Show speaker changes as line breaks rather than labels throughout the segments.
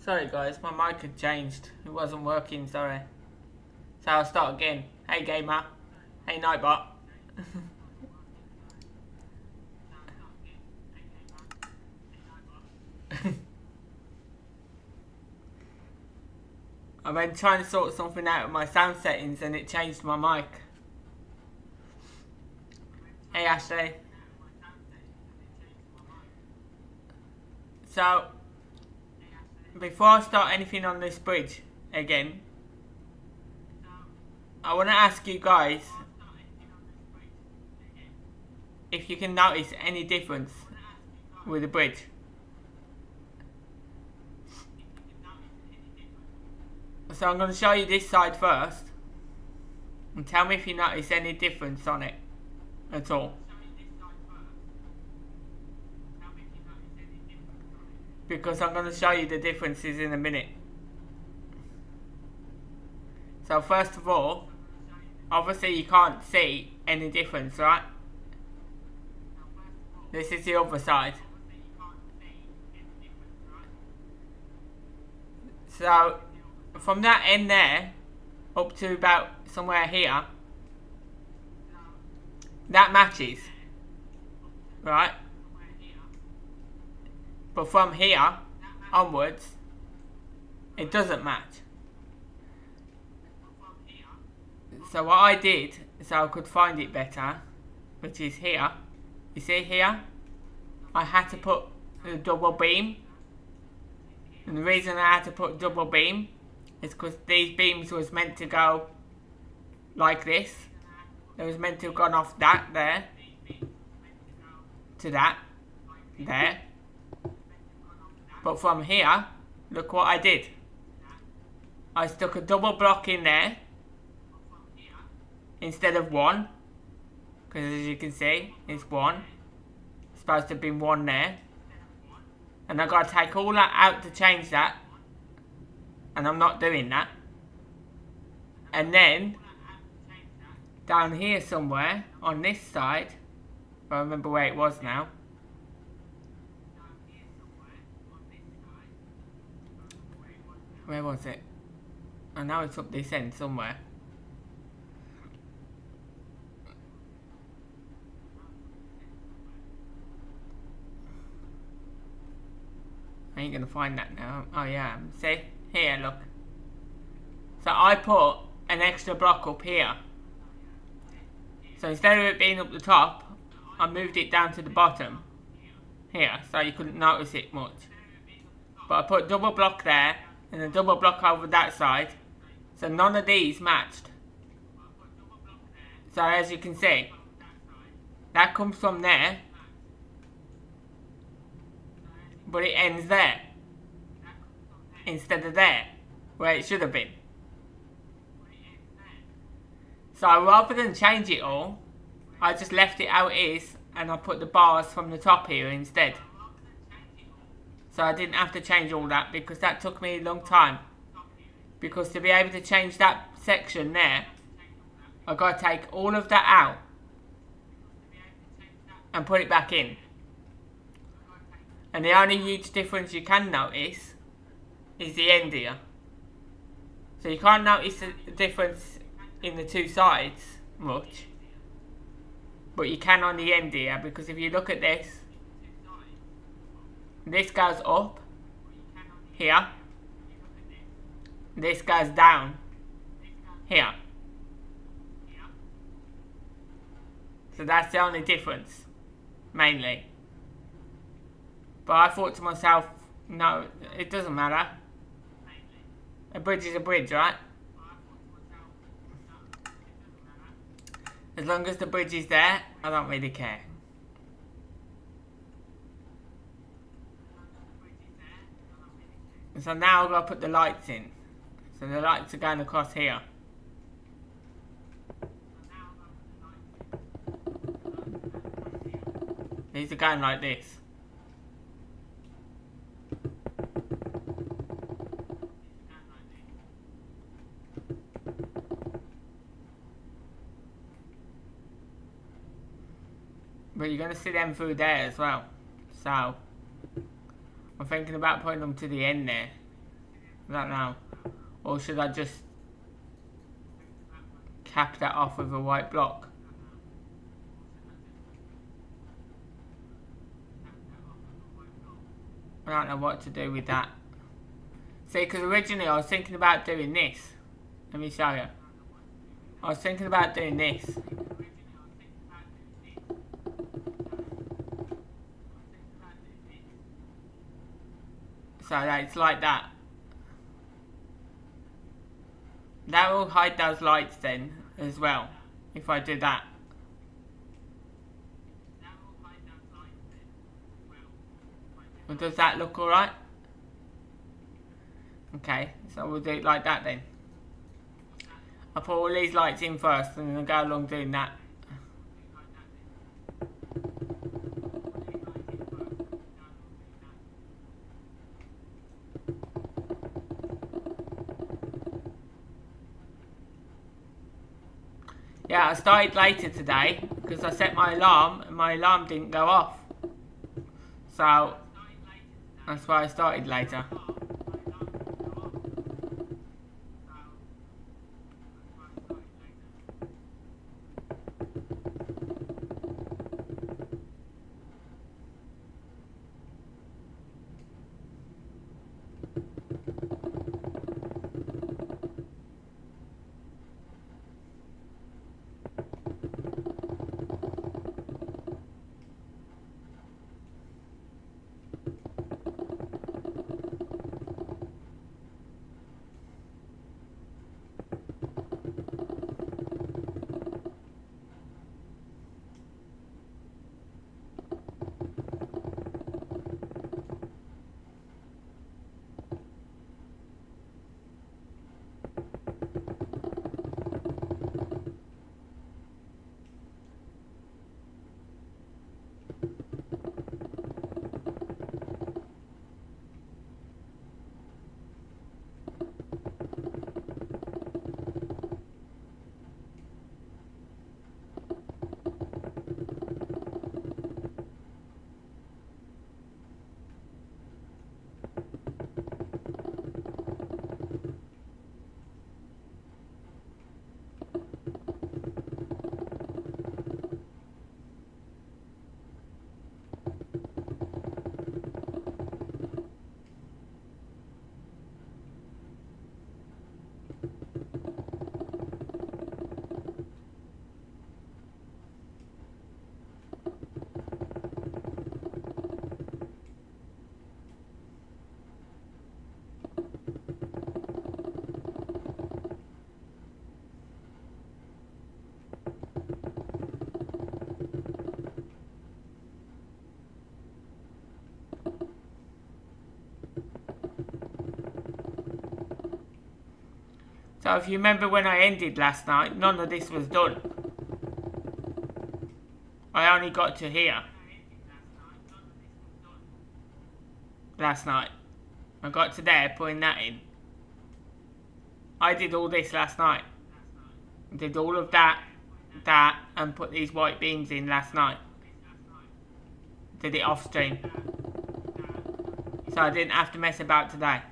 Sorry guys, my mic had changed. It wasn't working, sorry. So I'll start again. Hey gamer. Hey Nightbot. I've been trying to sort something out with my sound settings and it changed my mic. Hey Ashley. So, before I start anything on this bridge again, I want to ask you guys if you can notice any difference with the bridge. So I'm going to show you this side first and tell me if you notice any difference on it at all. Because I'm going to show you the differences in a minute. So first of all, obviously you can't see any difference, right? This is the other side. So from that end there up to about somewhere here, that matches, right? But from here onwards, it doesn't match. So what I did, so I could find it better, which is here. You see here? I had to put the double beam. And the reason I had to put double beam is because these beams was meant to go like this. It was meant to have gone off that there to that there. But from here, look what I did. I stuck a double block in there instead of one, because as you can see, it's one. It's supposed to have been one there. And I've got to take all that out to change that. And I'm not doing that. And then, down here somewhere, on this side, if I remember where it was now. Where was it? I know it's up this end somewhere. I ain't gonna find that now. Oh yeah, see? Here, look. So I put an extra block up here. So instead of it being up the top, I moved it down to the bottom. Here, so you couldn't notice it much. But I put a double block there, and a double block over that side. So none of these matched. So as you can see, that comes from there. But it ends there. Instead of there, where it should have been. So rather than change it all, I just left it how it is, and I put the bars from the top here instead. So I didn't have to change all that, because that took me a long time. Because to be able to change that section there, I've got to take all of that out and put it back in. And the only huge difference you can notice is the end here. So you can't notice the difference in the two sides much, but you can on the end here, because if you look at this, this goes up here, this goes down here. So that's the only difference, mainly. But I thought to myself, no, it doesn't matter. A bridge is a bridge, right? As long as the bridge is there, I don't really care. So now I've got to put the lights in. So the lights are going across here. These are going like this. But you're going to see them through there as well. So, I'm thinking about putting them to the end there. I don't know. Or should I just cap that off with a white block? I don't know what to do with that. See, because originally I was thinking about doing this. Let me show you. I was thinking about doing this. So that it's like that. That will hide those lights then as well, if I do that. Well, does that look alright? Okay, so we'll do it like that then. I'll put all these lights in first and then I'll go along doing that. Yeah, I started later today because I set my alarm and my alarm didn't go off. So, that's why I started later. So if you remember when I ended last night, none of this was done. I only got to here last night. I got to there, putting that in. I did all this last night. Did all of that, and put these white beams in last night. Did it off stream. So I didn't have to mess about today.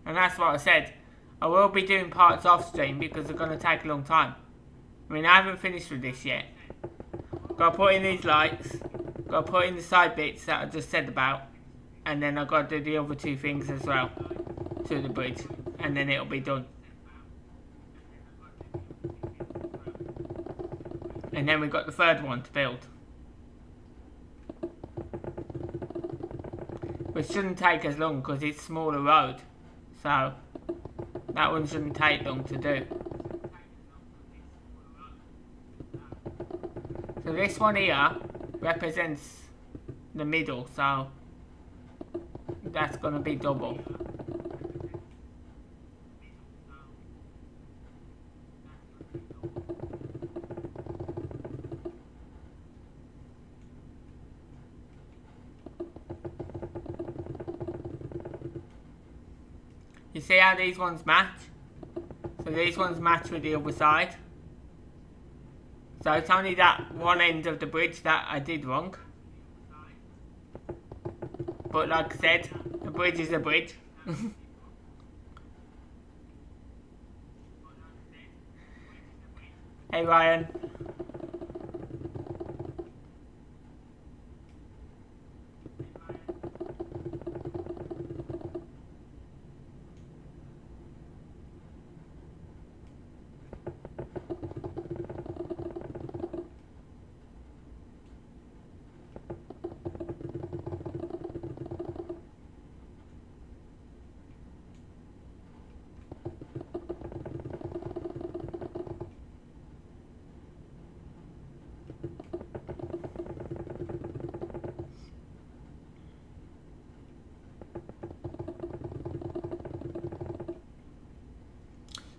And that's what I said. I will be doing parts off stream because they're going to take a long time. I mean, I haven't finished with this yet. Got to put in these lights. Got to put in the side bits that I just said about. And then I've got to do the other two things as well. To the bridge. And then it'll be done. And then we've got the third one to build. Which shouldn't take as long because it's a smaller road. So, that one shouldn't take long to do. So this one here represents the middle, so that's going to be double. You see how these ones match? So these ones match with the other side. So it's only that one end of the bridge that I did wrong. But like I said, a bridge is a bridge. Hey Ryan.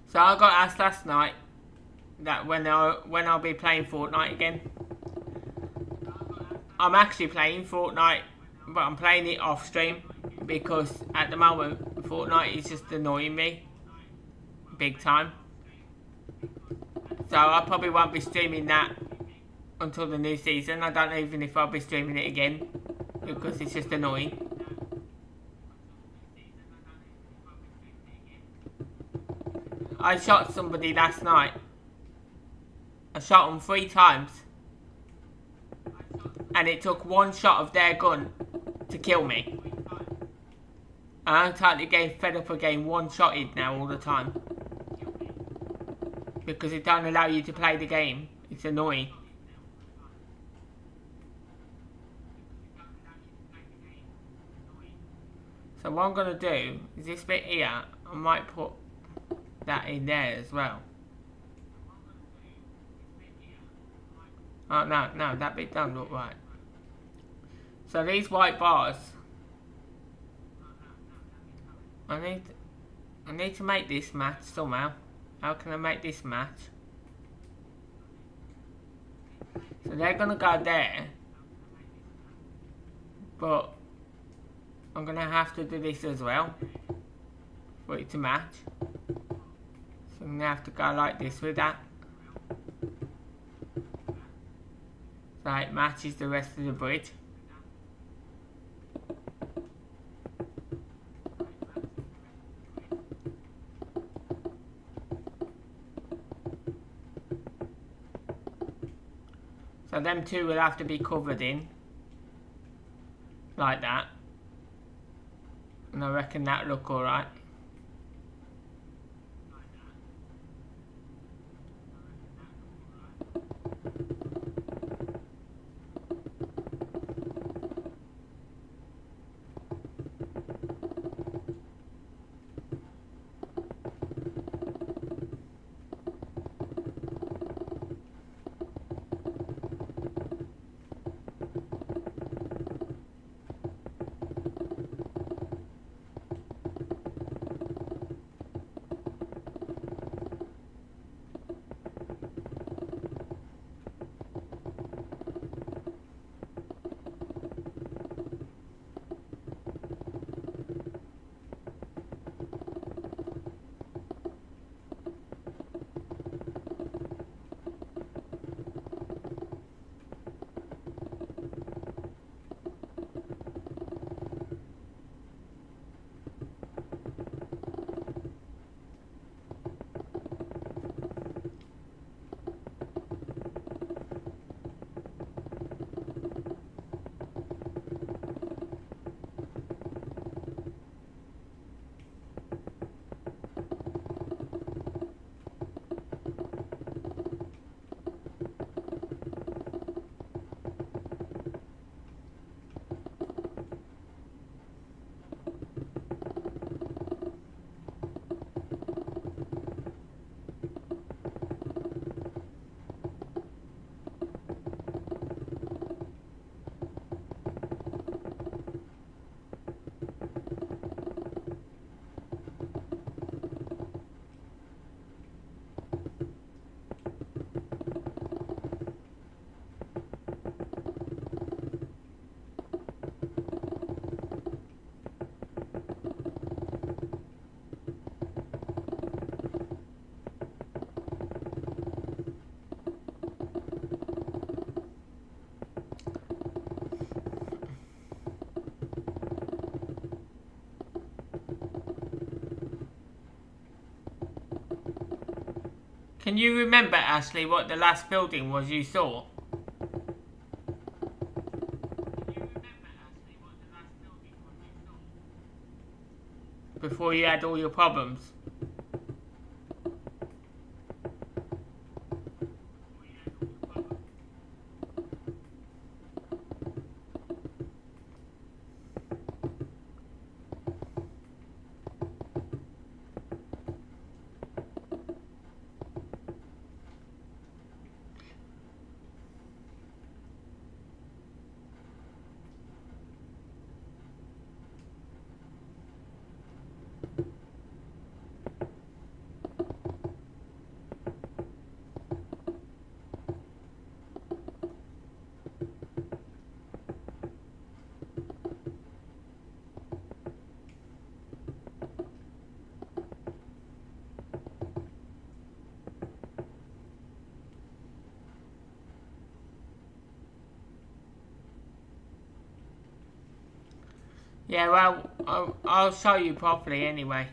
So I got asked last night that when I'll be playing Fortnite again. I'm actually playing Fortnite, but I'm playing it off stream because at the moment Fortnite is just annoying me big time. So I probably won't be streaming that until the new season. I don't know even if I'll be streaming it again because it's just annoying. I shot somebody last night. I shot them 3 times. And it took one shot of their gun to kill me. I'm totally getting fed up of getting one-shotted now all the time. Because it don't allow you to play the game. It's annoying. So what I'm going to do is this bit here, I might put that in there as well. Oh no, that bit doesn't look right. So these white bars, I need to make this match somehow. How can I make this match? So they're gonna go there, but I'm gonna have to do this as well for it to match. So I'm gonna have to go like this with that. So it matches the rest of the bridge. So them two will have to be covered in. Like that. And I reckon that'll look alright. Can you remember, Ashley, what the last building was you saw? Before you had all your problems? Yeah, well, I'll show you properly anyway.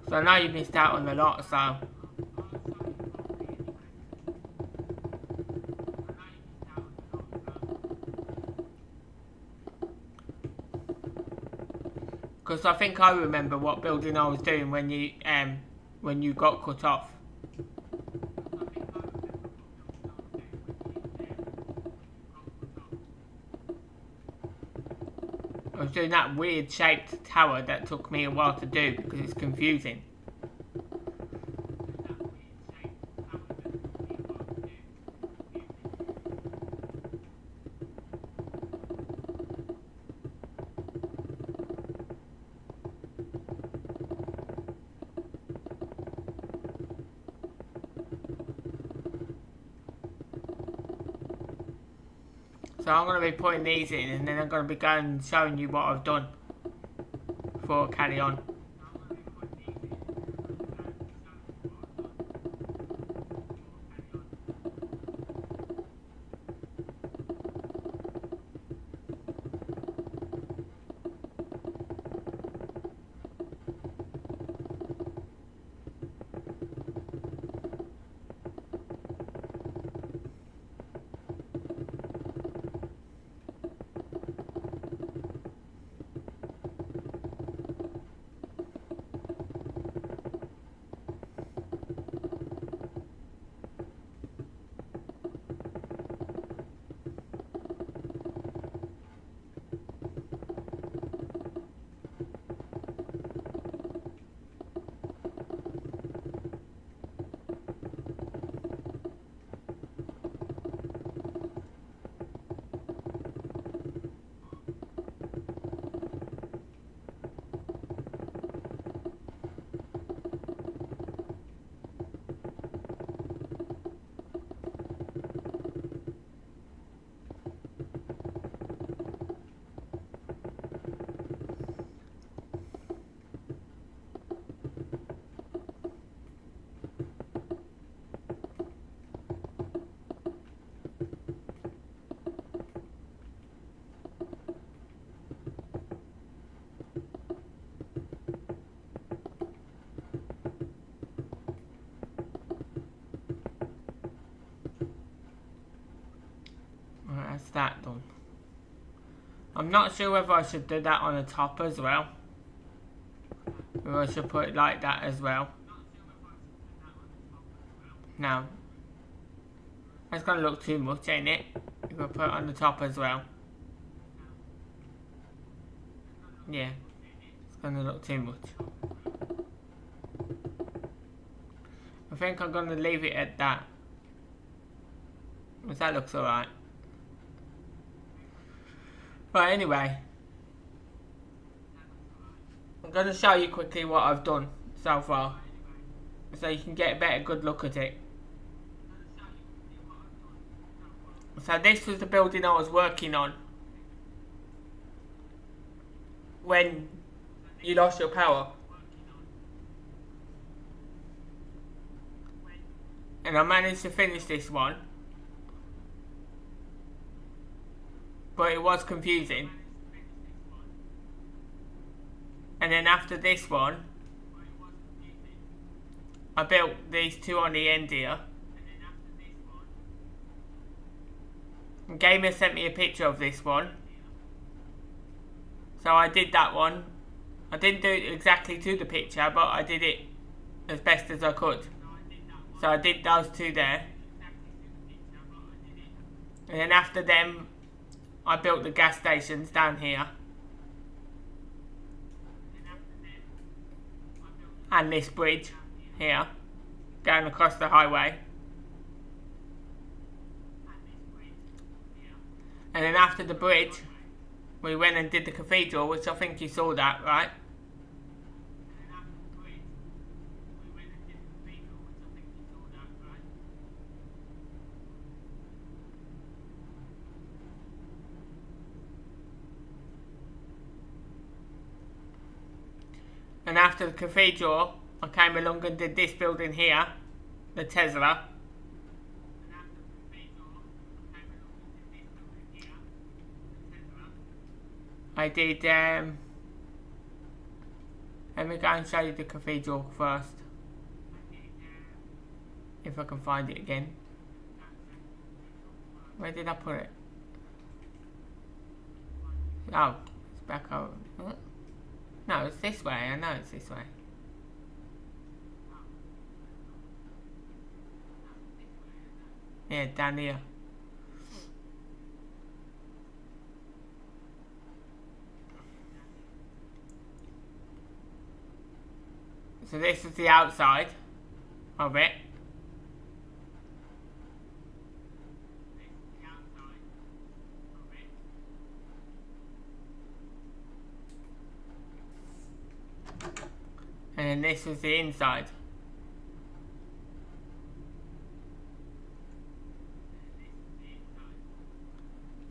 So I know you missed out on a lot, so... Because I think I remember what building I was doing when you got cut off. I was doing that weird shaped tower that took me a while to do because it's confusing. So I'm going to be putting these in and then I'm going to be going and showing you what I've done before I carry on. That's that done. I'm not sure whether I should do that on the top as well. Or I should put it like that as well. No. That's going to look too much, ain't it? If I put it on the top as well. Yeah. It's going to look too much. I think I'm going to leave it at that. Because that looks alright. But anyway, I'm going to show you quickly what I've done so far, so you can get a better good look at it. So this was the building I was working on when you lost your power. And I managed to finish this one. But it was confusing. And then after this one, I built these two on the end here. Gamer sent me a picture of this one. So I did that one. I didn't do it exactly to the picture, but I did it as best as I could. So I did those two there. And then after them, I built the gas stations down here. And this bridge here, going across the highway. And then after the bridge, we went and did the cathedral, which I think you saw that, right? And after the cathedral, I came along and did this building here, the Tesla. I did, let me go and show you the cathedral first. If I can find it again. Where did I put it? Oh, it's back over. No, it's this way. I know it's this way. Yeah, down here. So this is the outside of it. And then this was the inside.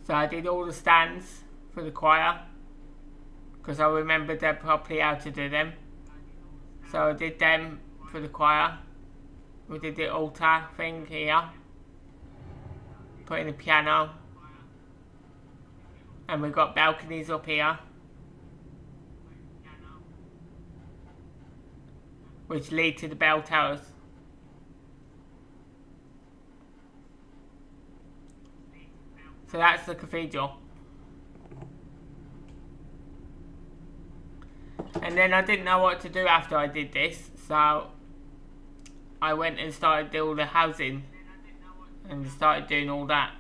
So I did all the stands for the choir, because I remembered them properly how to do them. So I did them for the choir. We did the altar thing here, put in the piano, and we got balconies up here, which lead to the bell towers. So that's the cathedral. And then I didn't know what to do after I did this, so I went and started doing all the housing and started doing all that.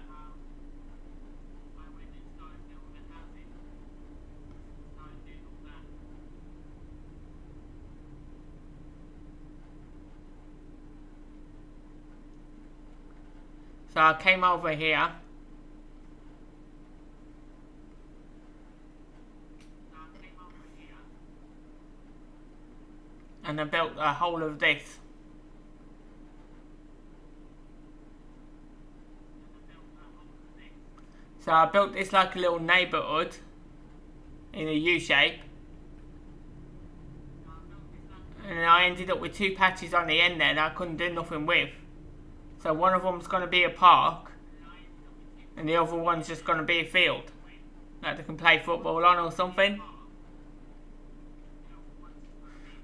So I came over here and I built a whole of this. So I built this like a little neighbourhood in a U shape, and I ended up with two patches on the end there that I couldn't do nothing with. So one of them's going to be a park, and the other one's just going to be a field that they can play football on or something.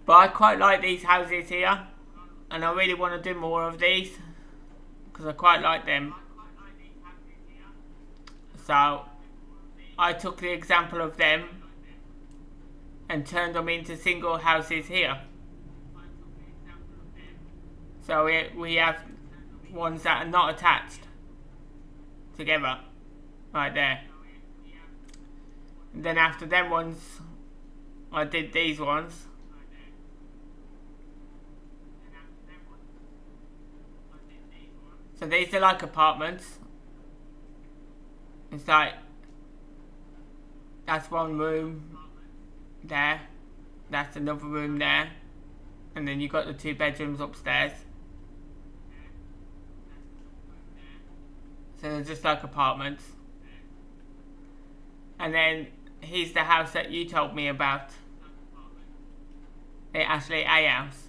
But I quite like these houses here, and I really want to do more of these because I quite like them. So I took the example of them and turned them into single houses here. So we have ones that are not attached together, right there. And then after them ones, I did these ones. So these are like apartments. It's like, that's one room there, that's another room there, and then you got the two bedrooms upstairs. So they're just like apartments. And then here's the house that you told me about. It's actually a house.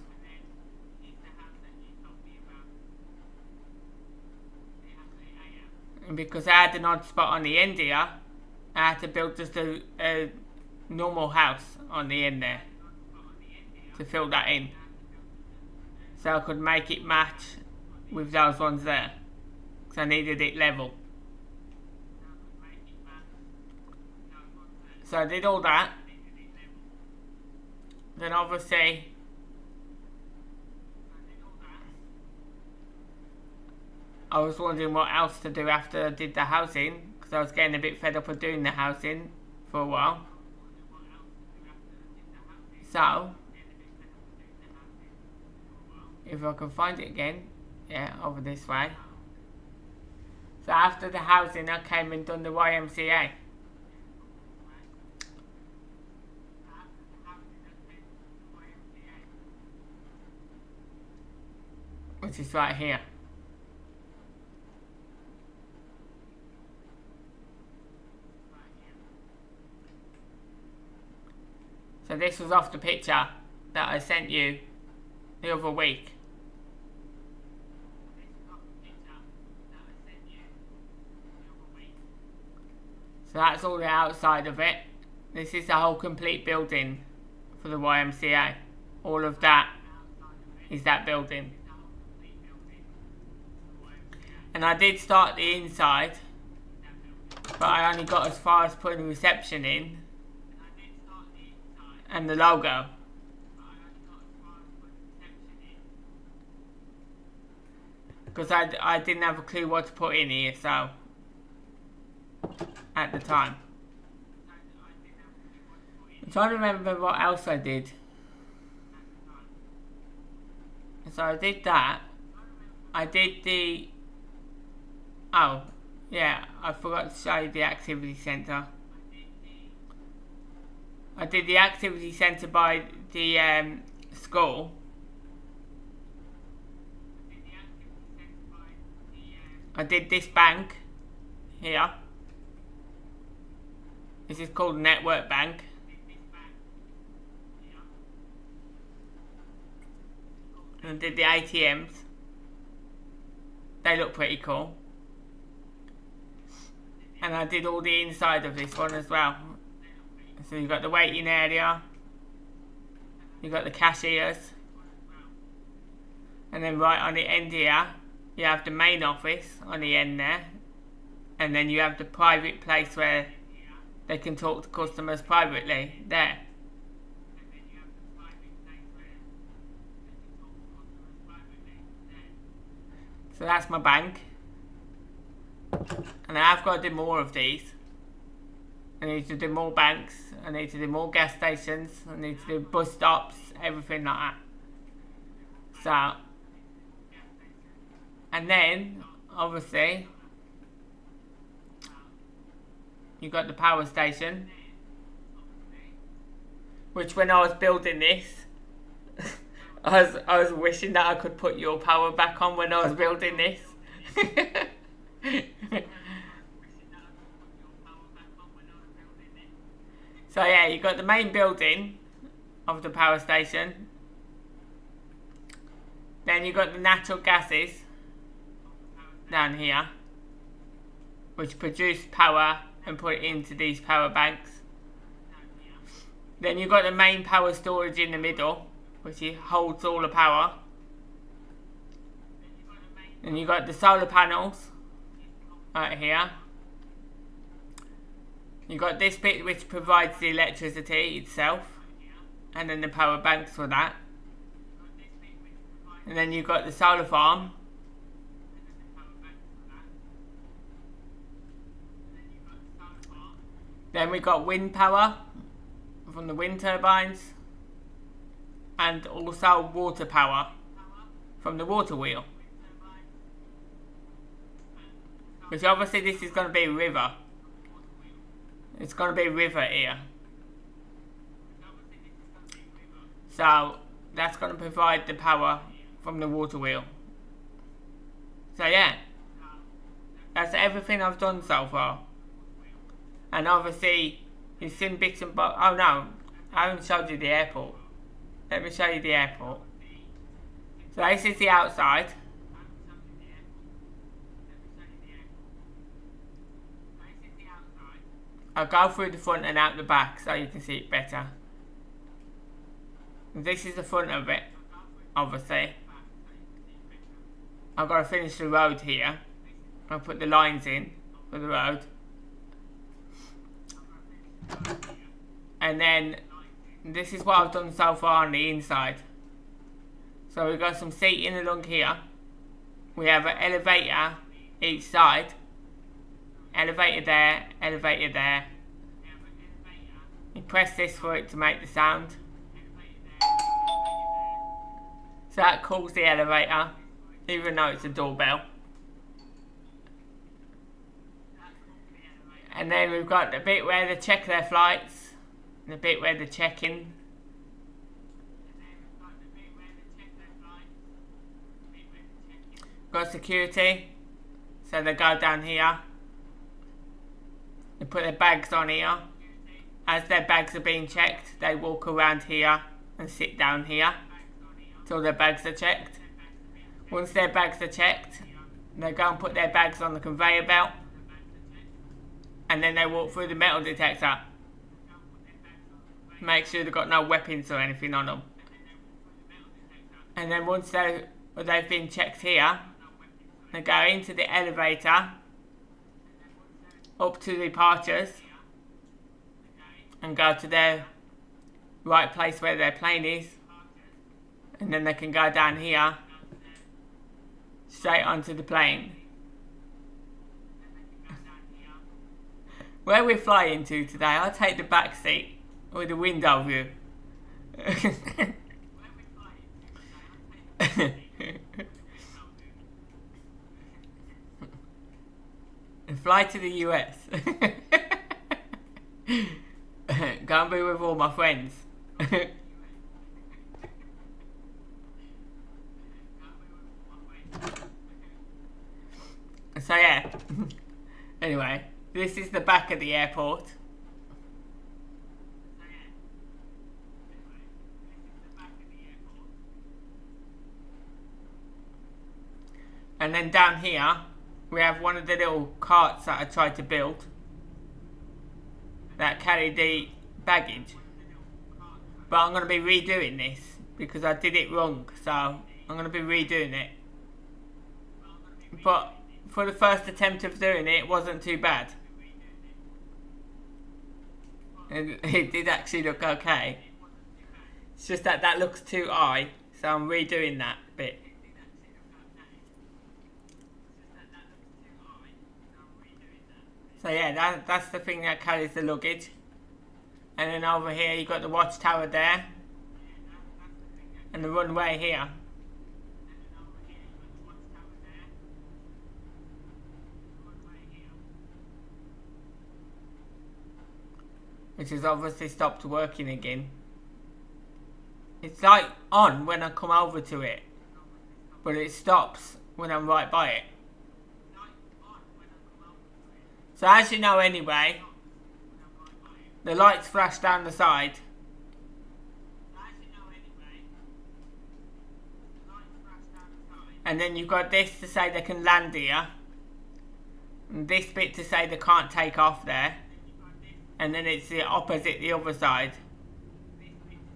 And because I had an odd spot on the end here, I had to build just a normal house on the end there to fill that in. so I could make it match with those ones there, because I needed it level. So I did all that. Then obviously I was wondering what else to do after I did the housing, because I was getting a bit fed up of doing the housing for a while. So if I can find it again, yeah, over this way. So after the housing I came and done the YMCA. Which is right here. So this was off the picture that I sent you the other week. So that's all the outside of it. This is the whole complete building for the YMCA. All of that is that building. And I did start the inside, but I only got as far as putting the reception in and the logo. Because I didn't have a clue what to put in here, so at the time. I'm trying to remember what else I did. So I did that. I did the... Oh, yeah, I forgot to show you the activity centre. I did the activity centre by the school. I did this bank here. This is called Network Bank. And I did the ATMs. They look pretty cool. And I did all the inside of this one as well. So you've got the waiting area, you've got the cashiers, and then right on the end here you have the main office on the end there, and then you have the private place where they can talk to customers privately there. So that's my bank, and I have got to do more of these. I need to do more banks, I need to do more gas stations, I need to do bus stops, everything like that. So, and then, obviously, you got the power station, which when I was building this, I was wishing that I could put your power back on when I was building this. So yeah, you got the main building of the power station. Then you got the natural gases down here, which produce power and put it into these power banks. Then you got the main power storage in the middle, which holds all the power. Then you got the solar panels right here. You got this bit which provides the electricity itself, and then the power banks for that. And then you've got the solar farm. Then we got wind power from the wind turbines, and also water power from the water wheel. Which obviously this is going to be a river. It's going to be a river here. So that's going to provide the power from the water wheel. So yeah, that's everything I've done so far. And obviously you've seen bits and bobs. Oh no, I haven't showed you the airport. Let me show you the airport. So this is the outside. I'll go through the front and out the back so you can see it better. This is the front of it, obviously. I've got to finish the road here. I'll put the lines in for the road. And then this is what I've done so far on the inside. So we've got some seating along here. We have an elevator each side. Elevator there, elevator there. You press this for it to make the sound. So that calls the elevator, even though it's a doorbell. And then we've got the bit where they check their flights, and the bit where they check in. Got security, so they go down here. They put their bags on here. As their bags are being checked, they walk around here and sit down here till their bags are checked. Once their bags are checked, they go and put their bags on the conveyor belt, and then they walk through the metal detector. Make sure they've got no weapons or anything on them. And then once they've been checked here, they go into the elevator up to departures and go to their right place where their plane is, and then they can go down here straight onto the plane. Where we're flying to today, I'll take the back seat with the window view. And fly to the US. Go and be with all my friends. So yeah. Anyway, this is the back of the airport. And then down here, we have one of the little carts that I tried to build that carry the baggage. But I'm going to be redoing this because I did it wrong, so I'm going to be redoing it. But for the first attempt of doing it, it wasn't too bad. It did actually look okay. It's just that that looks too high, so I'm redoing that bit. So yeah, that's the thing that carries the luggage. And then over here you got the watchtower there. And the runway here. Which has obviously stopped working again. It's like on when I come over to it, but it stops when I'm right by it. So as you know anyway, the lights flash down the side. And then you've got this to say they can land here. And this bit to say they can't take off there. And then it's the opposite, the other side.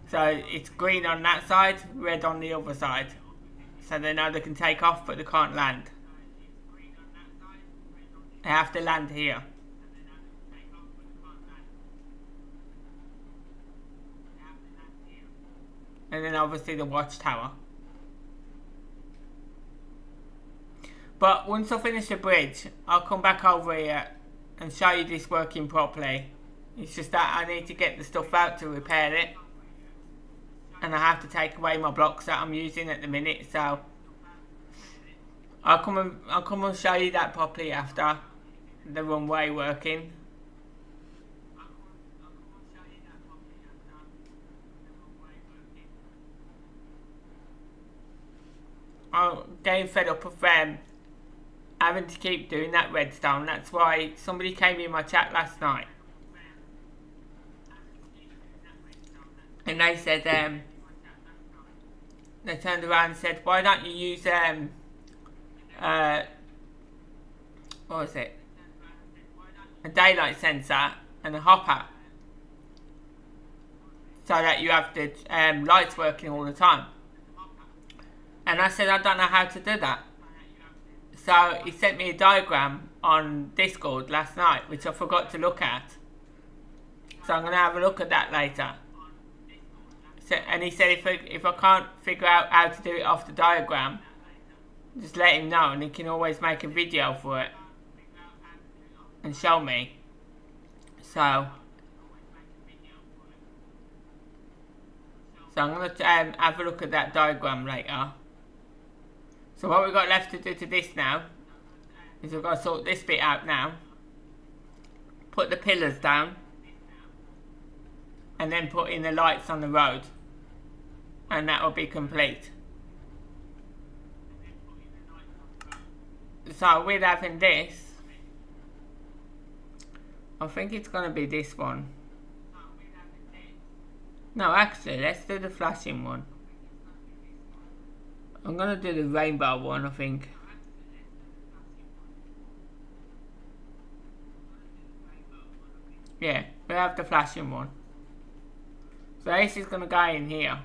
So it's green on that side, red on the other side. So they know they can take off but they can't land. They have to land here. And then obviously the watchtower. But once I finish the bridge, I'll come back over here and show you this working properly. It's just that I need to get the stuff out to repair it. And I have to take away my blocks that I'm using at the minute, so I'll come and show you that properly after the runway working. I'm getting fed up of having to keep doing that redstone. That's why somebody came in my chat last night and they said they turned around and said, why don't you use what was it? A daylight sensor and a hopper, so that you have the lights working all the time. And I said, I don't know how to do that. So he sent me a diagram on Discord last night, which I forgot to look at. So I'm going to have a look at that later. So, and he said if I can't figure out how to do it off the diagram, just let him know, and he can always make a video for it and show me. So I'm going to have a look at that diagram later. So what we've got left to do to this now is we've got to sort this bit out now. Put the pillars down. And then put in the lights on the road. And that will be complete. So with having this, I think it's going to be this one. No, actually, let's do the flashing one. I'm going to do the rainbow one, I think. Yeah, we'll have the flashing one. So this is going to go in here.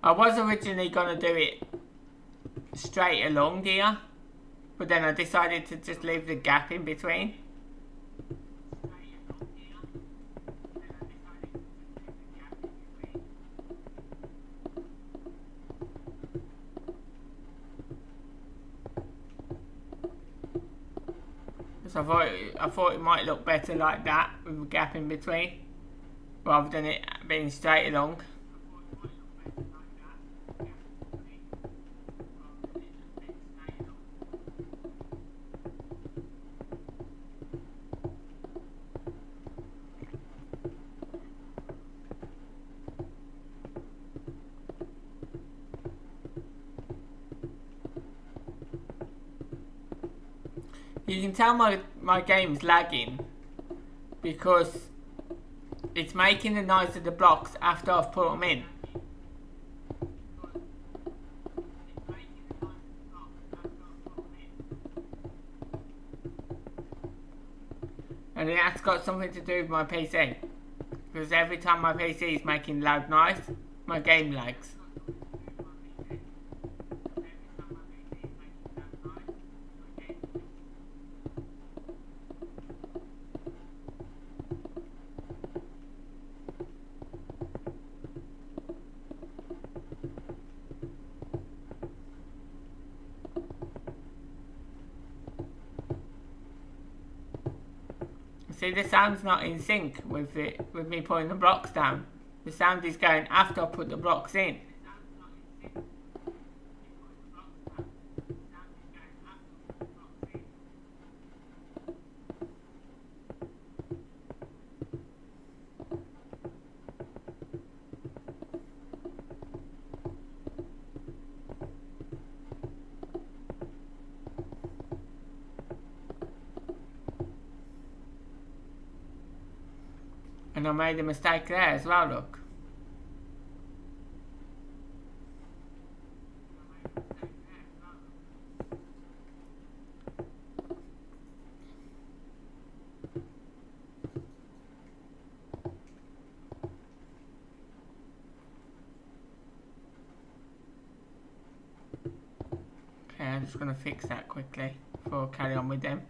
I was originally going to do it straight along here, but then I decided to just leave the gap in between. So I thought it might look better like that, with a gap in between, rather than it being straight along. You can tell my game's lagging because it's making the noise of the blocks after I've put them in. And that's got something to do with my PC. Because every time my PC is making loud noise, my game lags. See, the sound's not in sync with me putting the blocks down. The sound is going after I put the blocks in. And I made a mistake there as well, look. Okay, I'm just going to fix that quickly before I carry on with them.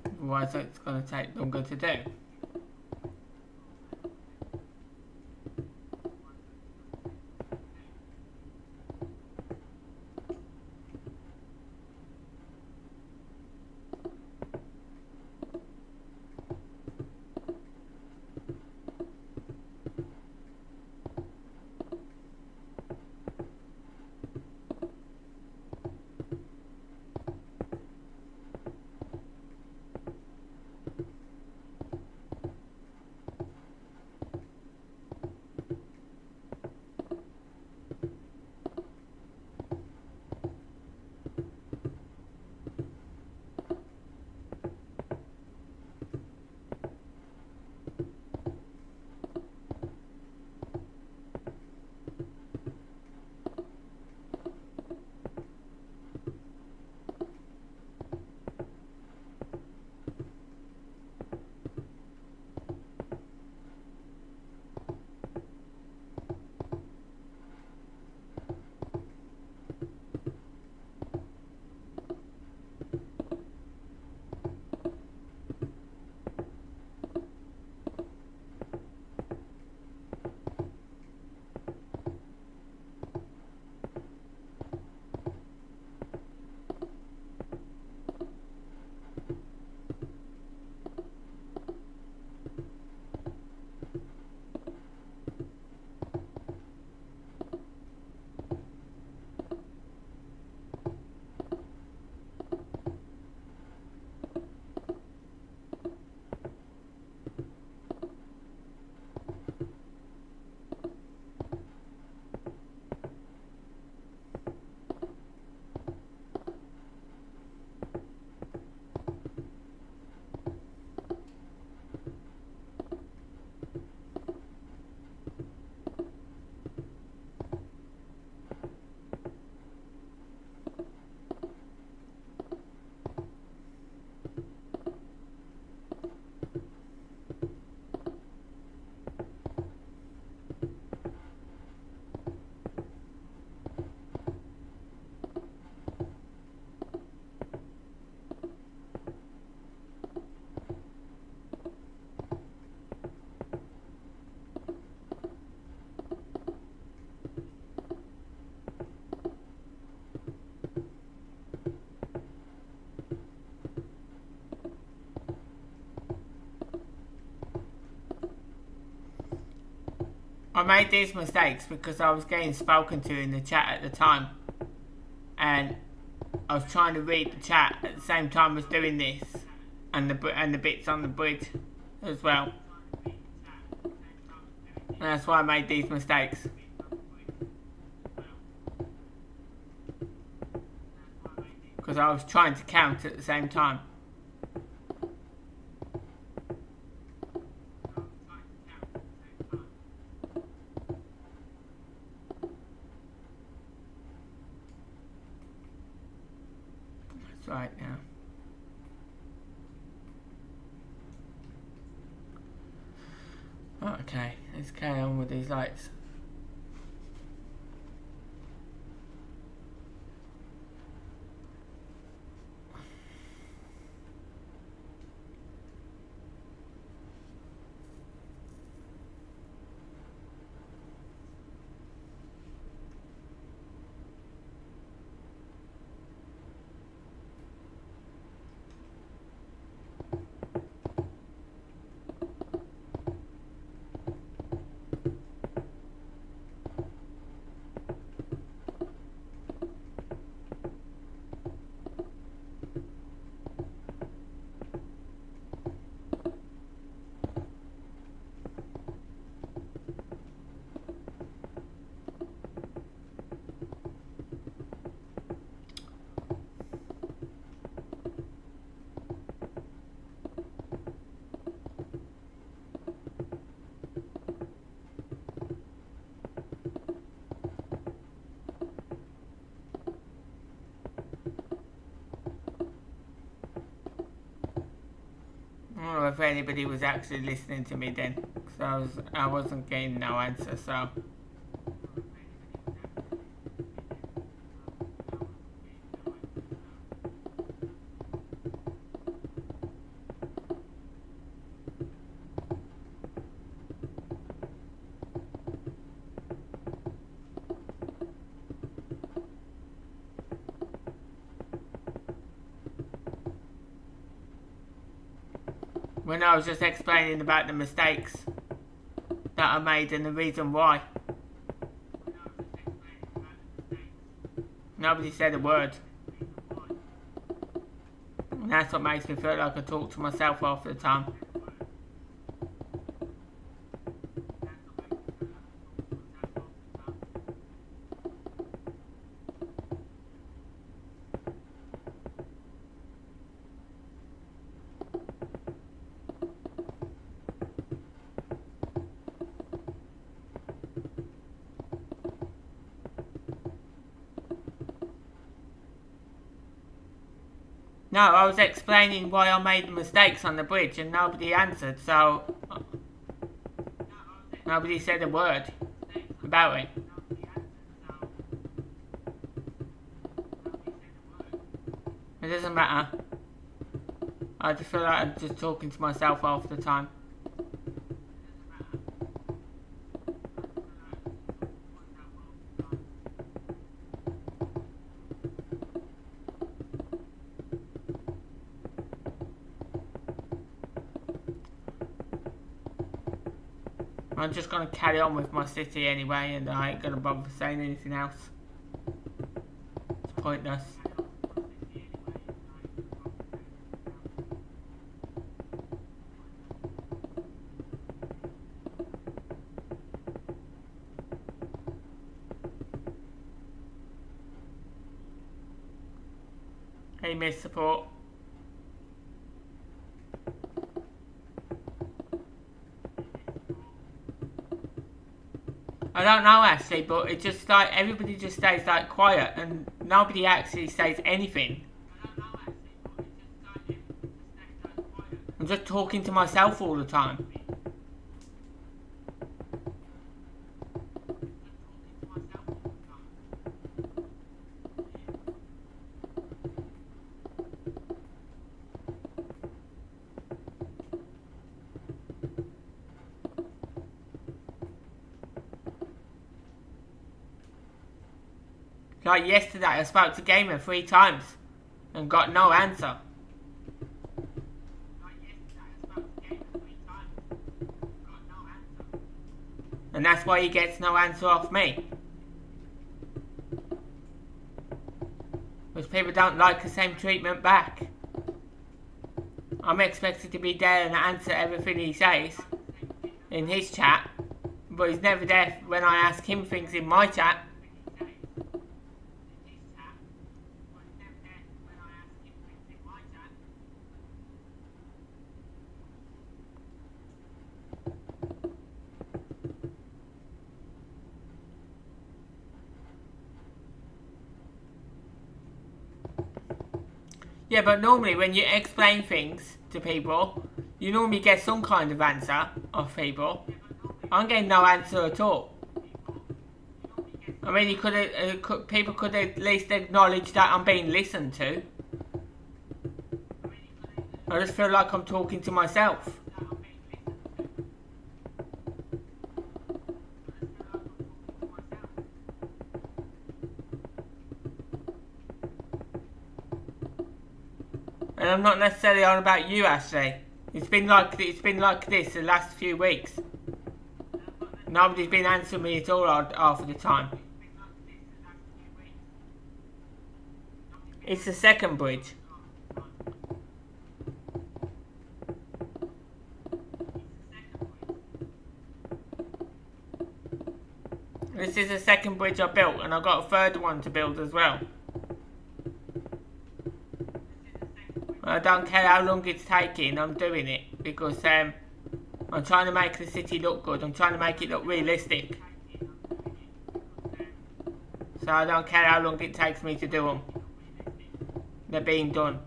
Otherwise it's going to take longer to do. I made these mistakes because I was getting spoken to in the chat at the time, and I was trying to read the chat at the same time as doing this, and the bits on the bridge as well. And that's why I made these mistakes. Because I was trying to count at the same time. That's right now. Okay, let's carry on with these lights. I don't know if anybody was actually listening to me then, because I wasn't getting no answer, so. When I was just explaining about the mistakes that I made and the reason why. Nobody said a word. And that's what makes me feel like I talk to myself half the time. No, I was explaining why I made the mistakes on the bridge and nobody answered, so nobody said a word about it. It doesn't matter. I just feel like I'm just talking to myself half the time. I'm just gonna carry on with my city anyway, and I ain't gonna bother saying anything else. It's pointless. Hey, Miss Support. I don't know actually, but it just like everybody just stays like quiet and nobody actually says anything. I'm just talking to myself all the time. Like yesterday, I spoke to Gamer 3 times and got no answer. And that's why he gets no answer off me. Because people don't like the same treatment back. I'm expected to be there and answer everything he says in his chat, but he's never there when I ask him things in my chat. Yeah, but normally when you explain things to people, you normally get some kind of answer off people. I'm getting no answer at all. I mean, people could at least acknowledge that I'm being listened to. I just feel like I'm talking to myself. And I'm not necessarily on about you, Ashley. It's been like this the last few weeks. Nobody's been answering me at all half of the time. It's the second bridge. This is the second bridge I built, and I've got a third one to build as well. I don't care how long it's taking, I'm doing it because I'm trying to make the city look good. I'm trying to make it look realistic. So I don't care how long it takes me to do them. They're being done.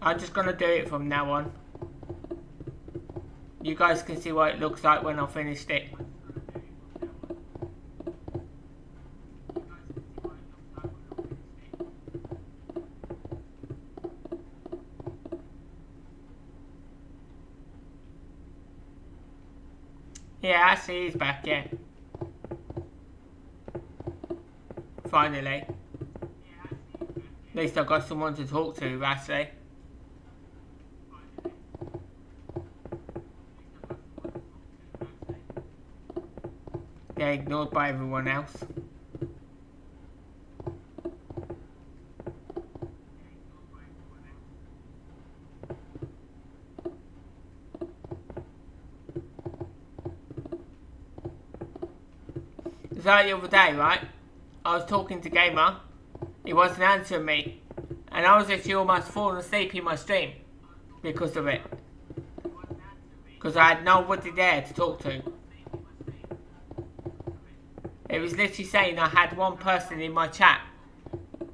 I'm just gonna do it from now on. You guys can see what it looks like when I've finished it. Yeah, Ashley is back, yeah. Finally. At least I've got someone to talk to, Ashley. They're ignored by everyone else. So the other day, right, I was talking to Gamer, he wasn't answering me, and I was actually almost falling asleep in my stream because of it. Because I had nobody there to talk to. It was literally saying I had one person in my chat,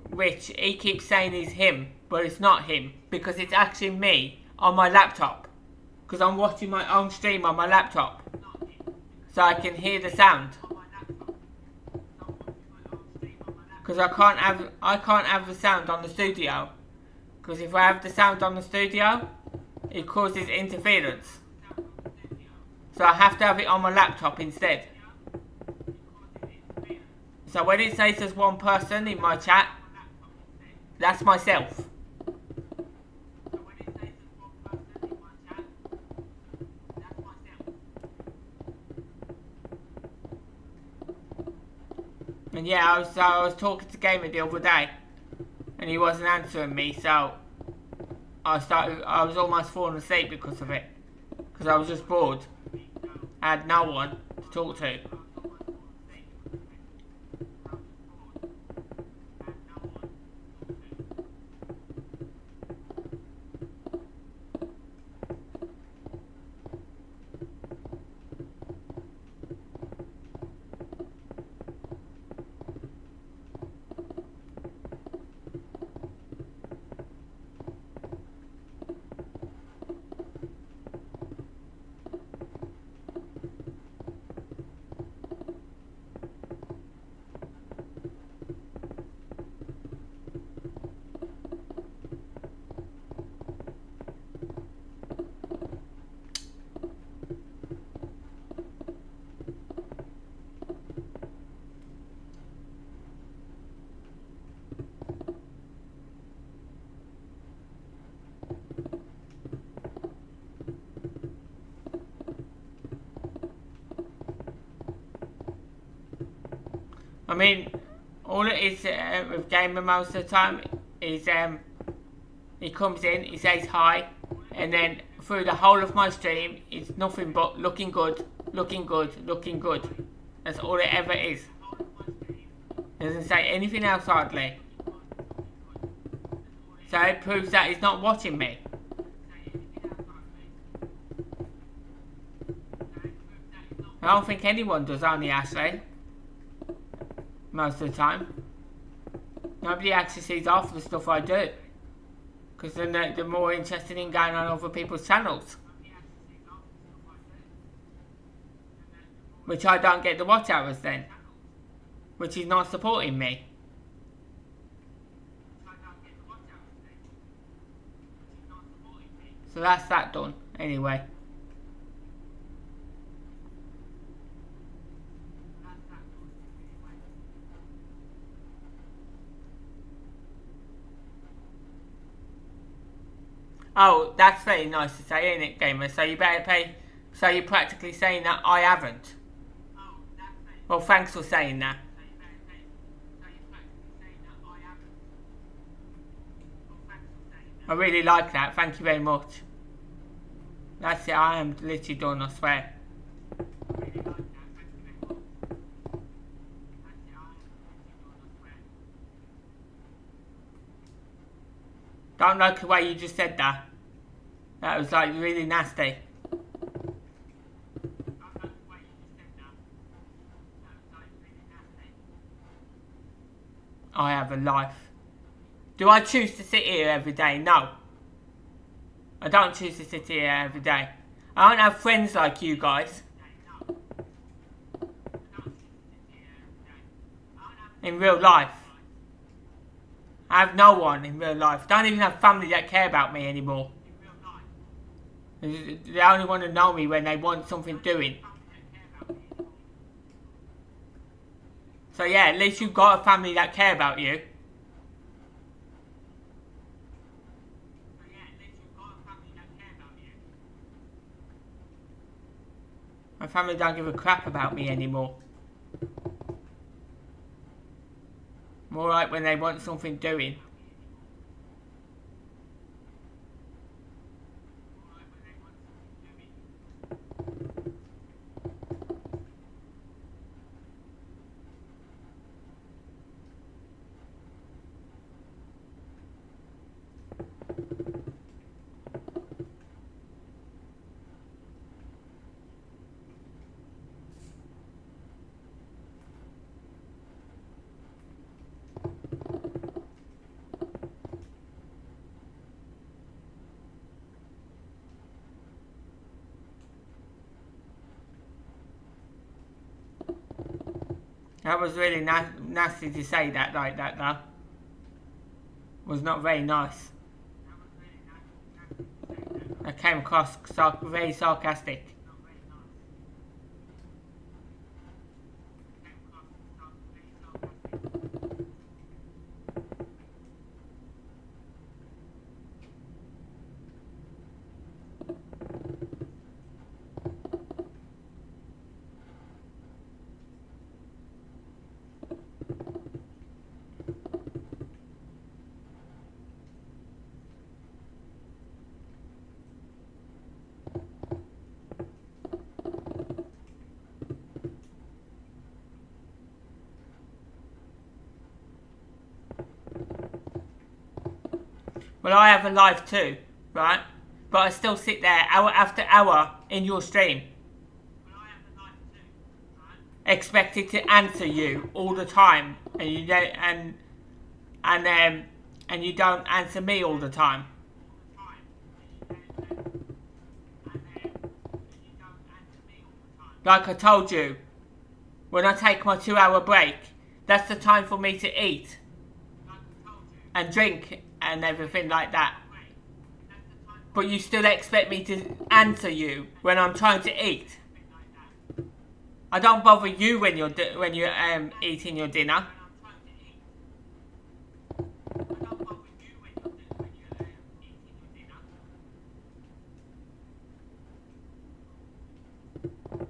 which he keeps saying is him, but it's not him, because it's actually me on my laptop. Because I'm watching my own stream on my laptop, so I can hear the sound. Because I can't have the sound on the studio. Because if I have the sound on the studio, it causes interference. So I have to have it on my laptop instead. So when it says there's one person in my chat, that's myself. And yeah, I was talking to Gamer the other day, and he wasn't answering me, so I was almost falling asleep because of it. Because I was just bored. I had no one to talk to. I mean, all it is with Gamer most of the time is he comes in, he says hi, and then through the whole of my stream, it's nothing but looking good, looking good, looking good. That's all it ever is. Doesn't say anything else hardly. So it proves that he's not watching me. I don't think anyone does, only Ashley. Most of the time. Nobody actually sees half the stuff I do. Because they're more interested in going on other people's channels. Which I don't get the watch hours then. Which is not supporting me. So that's that done, anyway. Oh, that's very nice to say, isn't it, Gamer? So you better pay. So you're practically saying that I haven't. Well, thanks for saying that. I really like that. Thank you very much. That's it. I am literally done, I swear. Don't like the way you just said that. That was like really nasty. I have a life. Do I choose to sit here every day? No. I don't choose to sit here every day. I don't have friends like you guys. In real life. I have no one in real life. Don't even have family that care about me anymore. They only want to know me when they want something doing. So yeah, at least you've got a family that care about you. My family don't give a crap about me anymore. I'm alright when they want something doing. That was really nasty to say that like that though. Was not very nice. That came across very sarcastic. Well, I have a life too, right? But I still sit there hour after hour in your stream. Expected to answer you all the time, and you don't, and you don't answer me all the time. Like I told you, when I take my 2-hour break, that's the time for me to eat and drink and everything like that. But you still expect me to answer you when I'm trying to eat. I don't bother you when you're eating your dinner.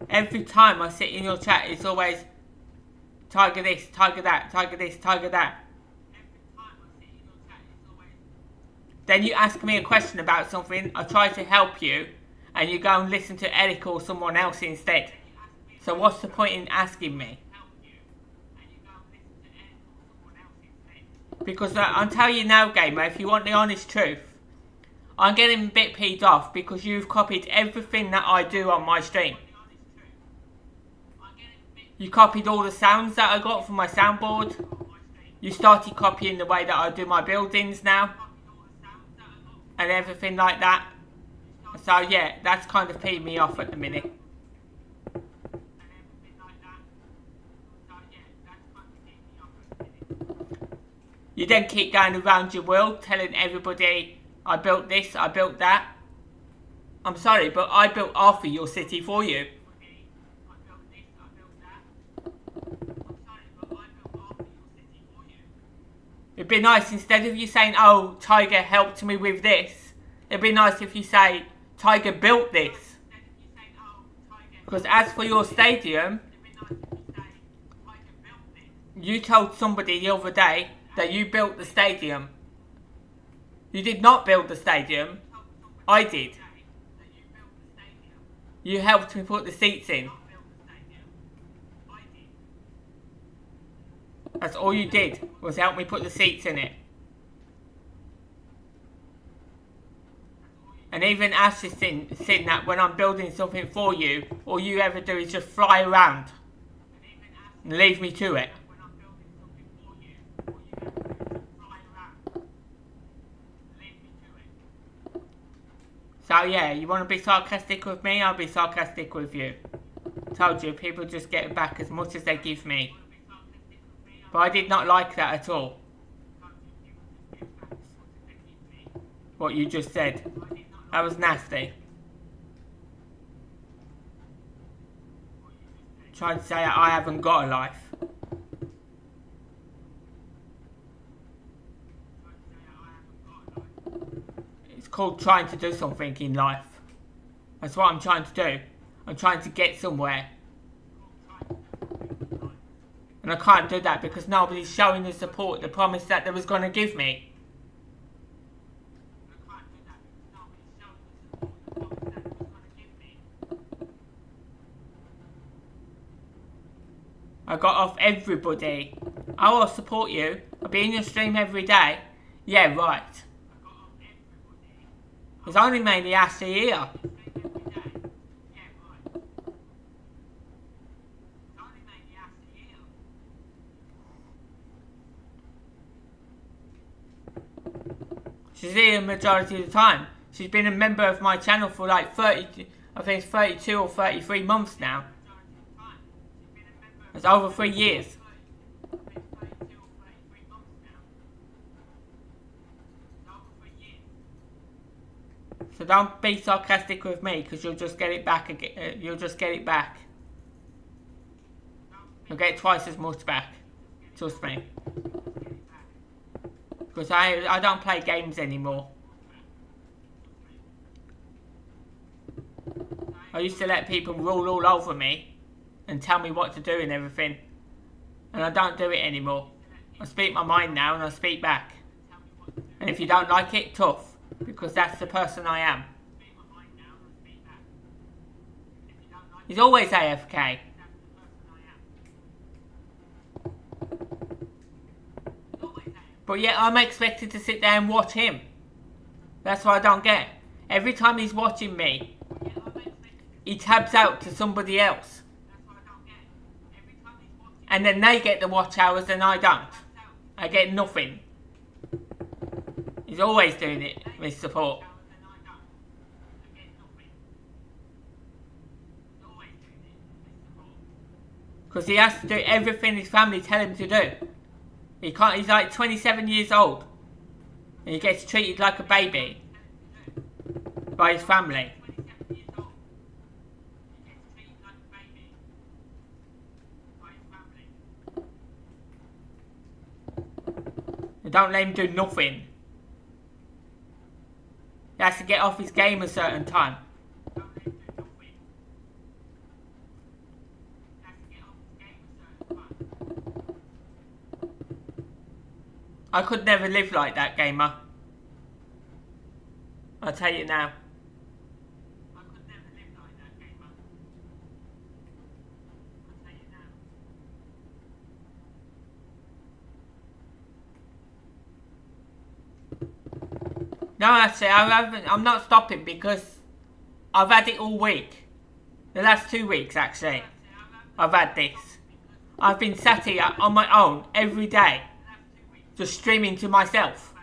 Every time I sit in your chat, it's always Tiger this, Tiger that, Tiger this, Tiger that. Then you ask me a question about something, I try to help you, and you go and listen to Eric or someone else instead. So what's the point in asking me? Because I'll tell you now, gamer, if you want the honest truth, I'm getting a bit peed off because you've copied everything that I do on my stream. You copied all the sounds that I got from my soundboard. You started copying the way that I do my buildings now. And everything like that. So yeah, that's kind of peeing me off at the minute. You then keep going around your world telling everybody I built this, I built that. I'm sorry, but I built half of your city for you. It'd be nice, instead of you saying, oh, Tiger helped me with this, it'd be nice if you say, Tiger built this. Because as for your stadium, you told somebody the other day that you built the stadium. You did not build the stadium. I did. You helped me put the seats in. That's all you did, was help me put the seats in it. And even Ash has seen that when I'm building something for you, all you ever do is just fly around and leave me to it. So yeah, you want to be sarcastic with me, I'll be sarcastic with you. Told you, people just get back as much as they give me. But I did not like that at all. What you just said. That was nasty. Trying to say I haven't got a life. It's called trying to do something in life. That's what I'm trying to do. I'm trying to get somewhere. And I can't do that because nobody's showing the support, the promise that they was going to give me. I got off everybody. I will support you. I'll be in your stream every day. Yeah, right. There's only mainly Ashley here. She's here the majority of the time. She's been a member of my channel for like 30, I think it's 32 or 33 months now. It's over 3 years. So don't be sarcastic with me, because you'll just get it back again. You'll just get it back. You'll get twice as much back. Trust me. Because I don't play games anymore. I used to let people rule all over me and tell me what to do and everything. And I don't do it anymore. I speak my mind now and I speak back. And if you don't like it, tough. Because that's the person I am. He's always AFK. But yet I'm expected to sit there and watch him. That's what I don't get. Every time he's watching me, he tabs out to somebody else. And then they get the watch hours and I don't. I get nothing. He's always doing it with support. Because he has to do everything his family tell him to do. He can't, he's like 27 years old. And he gets treated like a baby. By his family. They don't let him do nothing. He has to get off his game a certain time. I could never live like that, gamer. I'll tell you now. I could never live like that, gamer. I'll tell you now. No, actually, I'm not stopping because I've had it all week. The last 2 weeks, actually. I've had this. I've been sat here on my own every day, just streaming to myself.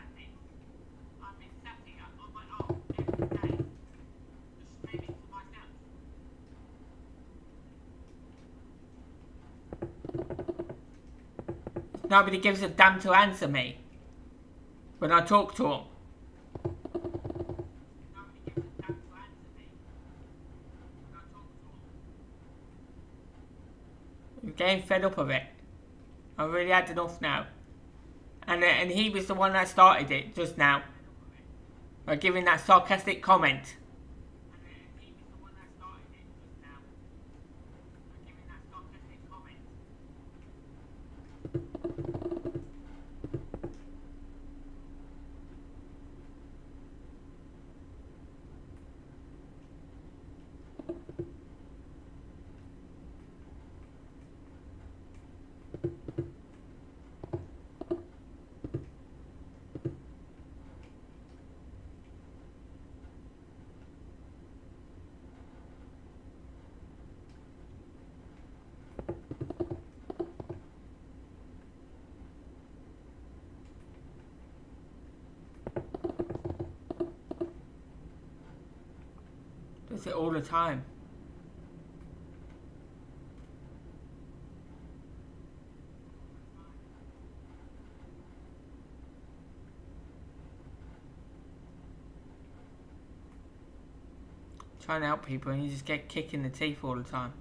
Nobody gives a damn to answer me when I talk to them. I'm getting fed up of it. I've really had enough now. And he was the one that started it just now by giving that sarcastic comment. Does it all the time. Trying to help people and you just get kicked in the teeth all the time.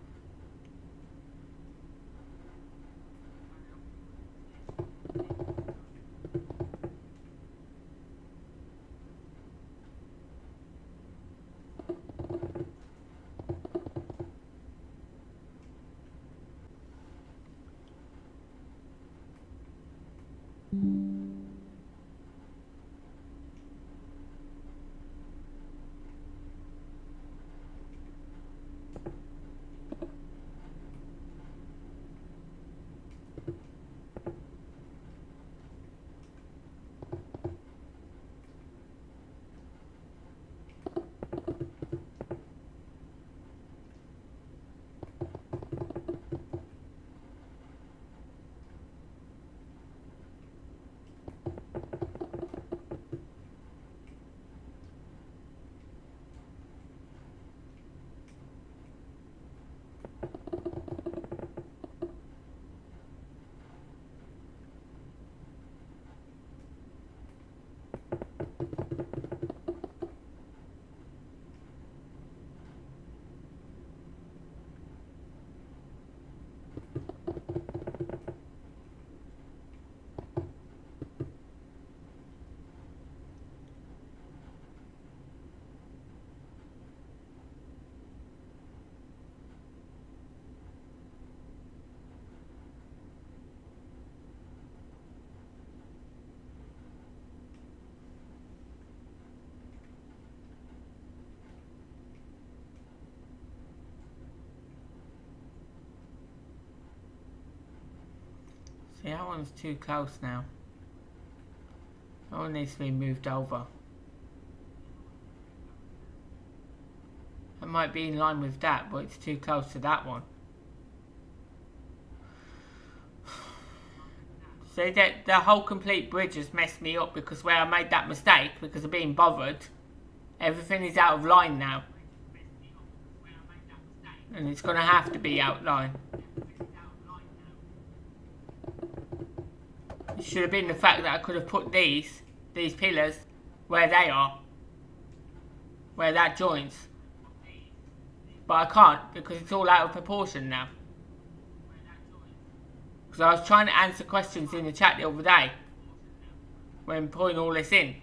See, that one's too close now. That one needs to be moved over. It might be in line with that, but it's too close to that one. See, the whole complete bridge has messed me up because where I made that mistake, because of being bothered, everything is out of line now. And it's going to have to be out line. It should have been the fact that I could have put these pillars where they are, where that joins, but I can't because it's all out of proportion now. Because I was trying to answer questions in the chat the other day when putting all this in,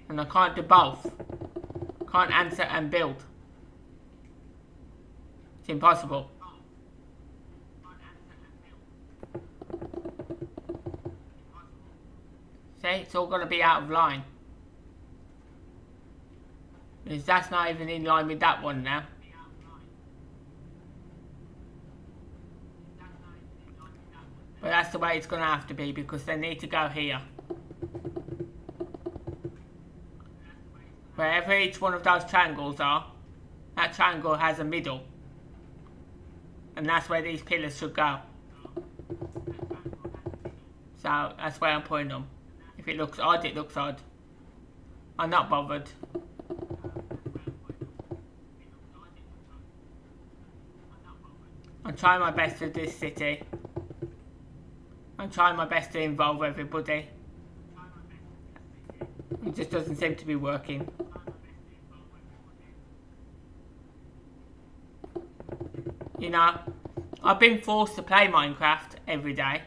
and I can't do both. Can't answer and build. It's impossible. See, it's all going to be out of line. Because that's not even in line with that one now. But that's the way it's going to have to be because they need to go here. Wherever each one of those triangles are, that triangle has a middle. And that's where these pillars should go. So that's where I'm putting them. If it looks odd, it looks odd. I'm not bothered. I'm trying my best with this city. I'm trying my best to involve everybody. It just doesn't seem to be working. You know, I've been forced to play Minecraft every day.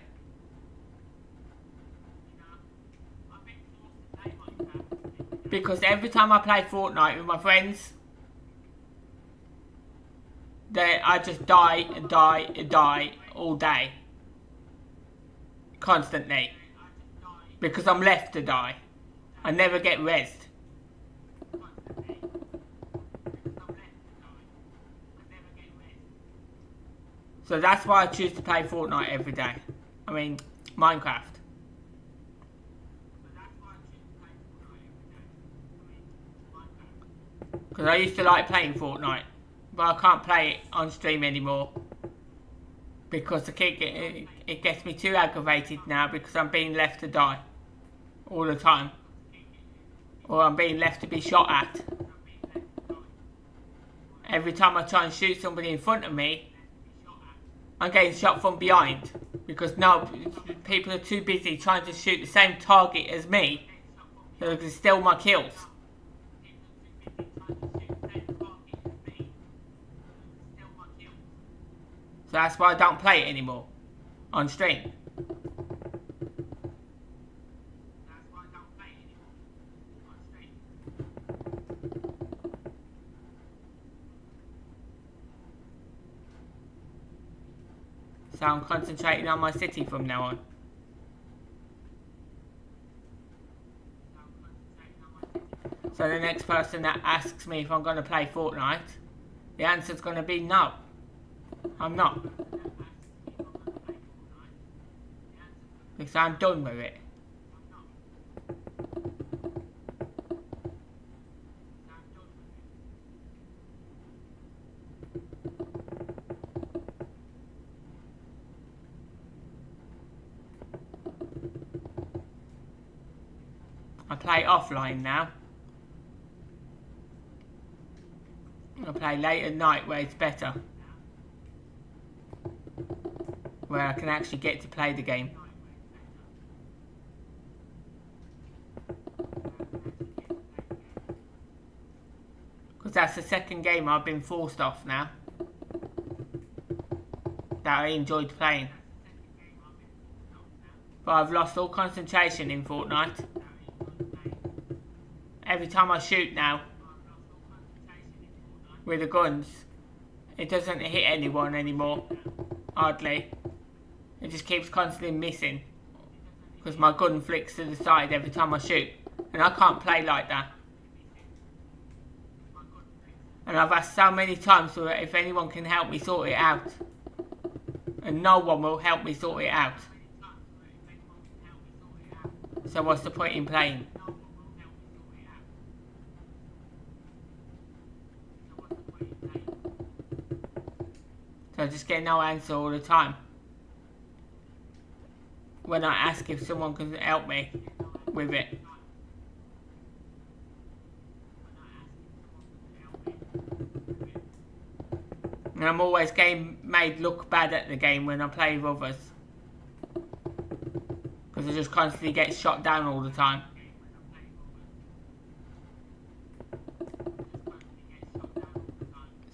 Because every time I play Fortnite with my friends, I just die and die and die all day. Constantly. Because I'm left to die. I never get rest. So that's why I choose to play Fortnite every day. I mean, Minecraft. Because I used to like playing Fortnite. But I can't play it on stream anymore. Because it gets me too aggravated now because I'm being left to die. All the time. Or I'm being left to be shot at. Every time I try and shoot somebody in front of me, I'm getting shot from behind. Because now people are too busy trying to shoot the same target as me. So they can steal my kills. So that's why I don't play it anymore. On stream. So I'm concentrating on my city from now on. So the next person that asks me if I'm going to play Fortnite, the answer's going to be no. I'm not. Because I'm done with it. I play offline now. I play late at night where it's better. Where I can actually get to play the game. Because that's the second game I've been forced off now. That I enjoyed playing. But I've lost all concentration in Fortnite. Every time I shoot now with the guns, it doesn't hit anyone anymore. Hardly. It just keeps constantly missing. Because my gun flicks to the side every time I shoot. And I can't play like that. And I've asked so many times if anyone can help me sort it out. And no one will help me sort it out. So what's the point in playing? So I just get no answer all the time. When I ask if someone can help me with it. And I'm always made look bad at the game when I play with others. Because I just constantly get shot down all the time.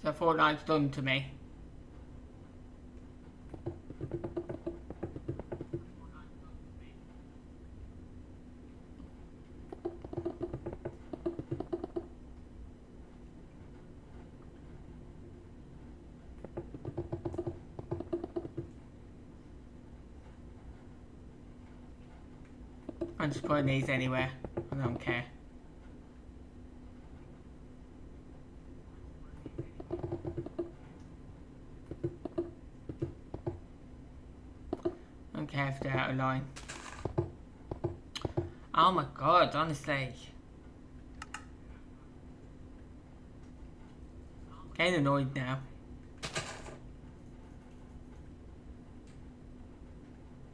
So Fortnite's done to me. I I'm just putting these anywhere. I don't care. I don't care if they're out of line. Oh my god, honestly. Getting annoyed now.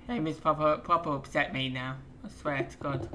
Amy's proper upset me now. I swear to God.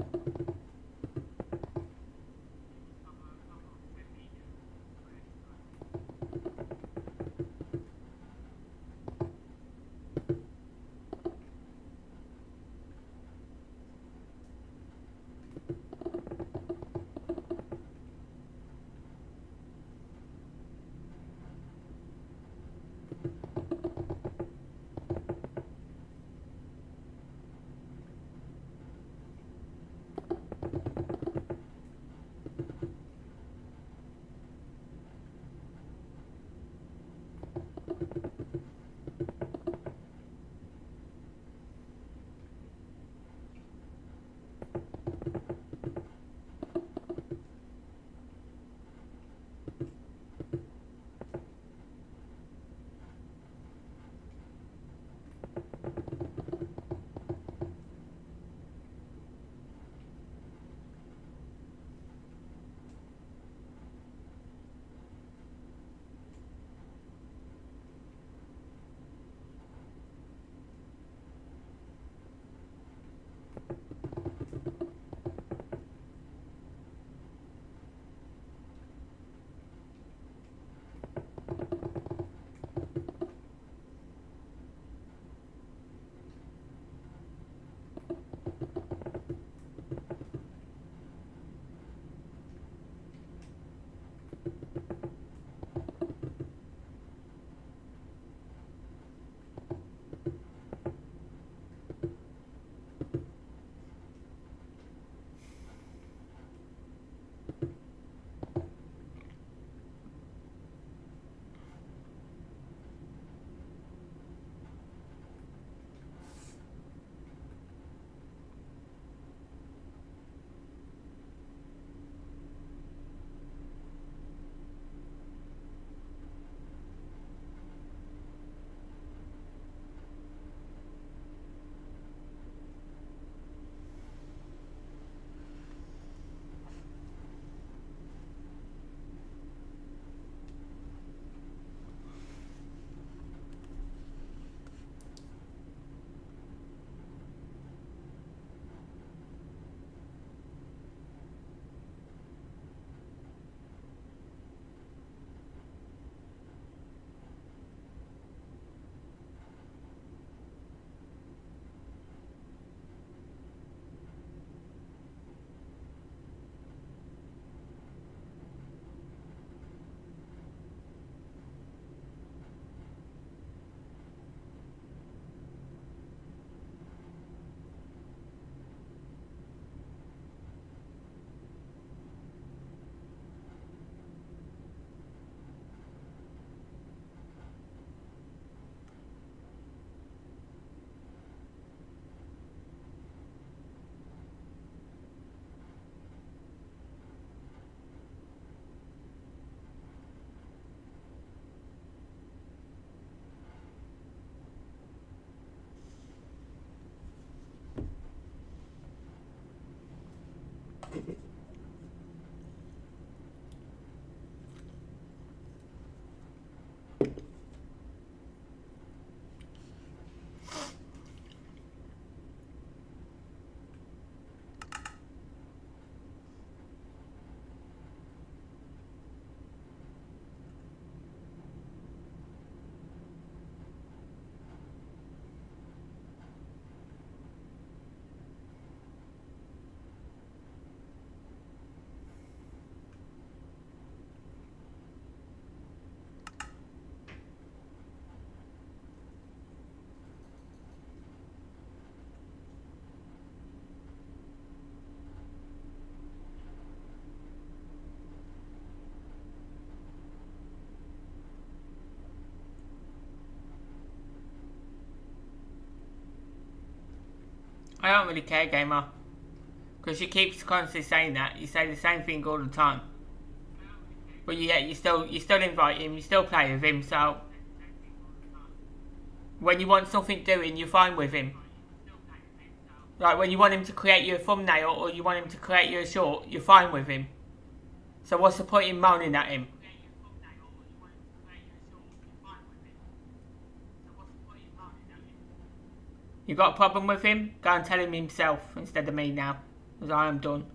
I don't really care, gamer. Because she keeps constantly saying that. You say the same thing all the time. But yeah, you still invite him, you still play with him, so when you want something doing, you're fine with him. Like when you want him to create you a thumbnail or you want him to create you a short, you're fine with him. So what's the point in moaning at him? You got a problem with him? Go and tell him himself instead of me now, because I am done.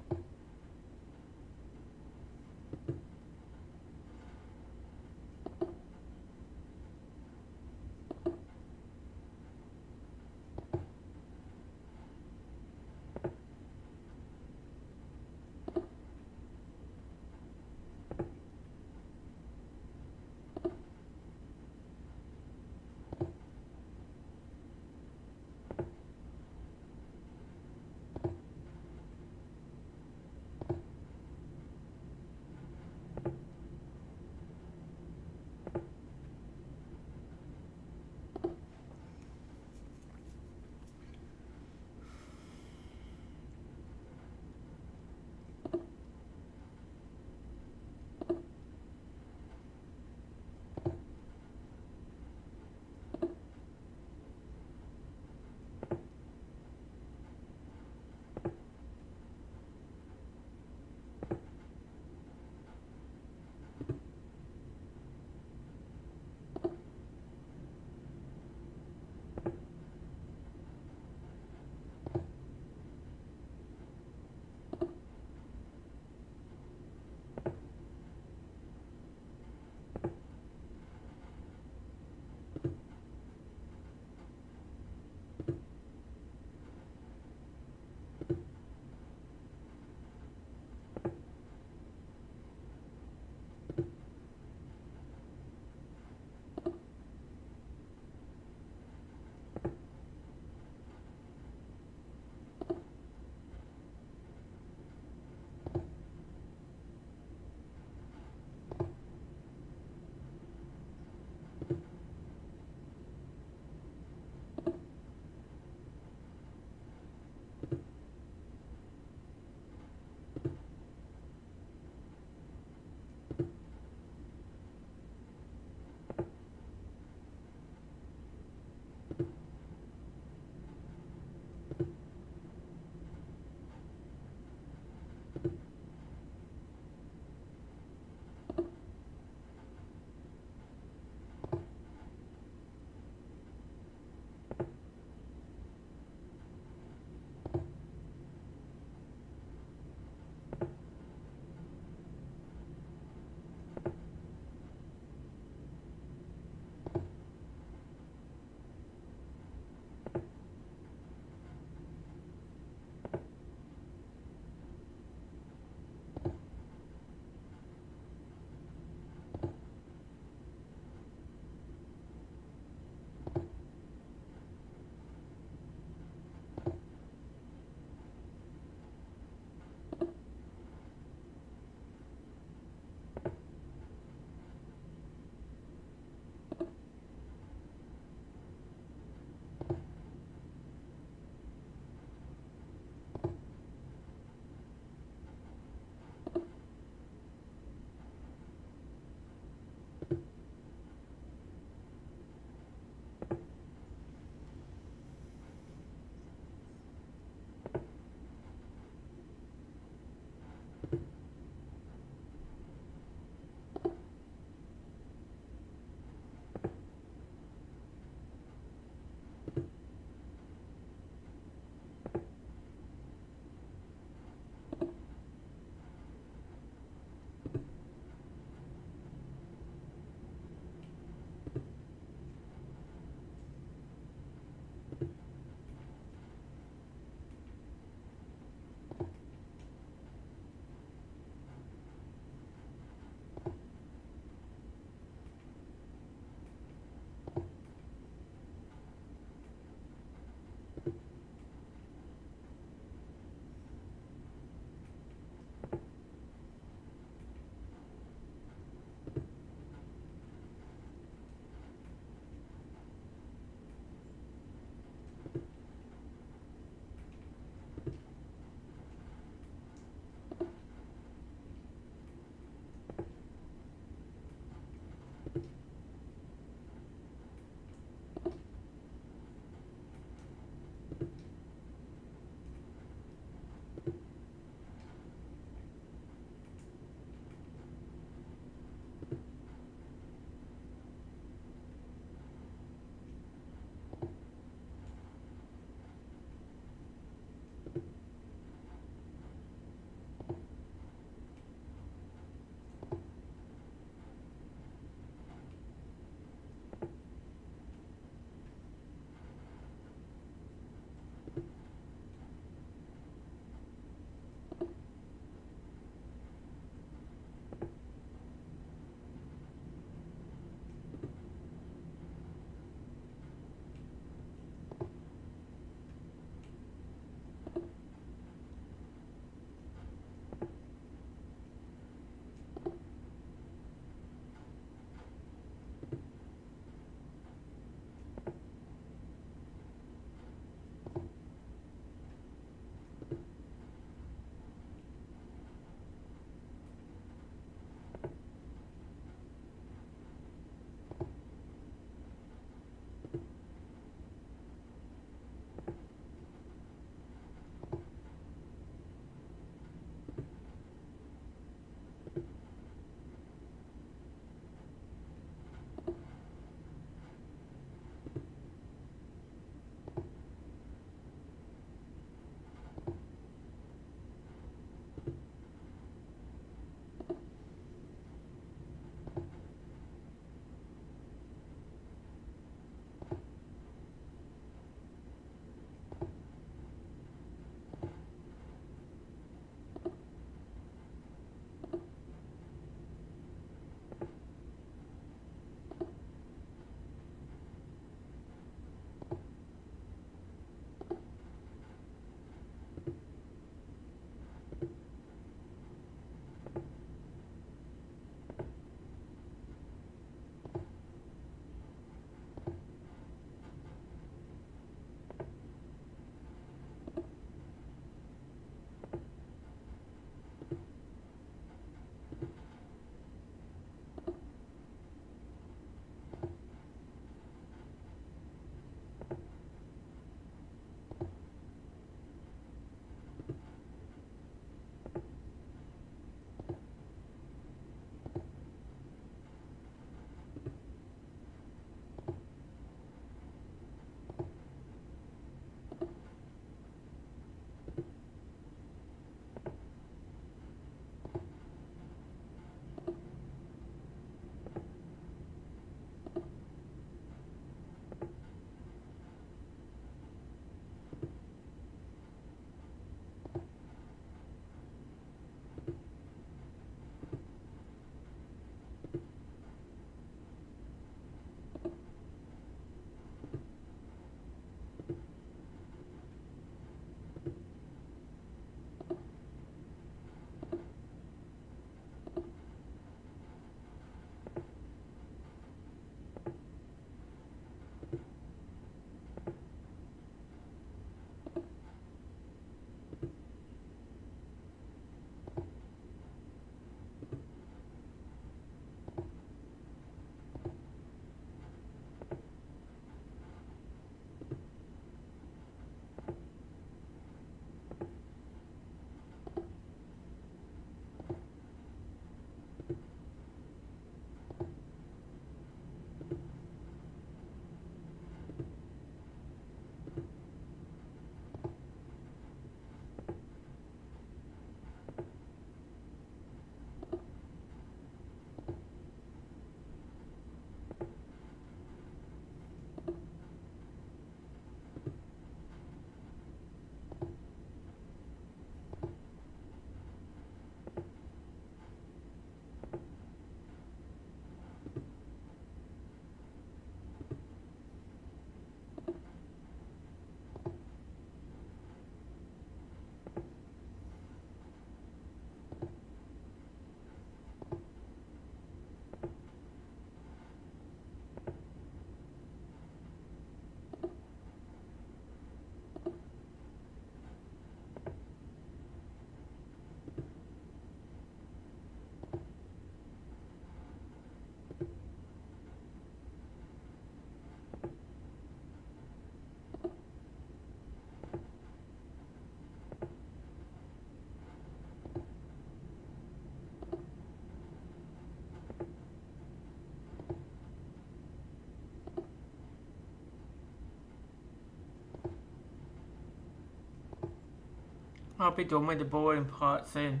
I'll be done with the boring part soon.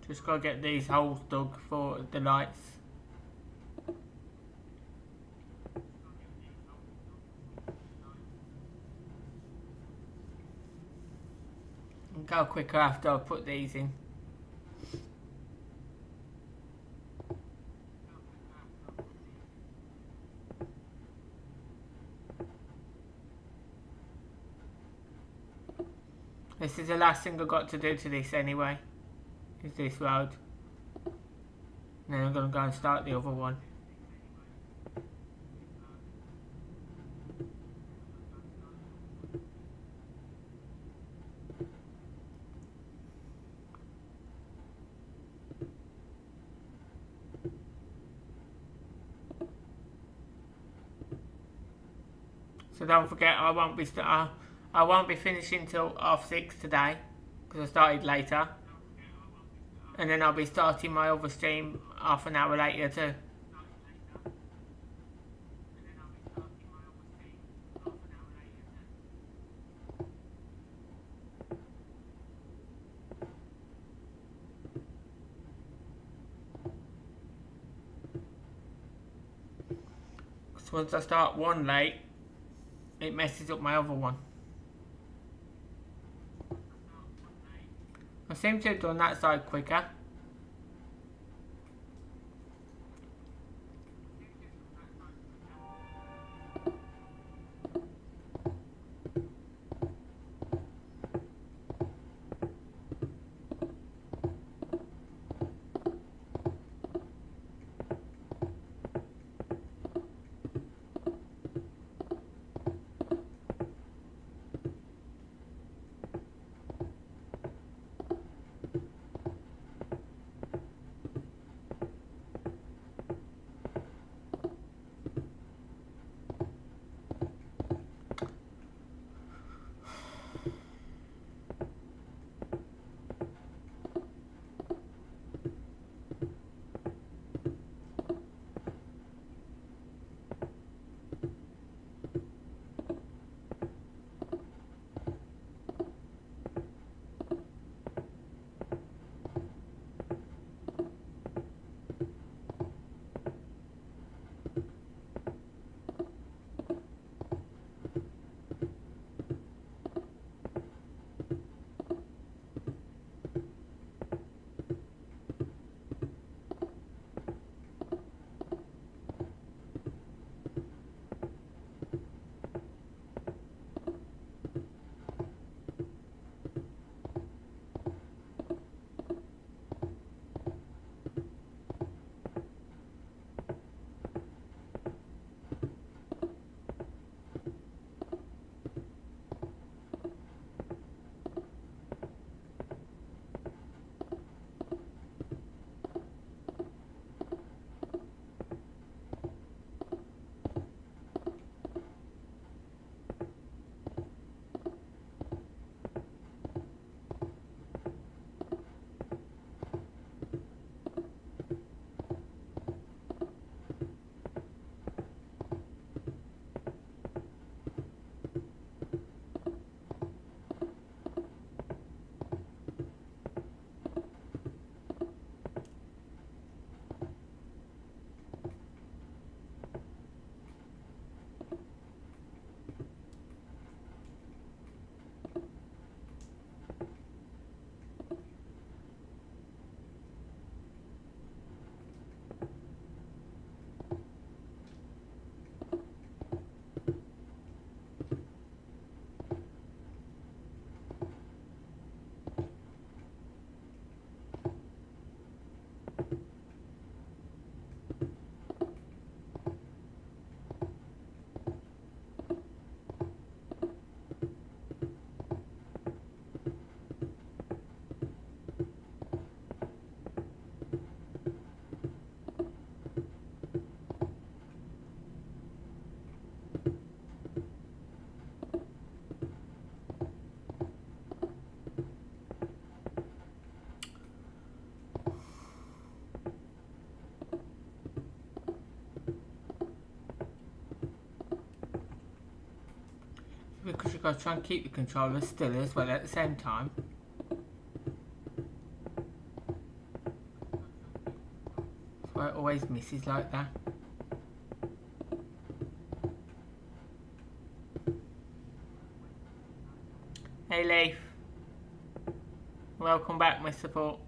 Just gotta get these holes dug for the lights. And go quicker after I put these in. This is the last thing I've got to do to this anyway, is this road. And then I'm going to go and start the other one. So don't forget, I won't be finishing till 6:30 today, because I started later. And then I'll be starting my other stream half an hour later too. So once I start one late, it messes up my other one. I seem to have done that side quicker. you've got to try and keep the controller still as well at the same time. That's why it always misses like that. Hey Leif, welcome back, my support.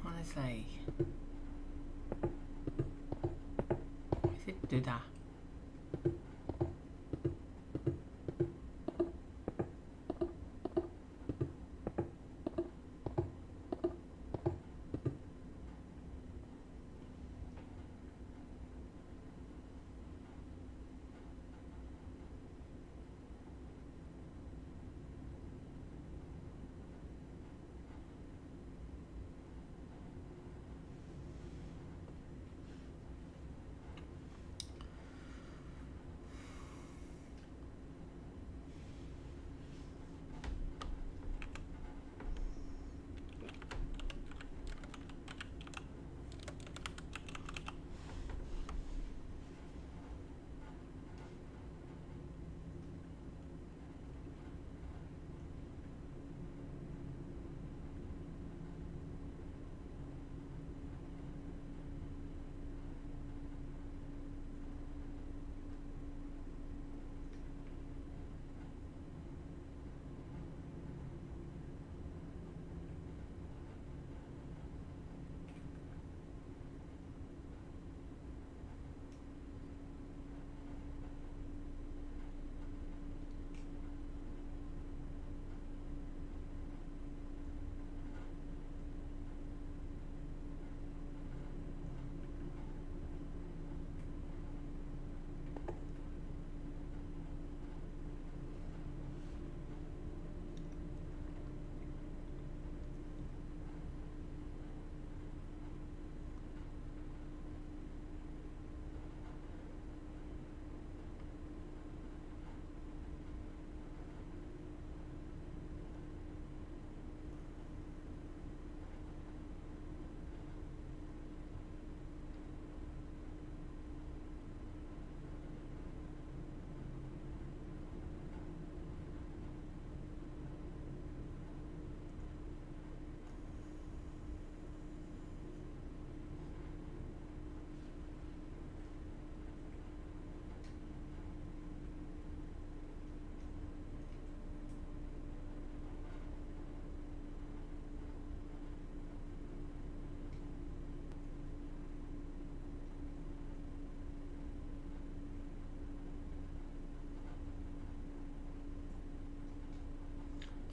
Honestly, is it do that?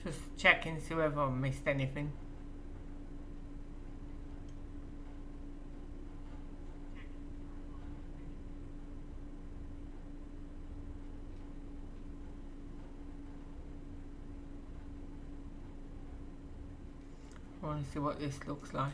Just checking to see whether I missed anything. I want to see what this looks like.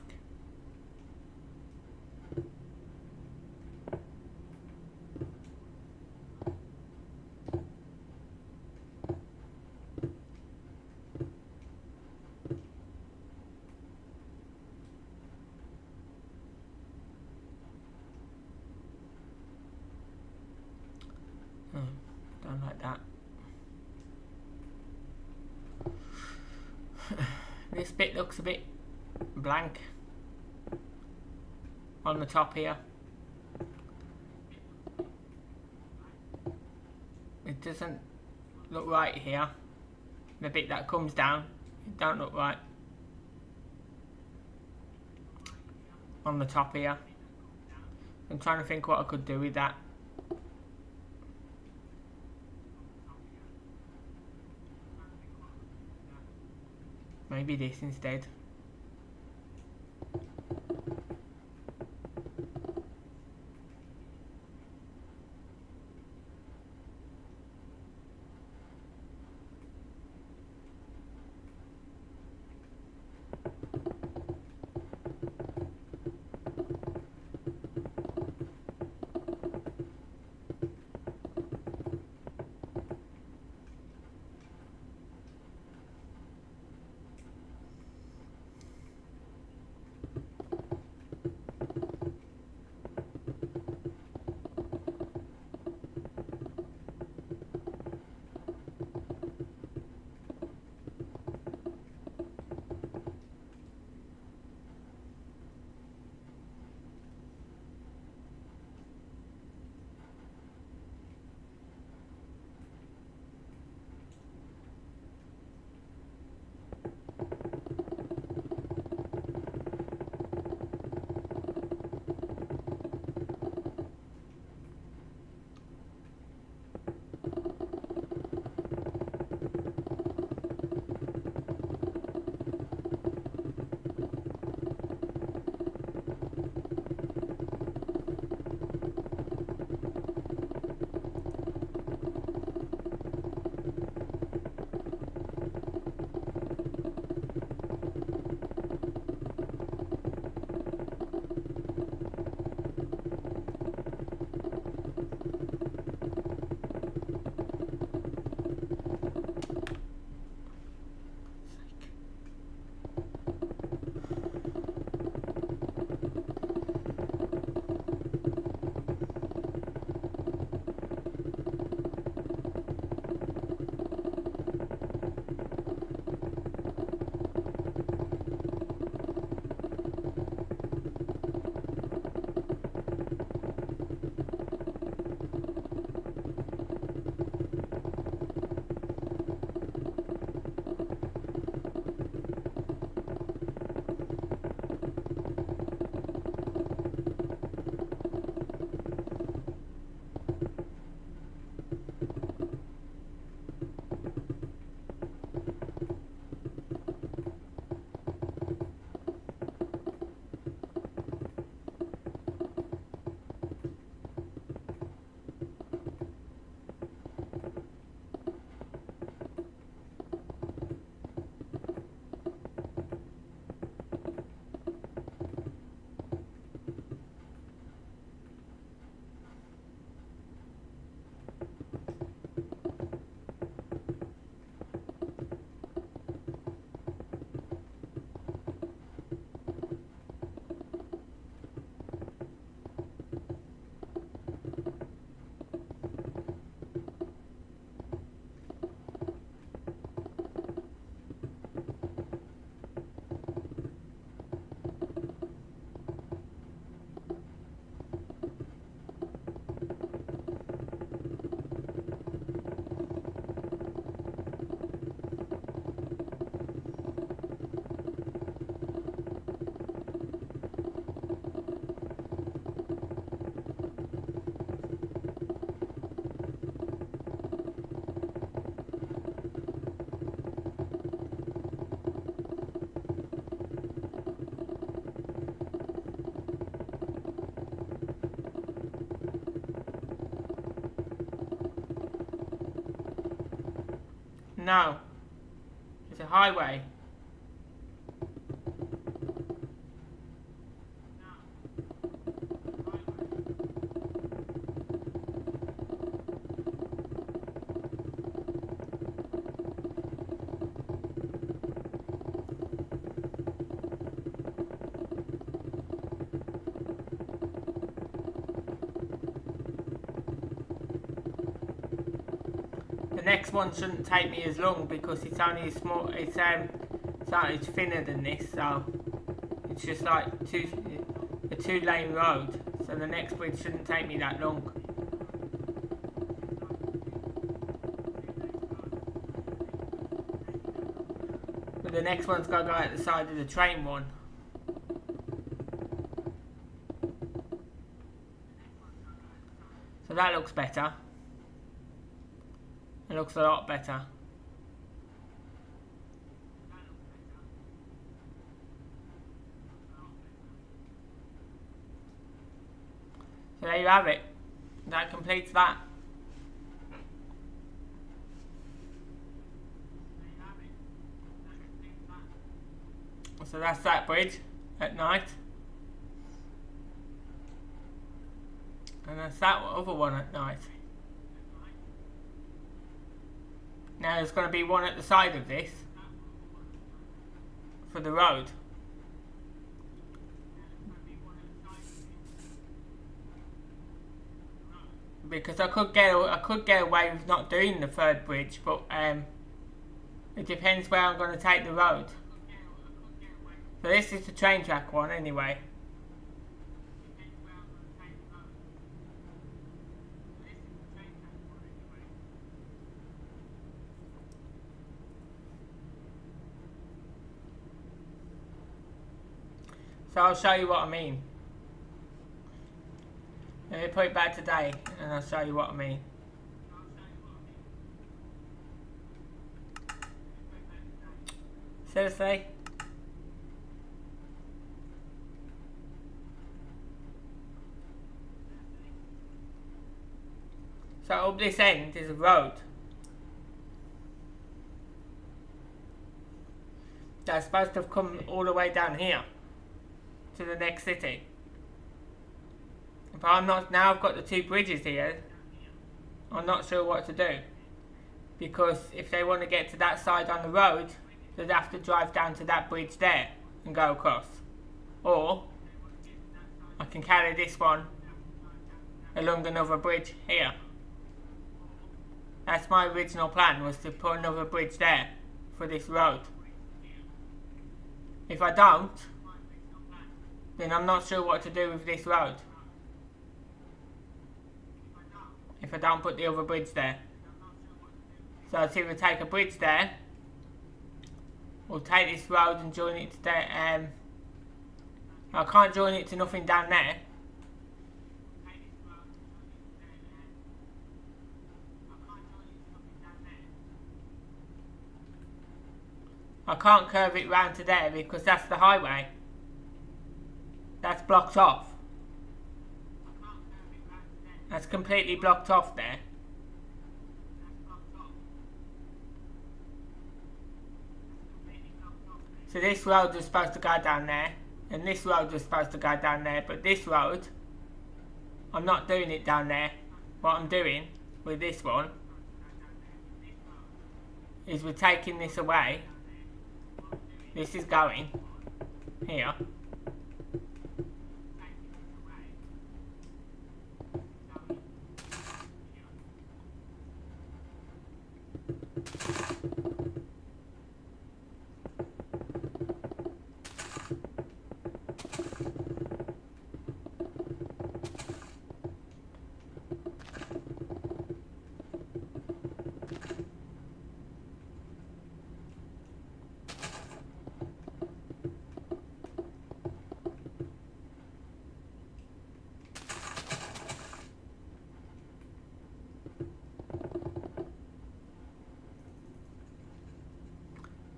Don't like that. This bit looks a bit blank on the top here. It doesn't look right here. The bit that comes down, it don't look right on the top here. I'm trying to think what I could do with that. Maybe this instead. No. It's a highway. The next one shouldn't take me as long because it's only a small. It's So it's thinner than this, so it's just like a two-lane road. So the next bridge shouldn't take me that long. But the next one's got to go out the side of the train one. So that looks better. It looks a lot better. So there you have it. That completes that. So that's that bridge at night. And that's that other one at night. Now there's going to be one at the side of this for the road. Because I could get away with not doing the third bridge, but it depends where I'm going to take the road. So this is the train track one anyway. So I'll show you what I mean. Let me put it back today and I'll show you what I mean. Seriously? So up this end is a road. That's supposed to have come all the way down here to the next city. But I'm not, now I've got the two bridges here, I'm not sure what to do. Because if they want to get to that side on the road, they'd have to drive down to that bridge there and go across. Or I can carry this one along another bridge here. That's my original plan, was to put another bridge there for this road. If I don't, then I'm not sure what to do with this road. If I don't put the other bridge there. So I'd either take a bridge there, or take this road and join it to there. I can't join it to nothing down there. I can't curve it round to there because that's the highway. That's blocked off. That's completely blocked off there. So this road was supposed to go down there, and this road was supposed to go down there, but this road, I'm not doing it down there. What I'm doing with this one is we're taking this away. This is going here.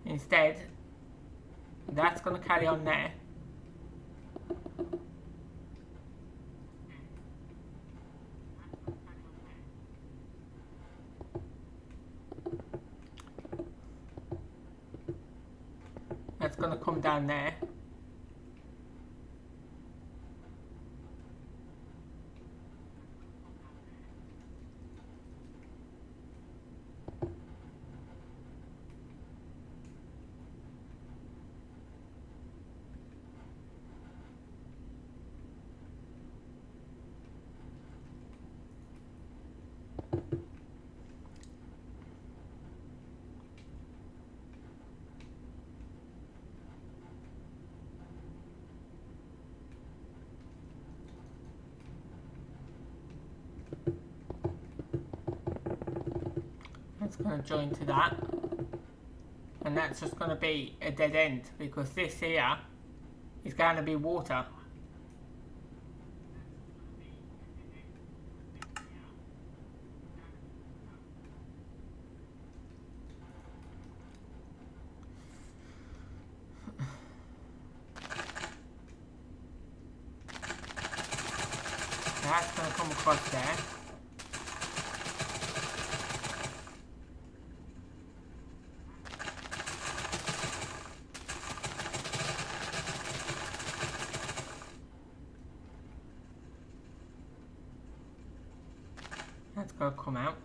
Instead, that's going to carry on there. That's going to come down there. That's going to join to that. And that's just going to be a dead end because this here is going to be water. That's going to come across there. That's going to come out.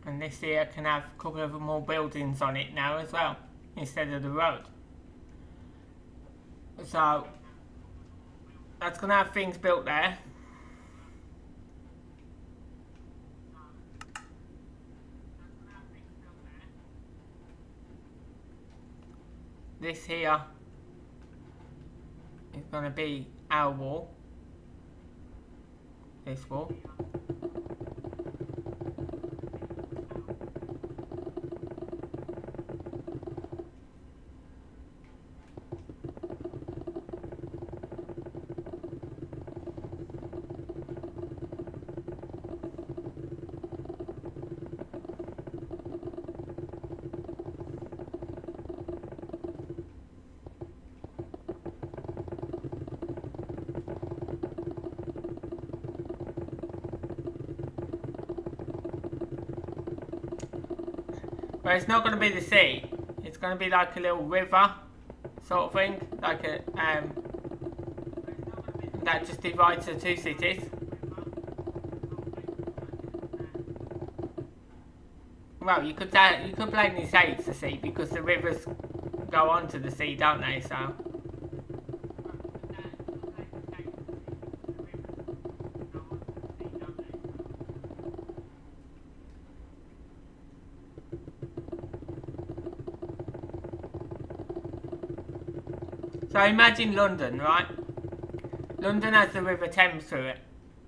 And this here can have a couple of more buildings on it now as well, instead of the road. So, that's going to have things built there. This here is going to be our wall. This wall. But it's not going to be the sea. It's going to be like a little river sort of thing, like a that just divides the two cities. Well, you could plainly say it's the sea because the rivers go onto the sea, don't they? So. So imagine London, right? London has the River Thames through it,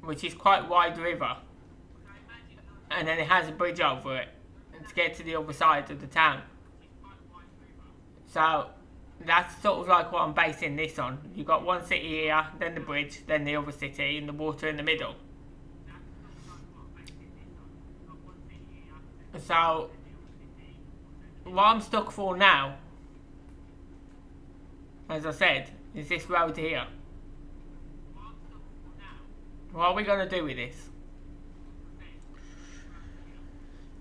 which is quite a wide river. And then it has a bridge over it to get to the other side of the town. So that's sort of like what I'm basing this on. You've got one city here, then the bridge, then the other city, and the water in the middle. So what I'm stuck for now, as I said, is this road here. What are we going to do with this?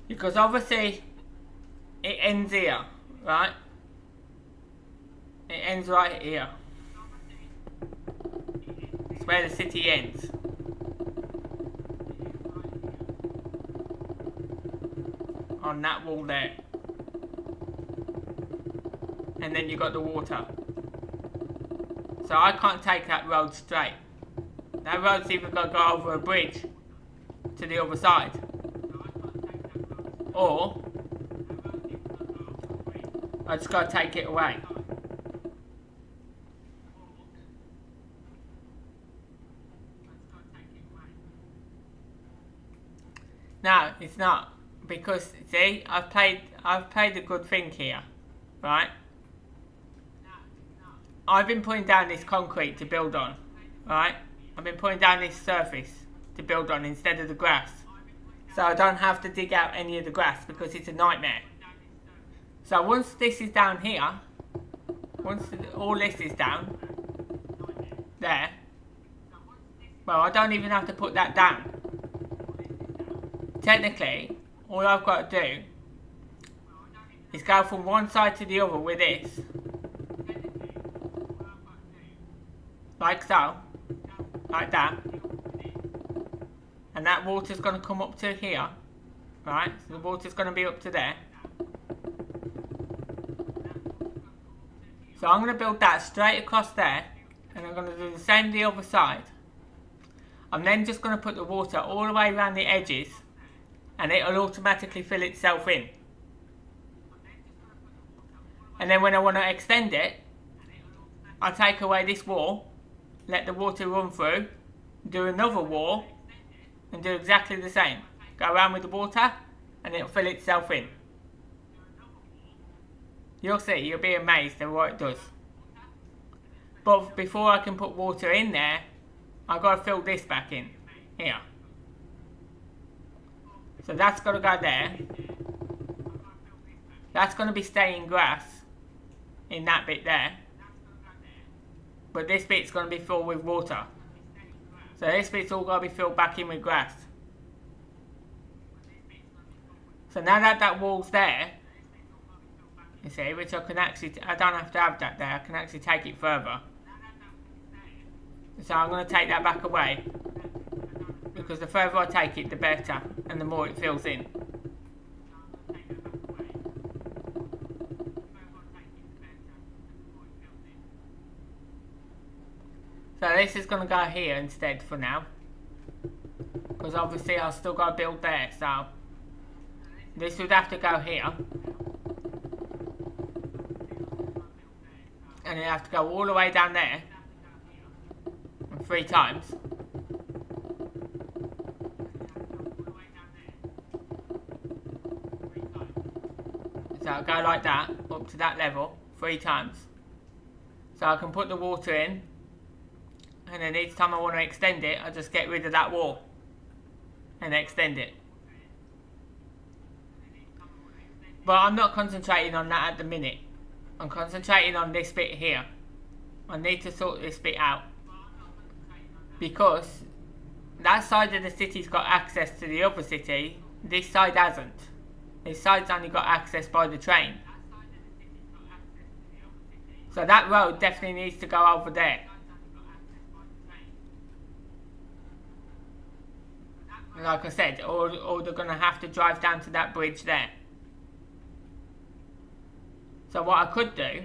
Because obviously it ends here, right? It ends right here. It's where the city ends. On that wall there. And then you got the water. So I can't take that road straight. That road's either got to go over a bridge to the other side, or I just got to take it away. No, it's not, because see, I've played a good thing here, right? I've been putting down this concrete to build on, right? I've been putting down this surface to build on instead of the grass. So I don't have to dig out any of the grass because it's a nightmare. So once this is down here, once all this is down, there, well, I don't even have to put that down. Technically, all I've got to do is go from one side to the other with this. Like so. Like that. And that water's going to come up to here. Right? So the water's going to be up to there. So I'm going to build that straight across there. And I'm going to do the same the other side. I'm then just going to put the water all the way around the edges, and it'll automatically fill itself in. And then when I want to extend it, I take away this wall, let the water run through, do another wall, and do exactly the same. Go around with the water, and it'll fill itself in. You'll see, you'll be amazed at what it does. But before I can put water in there, I've got to fill this back in, here. So that's got to go there. That's going to be staying grass, in that bit there. But this bit's going to be filled with water. So this bit's all got to be filled back in with grass. So now that that wall's there, you see, which I can actually, I don't have to have that there, I can actually take it further. So I'm going to take that back away, because the further I take it, the better, and the more it fills in. So this is going to go here instead for now, because obviously I've still got to build there, so this would have to go here. And you have to go all the way down there, and 3 times. So I'll go like that, up to that level, 3 times. So I can put the water in, and then each time I want to extend it, I just get rid of that wall, and extend it. But I'm not concentrating on that at the minute. I'm concentrating on this bit here. I need to sort this bit out, because that side of the city's got access to the other city, this side hasn't. This side's only got access by the train. So that road definitely needs to go over there. Like I said, or they're going to have to drive down to that bridge there. So what I could do,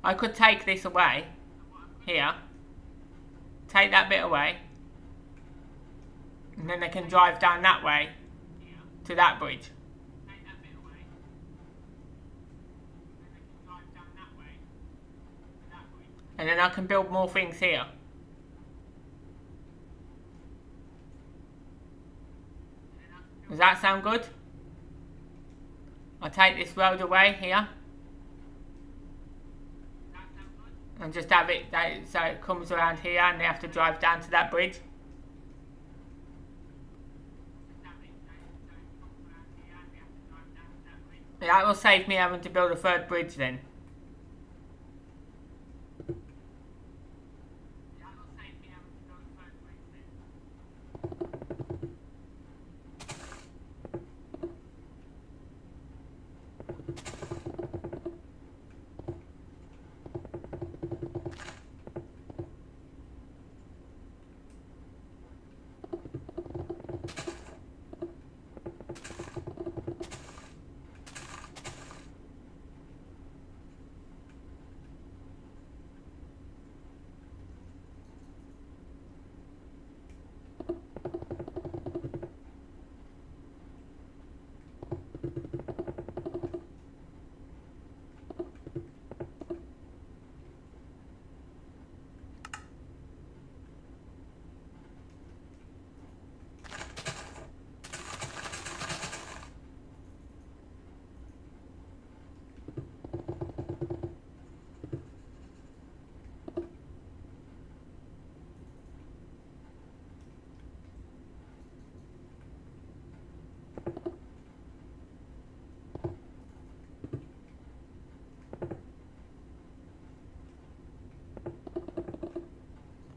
I could take this away, here, take that bit away, and then they can drive down that way to that bridge. And then I can build more things here. Does that sound good? I'll take this road away here, and just have it so it comes around here and they have to drive down to that bridge. That will save me having to build a 3rd bridge then.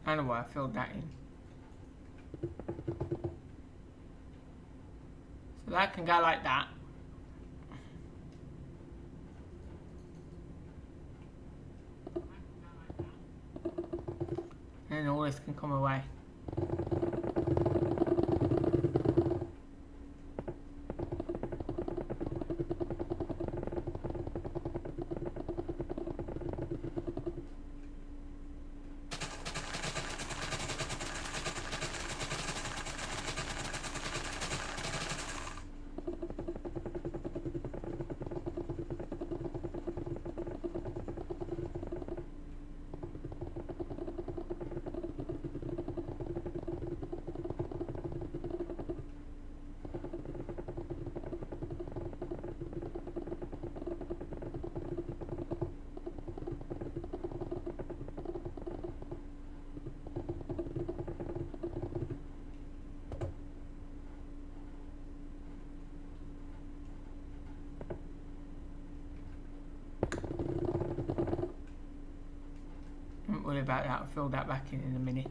I don't know why I filled that in. So that can go like that. And all this can come away. about that. I'll fill that back in a minute.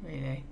Really?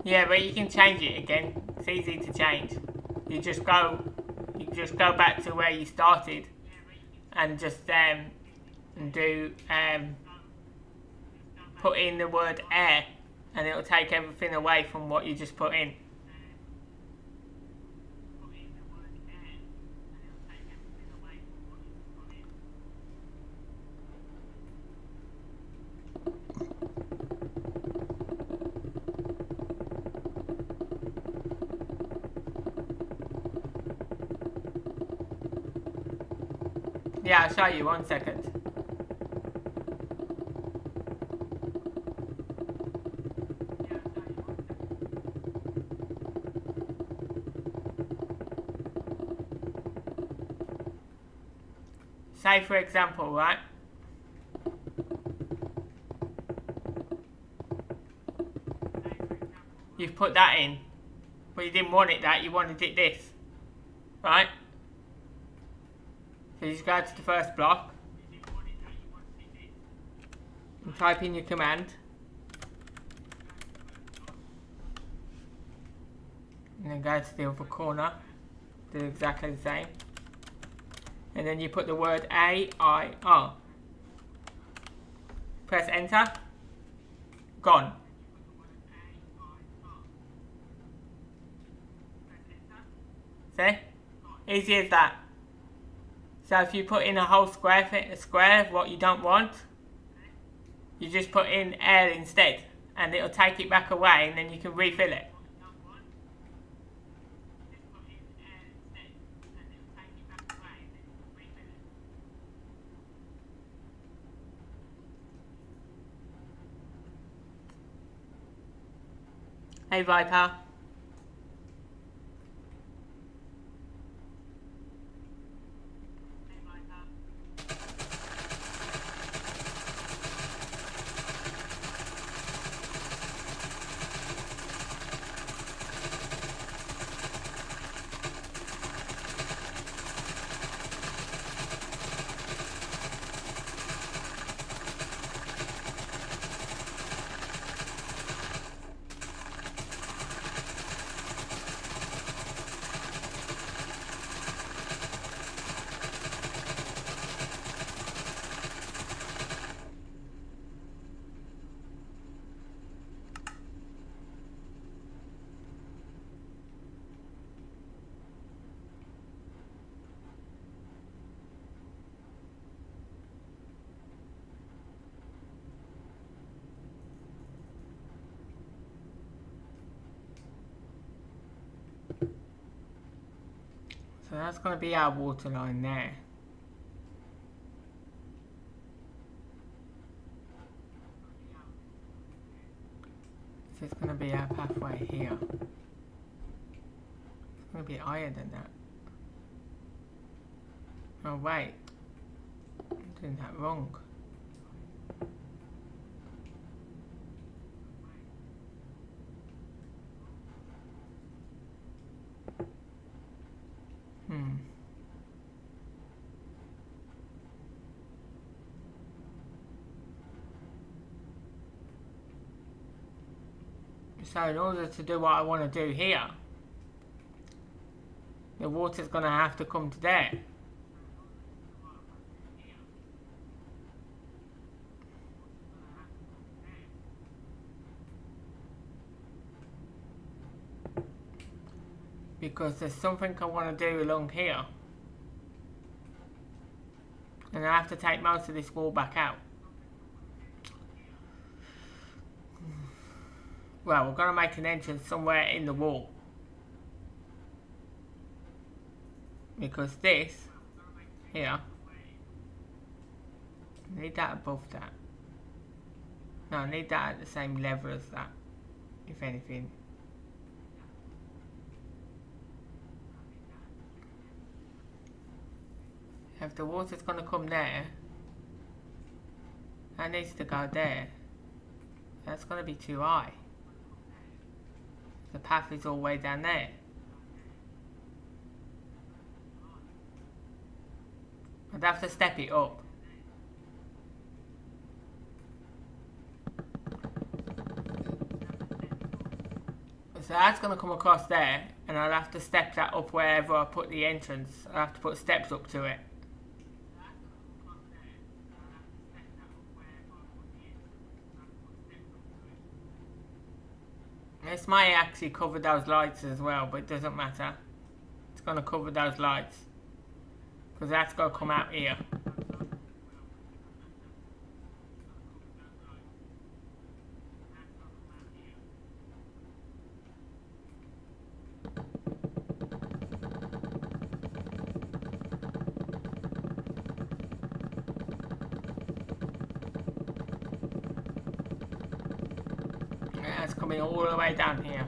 Yeah, but you can change it again. It's easy to change. You just go back to where you started, and just and do put in the word air, and it'll take everything away from what you just put in. Yeah, I'll show you, 1 second. Say for example, right? You've put that in, but you didn't want it that, you wanted it this, right? So you just go to the first block and type in your command, and then go to the other corner, do exactly the same, and then you put the word AIR. Press enter. Gone. See? Easy as that. So if you put in a whole square of what you don't want, you just put in air instead, and it'll take it back away, and then you can refill it. Hey Viper. So that's going to be our water line there. So it's going to be our pathway here. It's going to be higher than that. Oh wait, I'm doing that wrong. So in order to do what I want to do here, the water's going to have to come to there. Because there's something I want to do along here. And I have to take most of this wall back out. Well, we're going to make an entrance somewhere in the wall. Because this, here, I need that above that. No, I need that at the same level as that, if anything. If the water's going to come there, that needs to go there. That's going to be too high. The path is all the way down there. I'd have to step it up. So that's going to come across there, and I'll have to step that up wherever I put the entrance. I'll have to put steps up to it. This might actually cover those lights as well, but it doesn't matter. It's going to cover those lights, because that's going to come out here. Yeah, it's coming all the way down here.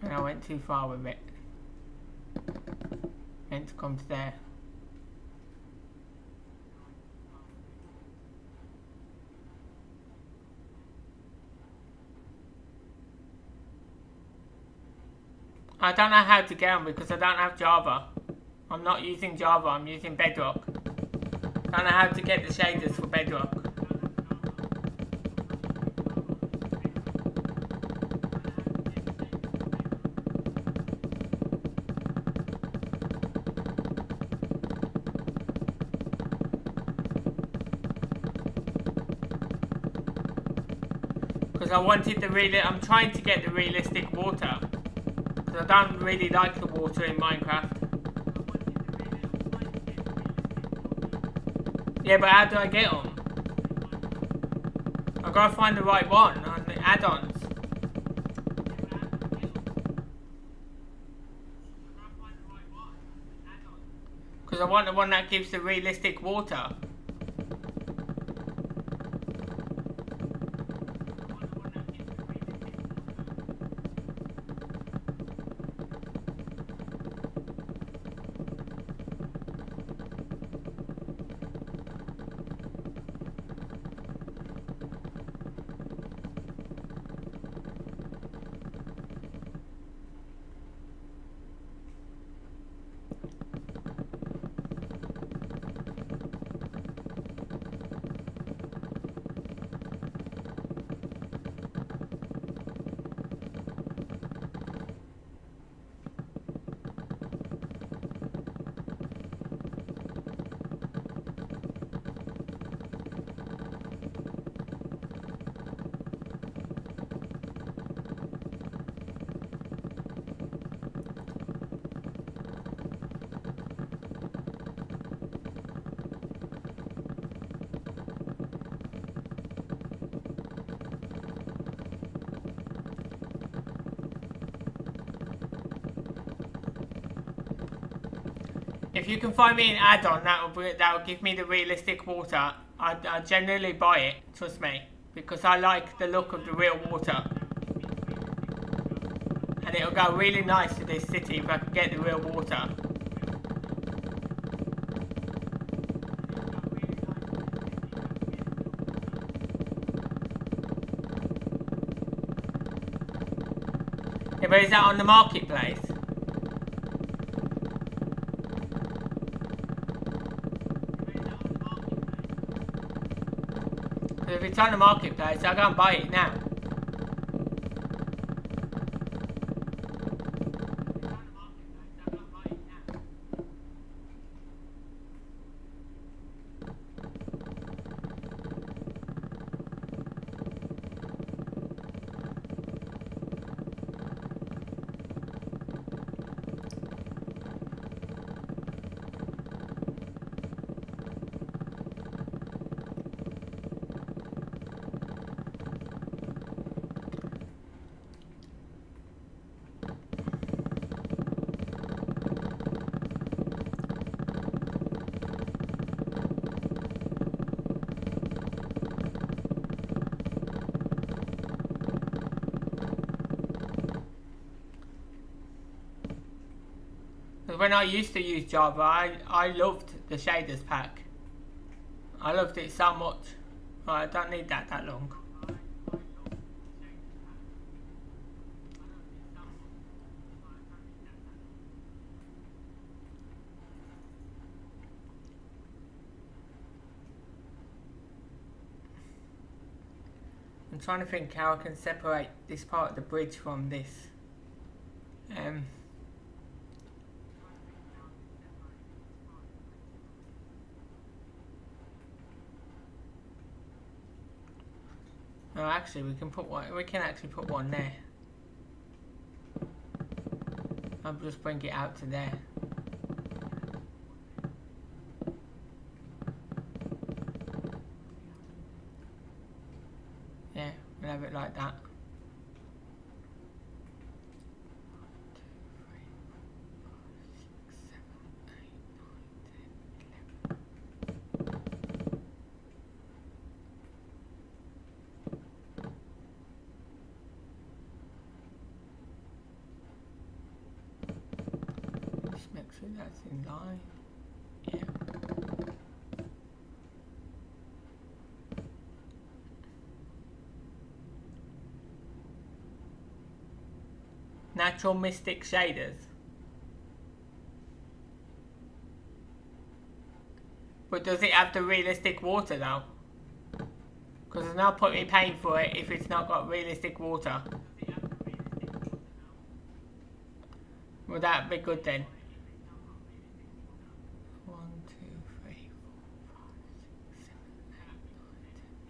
And I went too far with it. Meant to come to there. I don't know how to get them because I don't have Java. I'm not using Java, I'm using Bedrock. I don't know how to get the shaders for Bedrock. Because I wanted I'm trying to get the realistic water. Because I don't really like the water in Minecraft. Yeah, but how do I get them? I've got to find the right one on the add-ons. Because I want the one that gives the realistic water. If you can find me an add-on that'll give me the realistic water, I generally buy it, trust me, because I like the look of the real water. And it'll go really nice to this city if I can get the real water. Yeah, but is that on the marketplace? If it's on the marketplace, I'll go and buy it now. Because when I used to use Java, I loved the shaders pack. I loved it so much. Right, I don't need that long. I'm trying to think how I can separate this part of the bridge from this. No, actually, we can put one. We can actually put one there. I'll just bring it out to there. Yeah, we'll have it like that. Just make sure that's in line. Yeah. Natural Mystic shaders. But does it have the realistic water though? Because there's no point in paying for it if it's not got realistic water. Would that be good then? 1, 2, 3, 4, 5, 6, 7, 8, 9,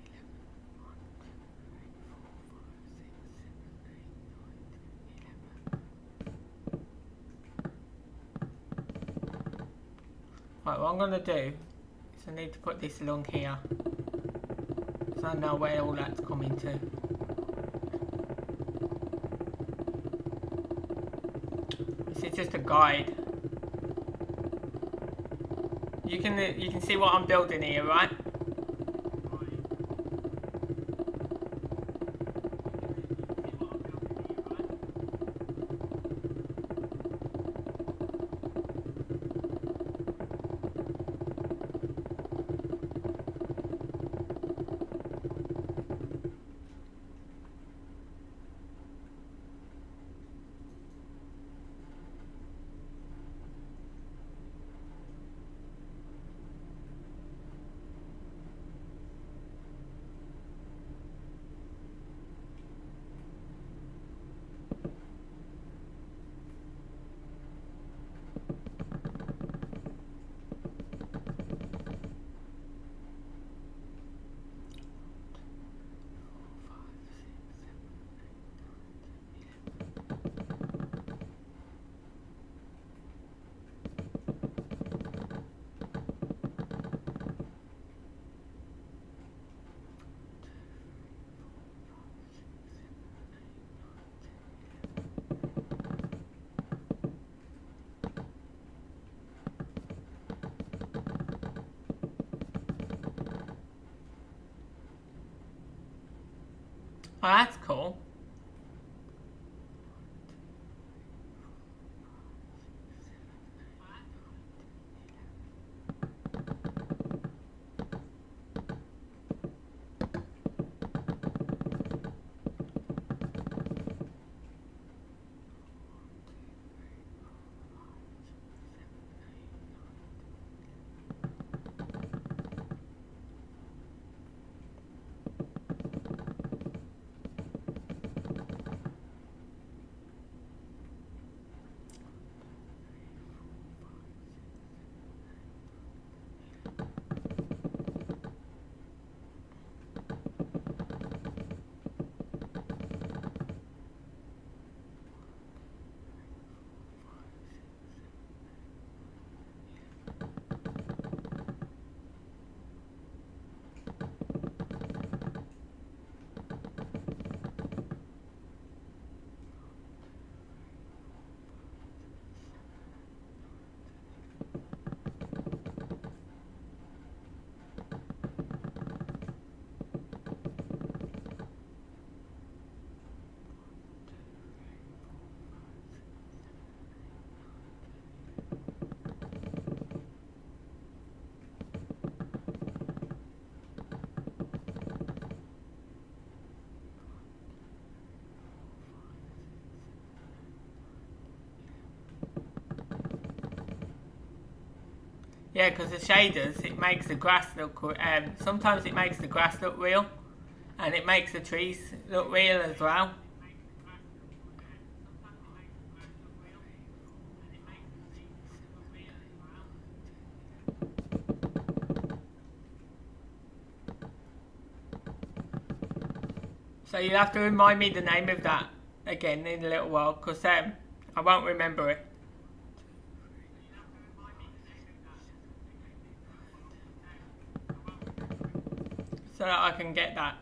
10, 11, 1, 2, 3, 4, 5, 6, 7, 8, 9, 10, 11. Right, what I'm going to do is I need to put this along here. So I know where all that's coming to. This is just a guide. You can see what I'm building here, right? Oh, that's cool. Yeah, because the shaders, it makes the grass look, sometimes it makes the grass look real, and it makes the trees look real as well. So you'll have to remind me the name of that again in a little while, because I won't remember it. So that I can get that.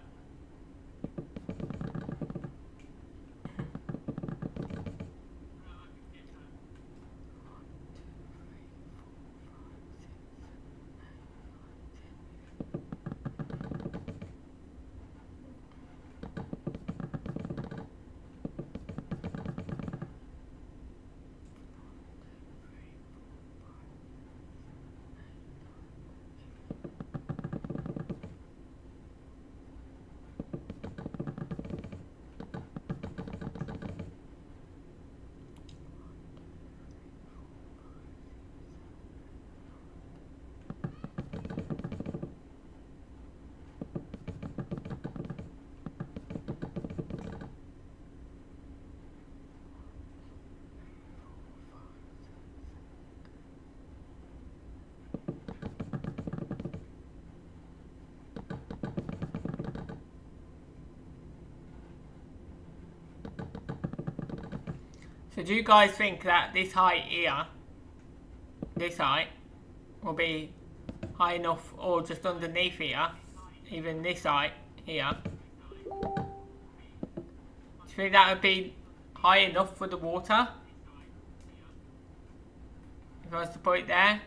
So do you guys think that this height here, this height, will be high enough, or just underneath here, even this height here? Do you think that would be high enough for the water? If I was to put it there?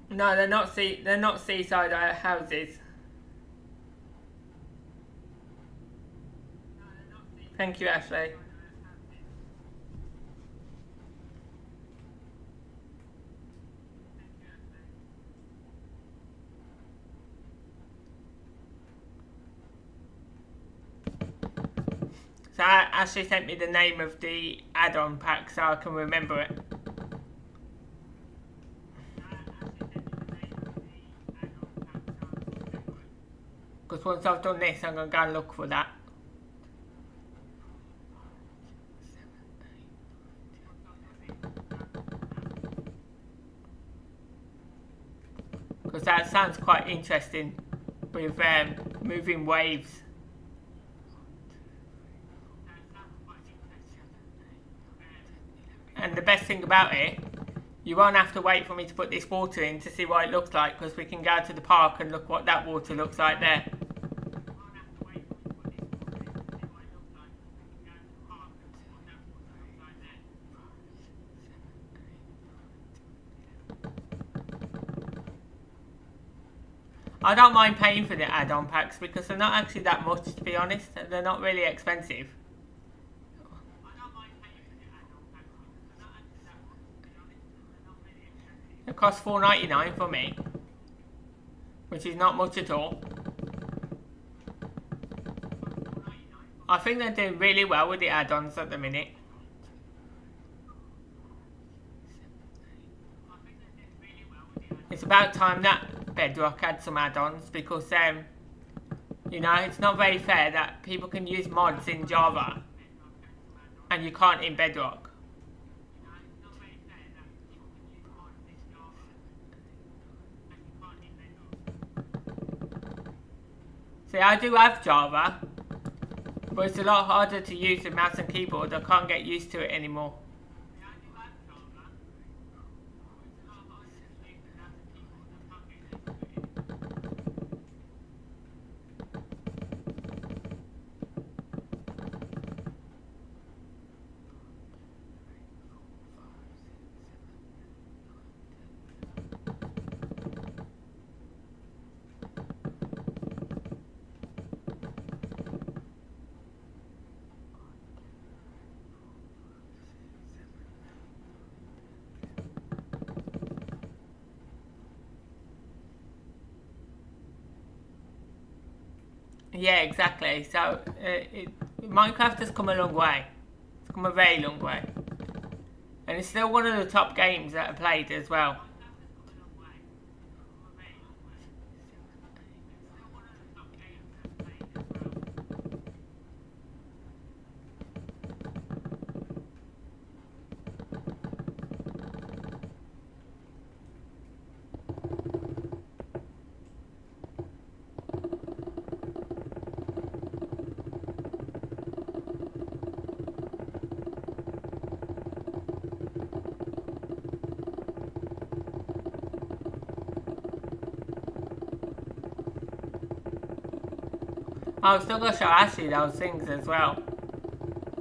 No, they're not seaside houses. Thank you, Ashley. So Ashley sent me the name of the add-on pack so I can remember it. Because once I've done this, I'm going to go and look for that. Because that sounds quite interesting with moving waves. And the best thing about it, you won't have to wait for me to put this water in to see what it looks like, because we can go to the park and look what that water looks like there. I don't mind paying for the add-on packs because they're not actually that much, to be honest. They're not really expensive. It costs $4.99 for me, which is not much at all. I think they're doing really well with the add-ons at the minute. It's about time that Bedrock had some add-ons, because you know, it's not very fair that people can use mods in Java and you can't in Bedrock. See, I do have Java, but it's a lot harder to use with mouse and keyboard. I can't get used to it anymore. Yeah, exactly. So Minecraft has come a long way. It's come a very long way. And it's still one of the top games that are played as well. I've still got to show Ashley those things as well.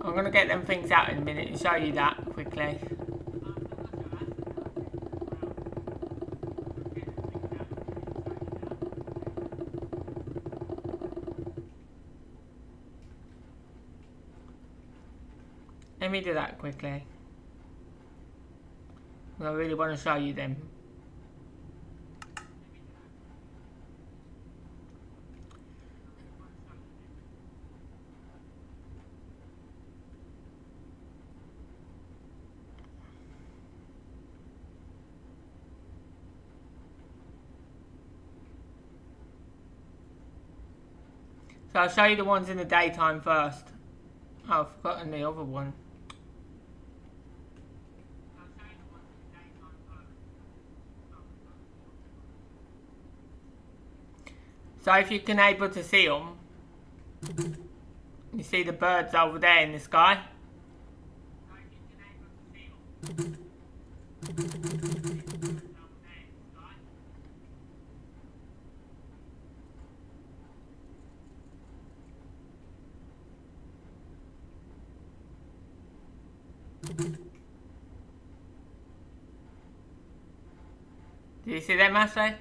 I'm going to get them things out in a minute and show you that quickly. Let me do that quickly. I really want to show you them. So I'll show you the ones in the daytime first. Oh, I've forgotten the other one. So if you can able to see them, you see the birds over there in the sky? Do you see them, Ashley?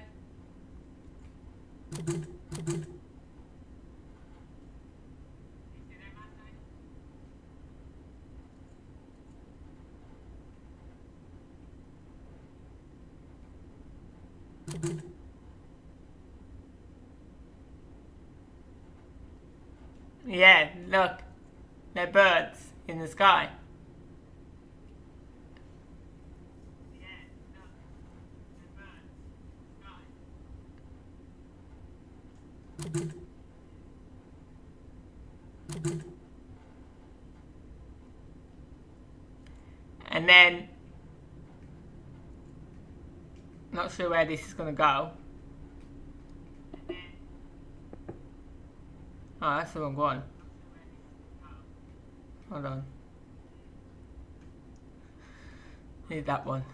Yeah, look. They're birds in the sky. And then, not sure where this is going to go. Oh, that's the wrong one. Hold on. Need that one.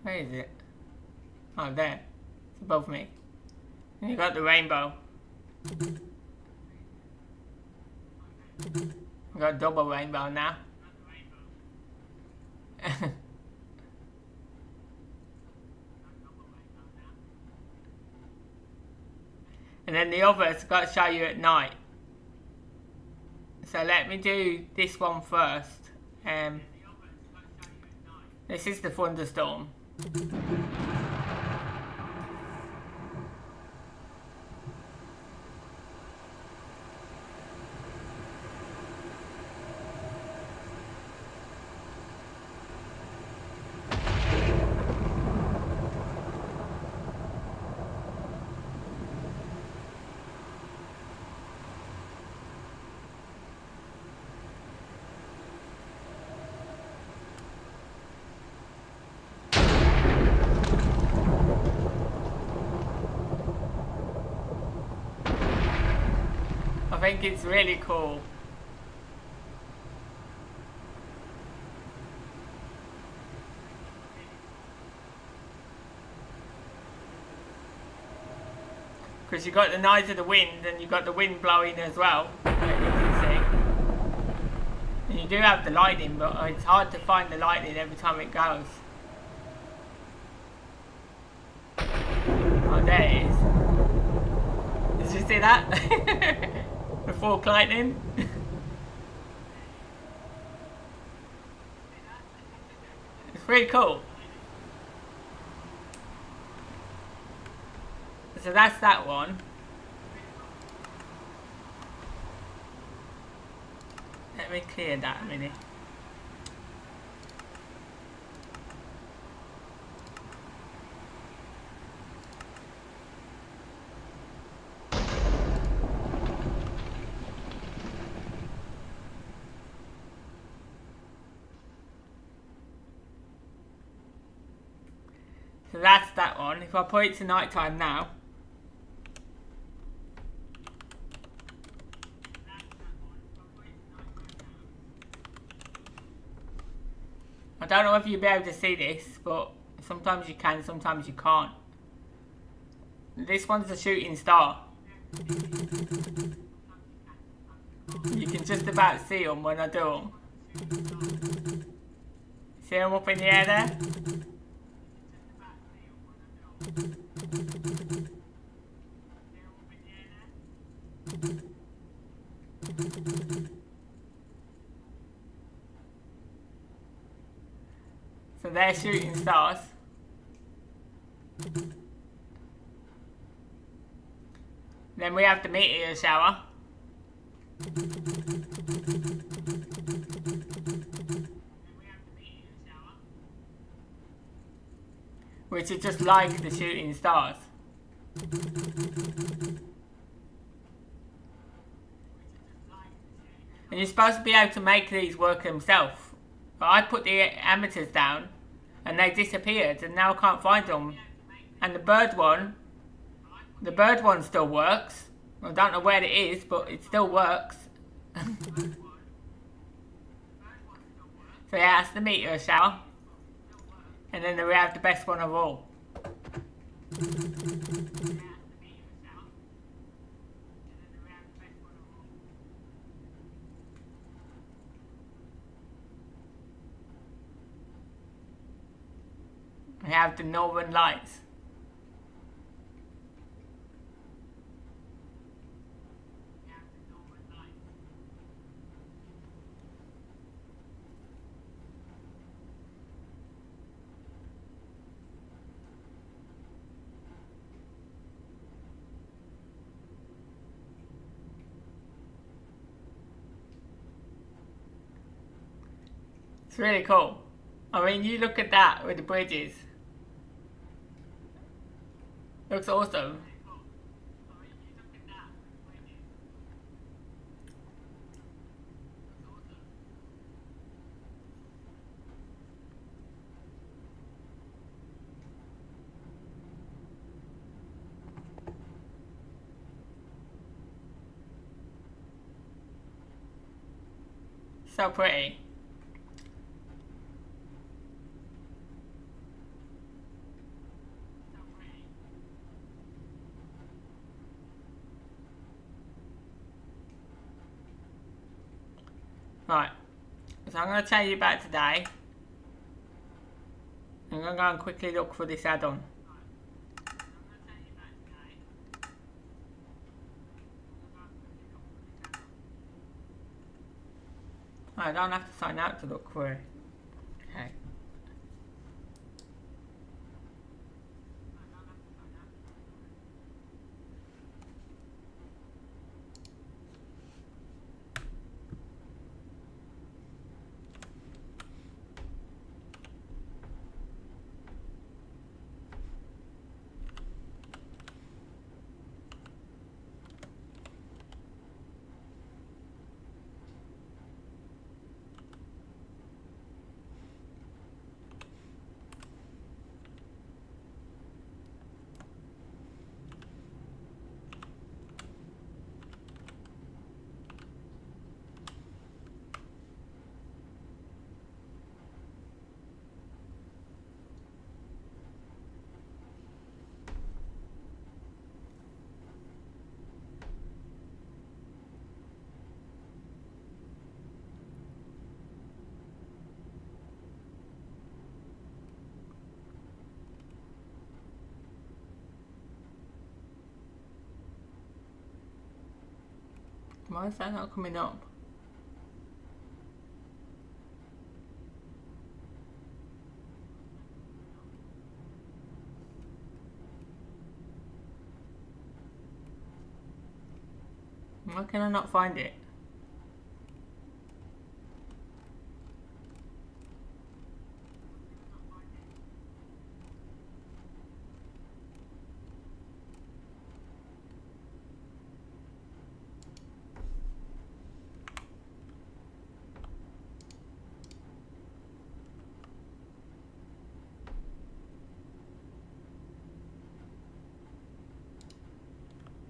Where is it? Oh, there. It's above me. And you got the rainbow. I got double rainbow now. And then the others I've got to show you at night. So let me do this one first. This is the thunderstorm. I think it's really cool. Because you got the noise of the wind and you got the wind blowing as well, like you can see. And you do have the lightning, but it's hard to find the lightning every time it goes. Oh, there it is. Did you see that? The fork lightning. It's pretty cool. so that's that one. Let me clear that a minute. So that's that one. If I put it to night time now, I don't know if you'll be able to see this, but sometimes you can, sometimes you can't. This one's a shooting star. You can just about see them when I do them. See them up in the air there? So they're shooting stars. Then we have the meteor shower. Which is just like the shooting stars. And you're supposed to be able to make these work themselves. But I put the amateurs down and they disappeared and now I can't find them. And the bird one still works. I don't know where it is, but it still works. So yeah, that's the meteor shower. And then we have the best one of all. We have the Northern Lights. It's really cool. I mean, you look at that with the bridges. Looks awesome. So pretty. Right, so I'm going to tell you about today. I'm going to go and quickly look for this add-on. I don't have to sign out to look for it. Okay. Why is that not coming up? Why can I not find it?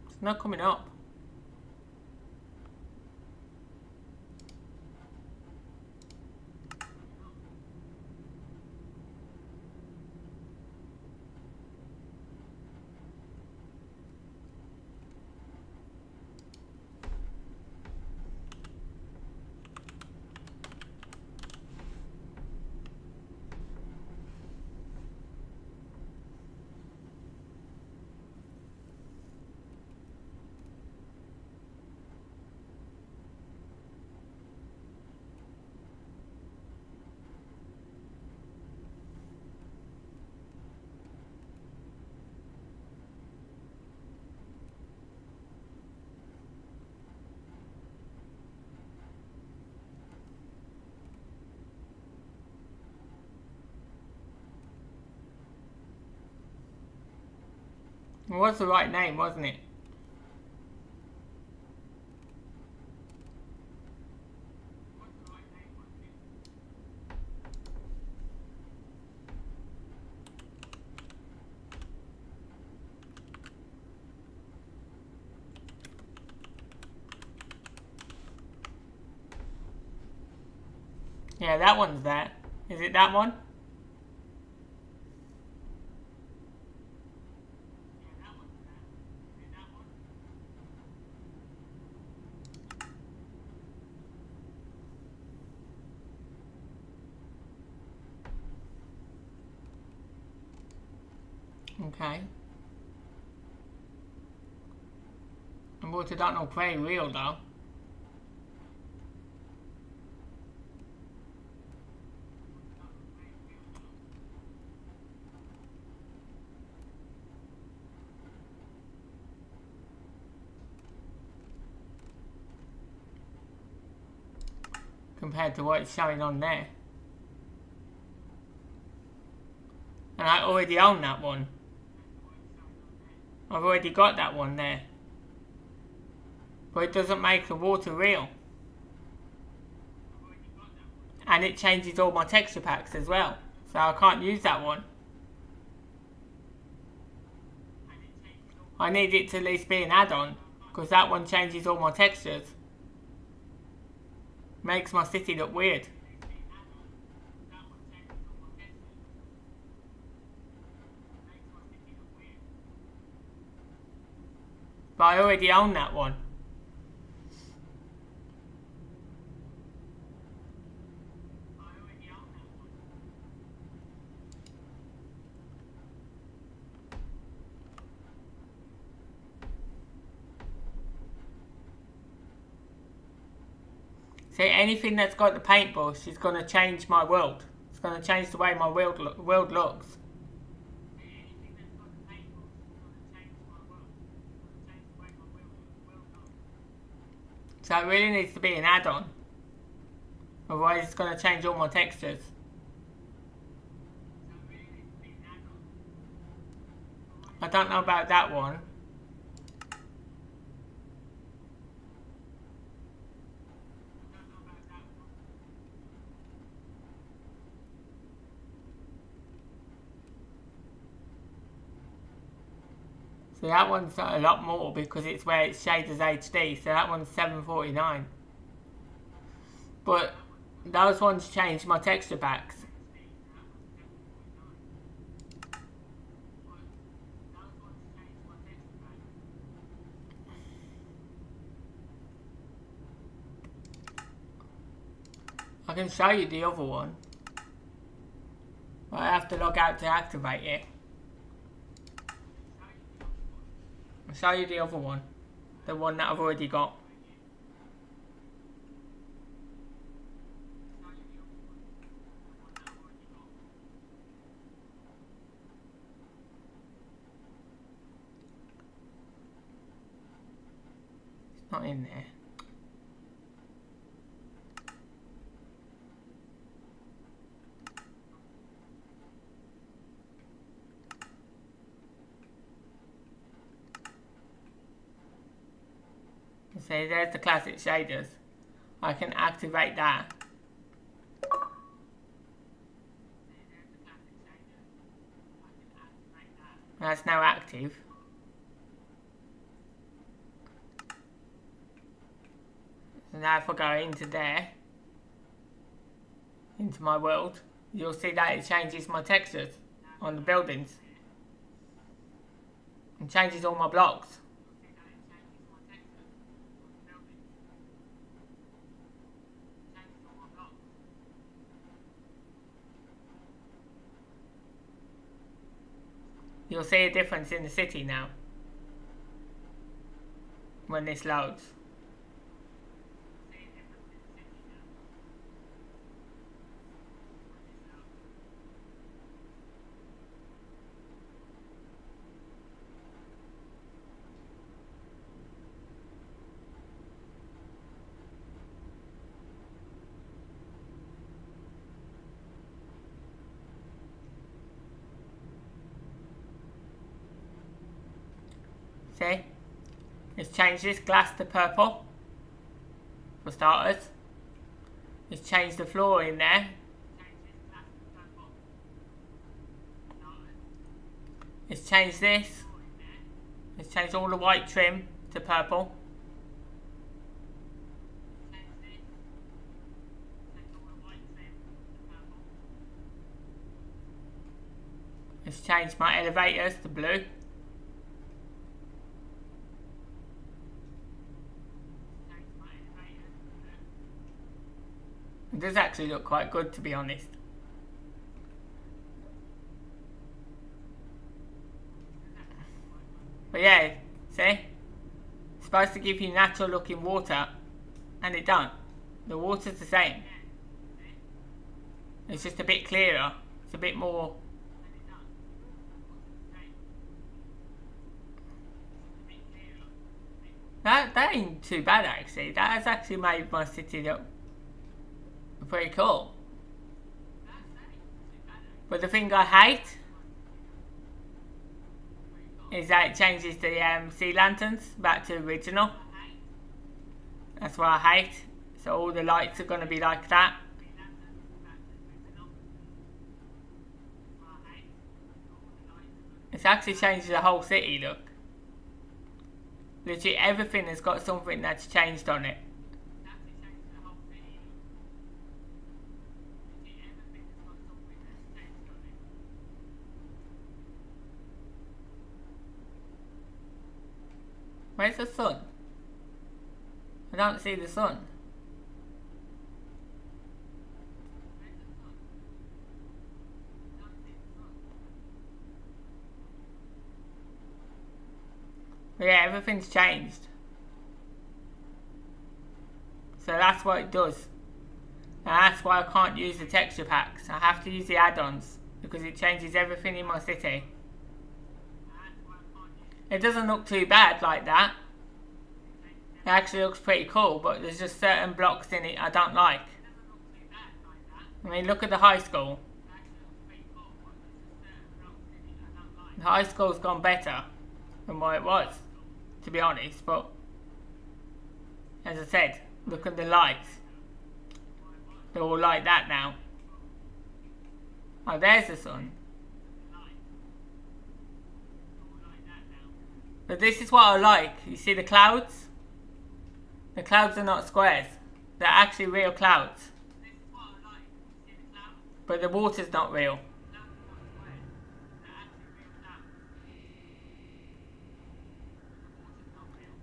It's not coming up. It was the right name, wasn't it? Yeah, that one's there. Is it that one? Okay. And water don't know very real though. Compared to what it's showing on there. And I already own that one. I've already got that one there. But it doesn't make the water real. And it changes all my texture packs as well. So I can't use that one. I need it to at least be an add-on. Because that one changes all my textures. Makes my city look weird. But I already own that one. See, anything that's got the paintbrush is going to change my world. It's going to change the way my world looks. So it really needs to be an add-on. Otherwise it's going to change all my textures. I don't know about that one. So that one's a lot more because it's where it's shaders HD. So that one's 749. But those ones change my texture packs. I can show you the other one. I have to log out to activate it. I'll show you the other one. The one that I've already got. not in there. See, there's the classic shaders. I can activate that. That's now active. So now if I go into there, into my world, you'll see that it changes my textures on the buildings. And changes all my blocks. You'll see a difference in the city now when this loads. See? It's changed this glass to purple, for starters. It's changed the floor in there. It's changed this. It's changed all the white trim to purple. It's changed my elevators to blue. It does actually look quite good, to be honest. But yeah, see? It's supposed to give you natural looking water, and it don't. The water's the same. It's just a bit clearer. It's a bit more... That ain't too bad actually. That has actually made my city look pretty cool. But the thing I hate is that it changes the sea lanterns back to original. That's what I hate. So all the lights are going to be like that. It's actually changed the whole city look. Literally everything has got something that's changed on it. Where's the sun? I don't see the sun. But yeah, everything's changed. So that's what it does. And that's why I can't use the texture packs. I have to use the add-ons because it changes everything in my city. It doesn't look too bad like that. It actually looks pretty cool, but there's just certain blocks in it I don't like. I mean, look at the high school. The high school's gone better than what it was, to be honest, but as I said, look at the lights. They're all like that now. Oh, there's the sun. But this is what I like. You see the clouds? The clouds are not squares. They're actually real clouds. But the water's not real.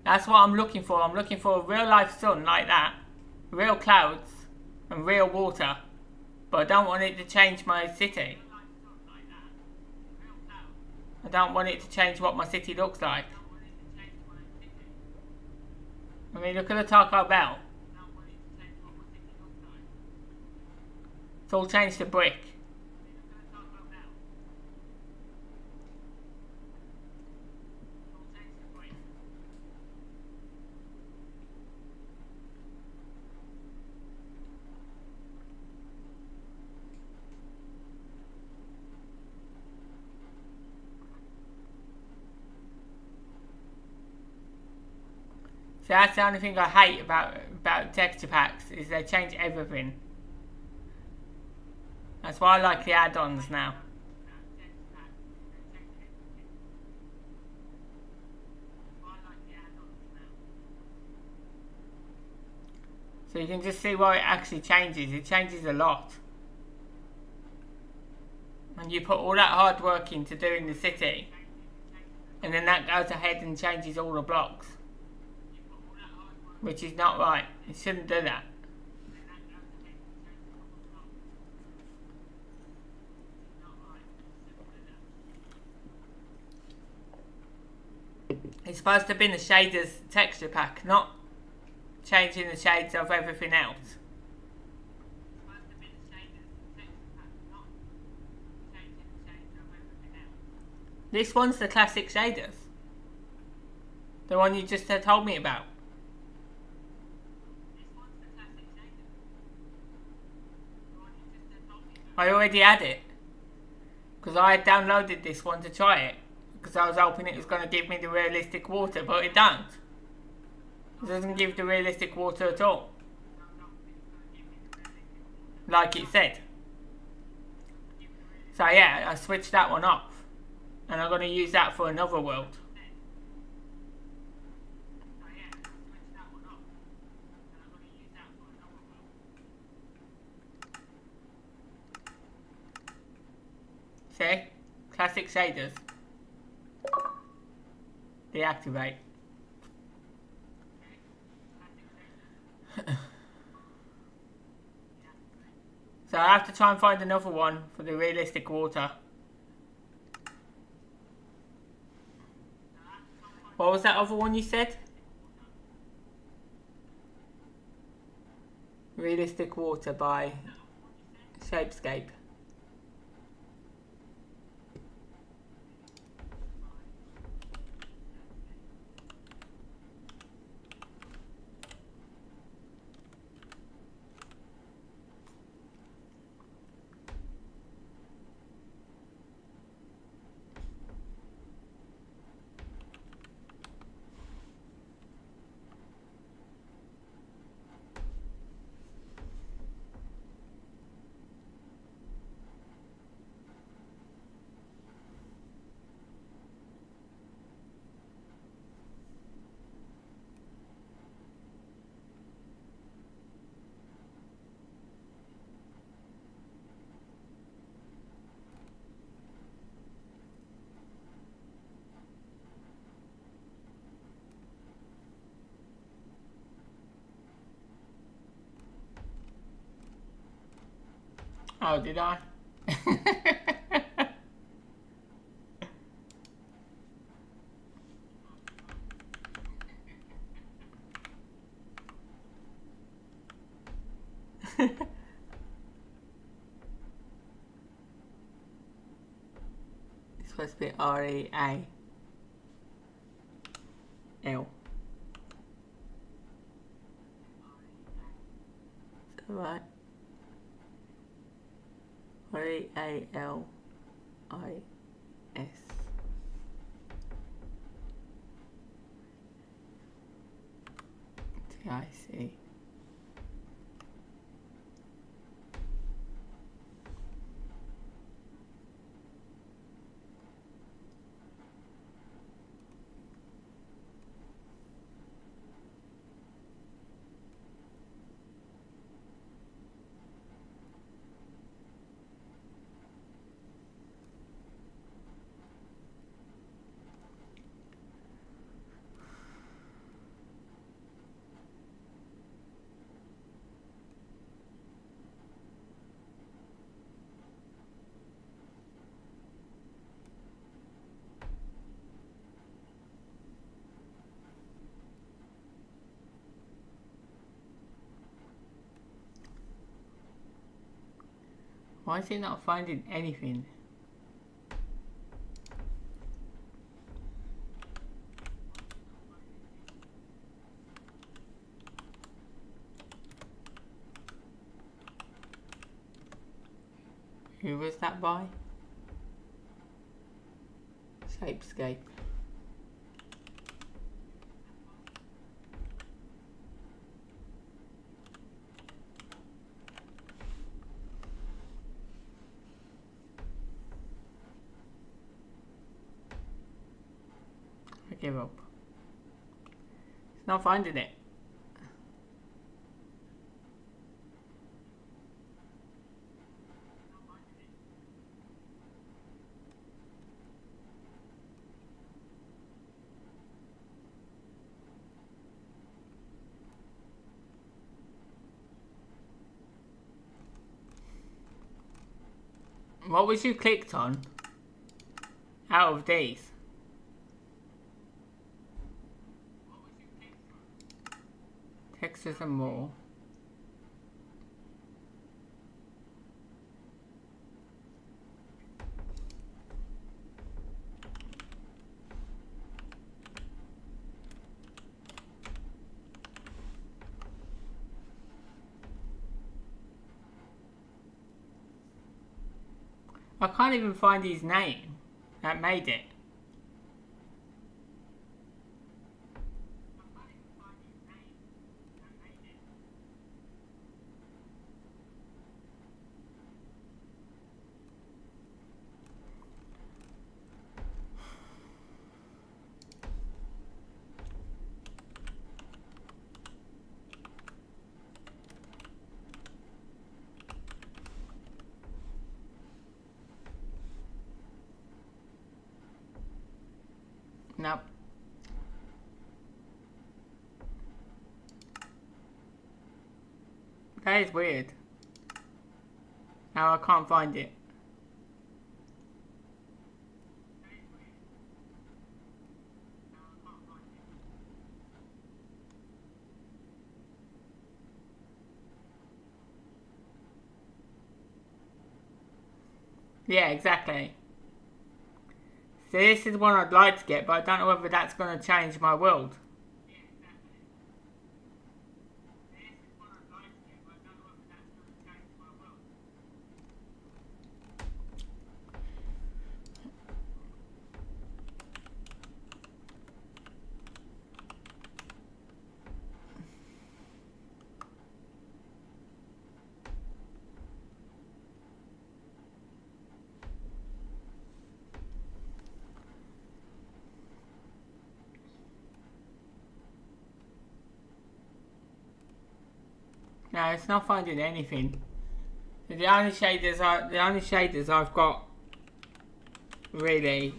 That's what I'm looking for. I'm looking for a real life sun like that. Real clouds and real water. But I don't want it to change my city. I don't want it to change what my city looks like. I mean, look at the Taco Bell. It's all changed to brick. So that's the only thing I hate about texture packs, is they change everything. That's why I like the add-ons now. So you can just see why it actually changes. It changes a lot. And you put all that hard work into doing the city, and then that goes ahead and changes all the blocks. Which is not right. It shouldn't do that. It's supposed to have been the shaders texture pack, not changing the shades of everything else. This one's the classic shaders. The one you just told me about. I already had it. Because I had downloaded this one to try it. Because I was hoping it was going to give me the realistic water, but it don't. It doesn't give the realistic water at all. Like it said. So yeah, I switched that one off. And I'm going to use that for another world. See? Classic shaders. Deactivate. So I have to try and find another one for the realistic water. What was that other one you said? Realistic Water by Shapescape. Oh, did I? It's supposed to be R-E-A-L. Is that right? R-E-A-L-I-S. T-I-C. Why is he not finding anything? Who was that by? Shapescape. Give up. It's not finding it. What was you clicked on out of these? Textures and more. I can't even find his name that made it. Nope. That is weird. Now I can't find it. Yeah, exactly. So this is one I'd like to get, but I don't know whether that's going to change my world. No, it's not finding anything. The only shaders I've got really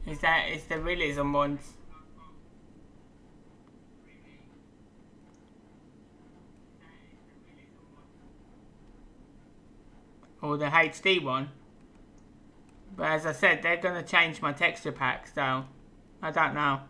is the realism ones. Or the HD one. But as I said, they're gonna change my texture pack, so I don't know.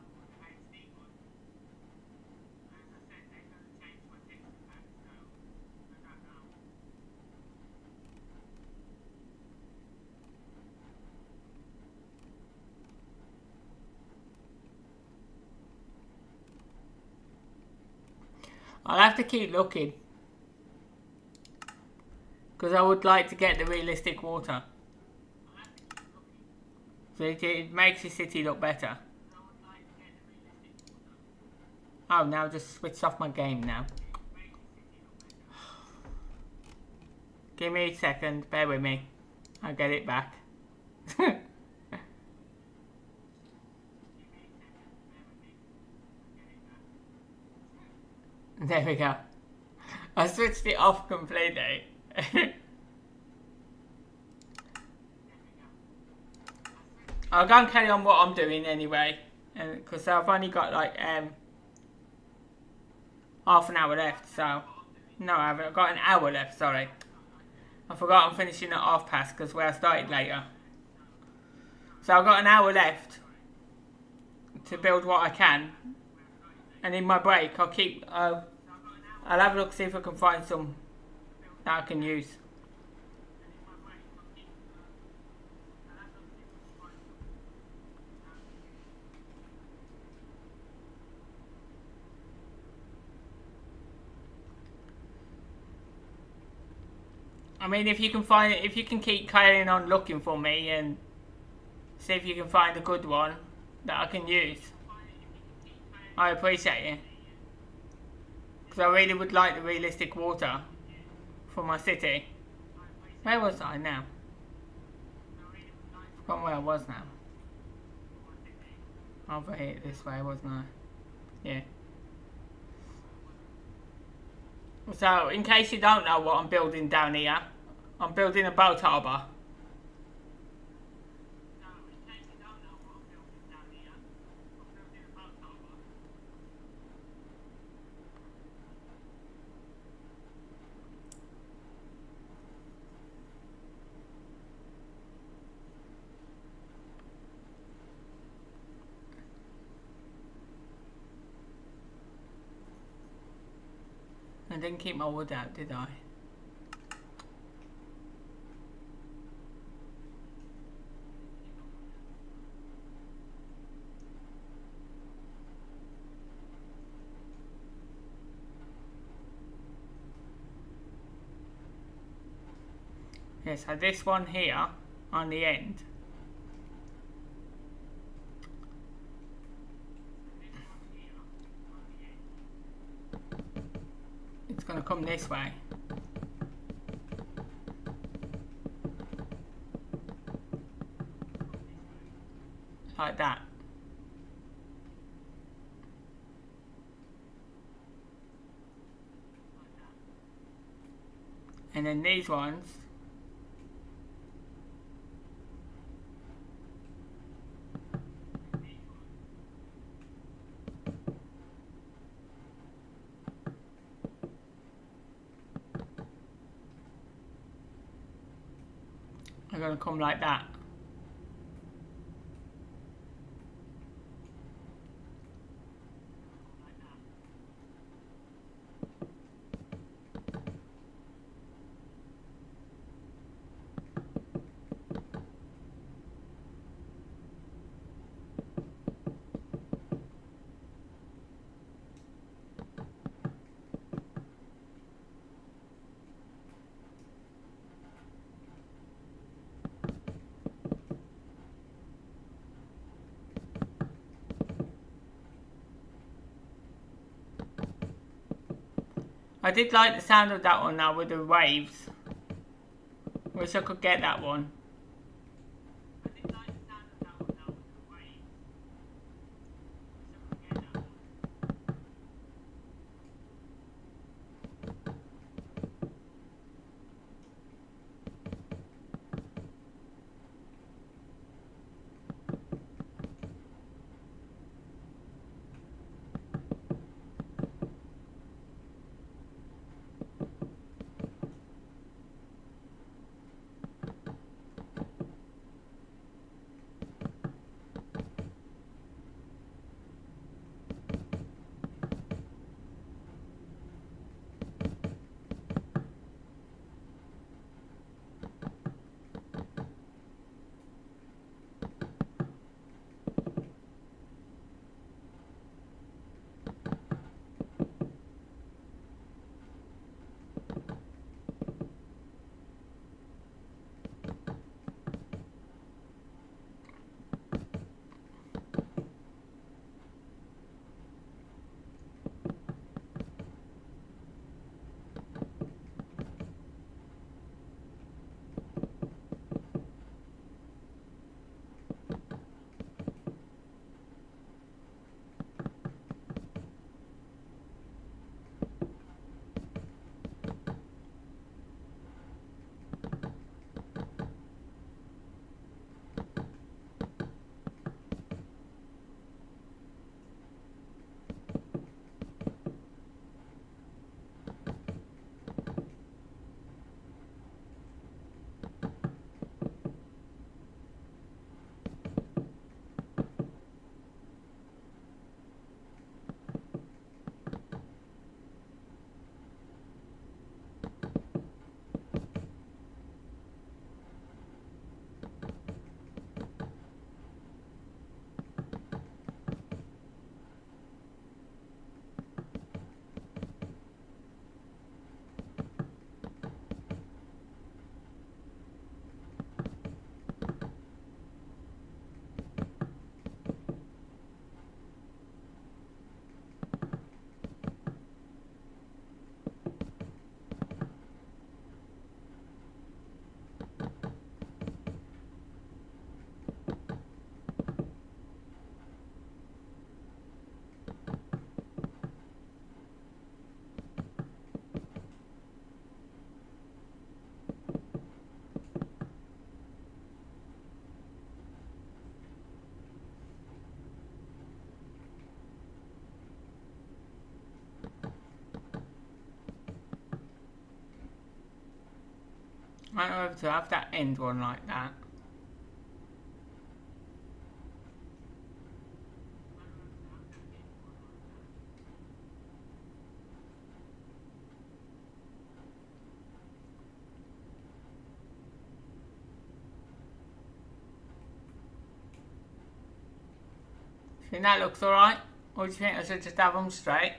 I'll have to keep looking. Because I would like to get the realistic water. So it makes your city look better. Oh, now just switch off my game now. Give me a second, bear with me. I'll get it back. There we go. I switched it off completely. I'll go and carry on what I'm doing anyway, because I've only got like half an hour left. So no, I haven't. I've got an hour left. Sorry, I forgot I'm finishing at half past because where I started later. So I've got an hour left to build what I can, and in my break I'll have a look, see if I can find some that I can use. I mean, if you can find it, if you can keep carrying on looking for me and see if you can find a good one that I can use, I appreciate it. Because I really would like the realistic water for my city. Where was I now? I forgot where I was now. over here this way, wasn't I? Yeah. So, in case you don't know what I'm building down here, I'm building a boat harbour. I didn't keep my wood out, did I? Yeah, so this one here on the end. It's going to come this way. Like that. And then these ones are going to come like that. I did like the sound of that one now with the waves. Wish I could get that one. Might not have to have that end one like that. Think that looks alright? Or do you think I should just have them straight?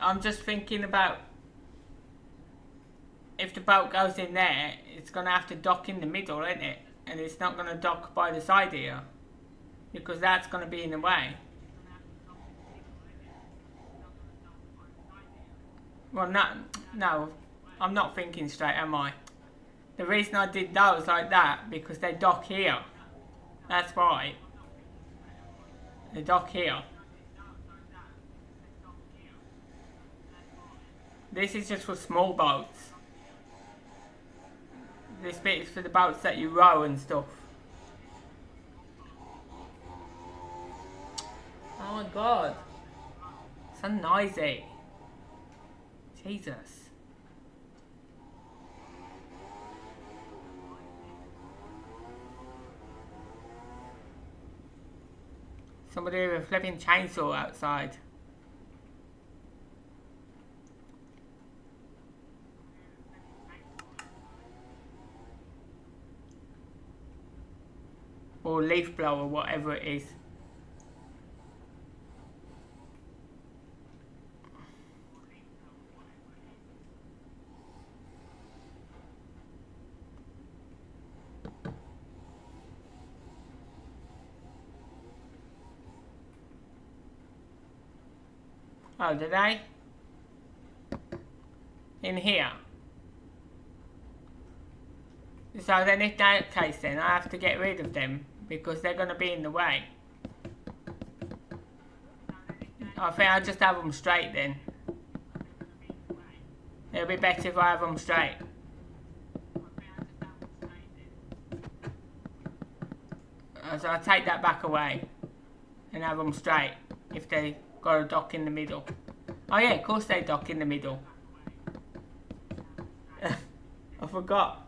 I'm just thinking about if the boat goes in there, it's going to have to dock in the middle, isn't it? And it's not going to dock by the side here, because that's going to be in the way. Well, no, I'm not thinking straight, am I? The reason I did those like that, because they dock here. That's why. They dock here. This is just for small boats. This bit is for the boats that you row and stuff. Oh my god. So noisy. Jesus. Somebody with a flipping chainsaw outside. Or leaf blower, whatever it is. Oh, did I? In here. So then if that's the case then I have to get rid of them because they're going to be in the way. I think I'll just have them straight then. It'll be better if I have them straight. So I'll take that back away and have them straight if they got a dock in the middle. Oh yeah, of course they dock in the middle. I forgot.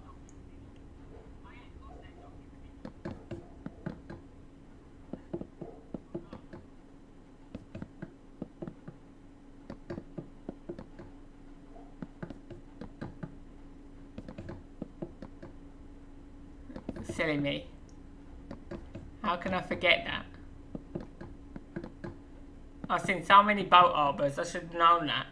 Silly me. How can I forget that? I've seen so many boat harbours, I should have known that.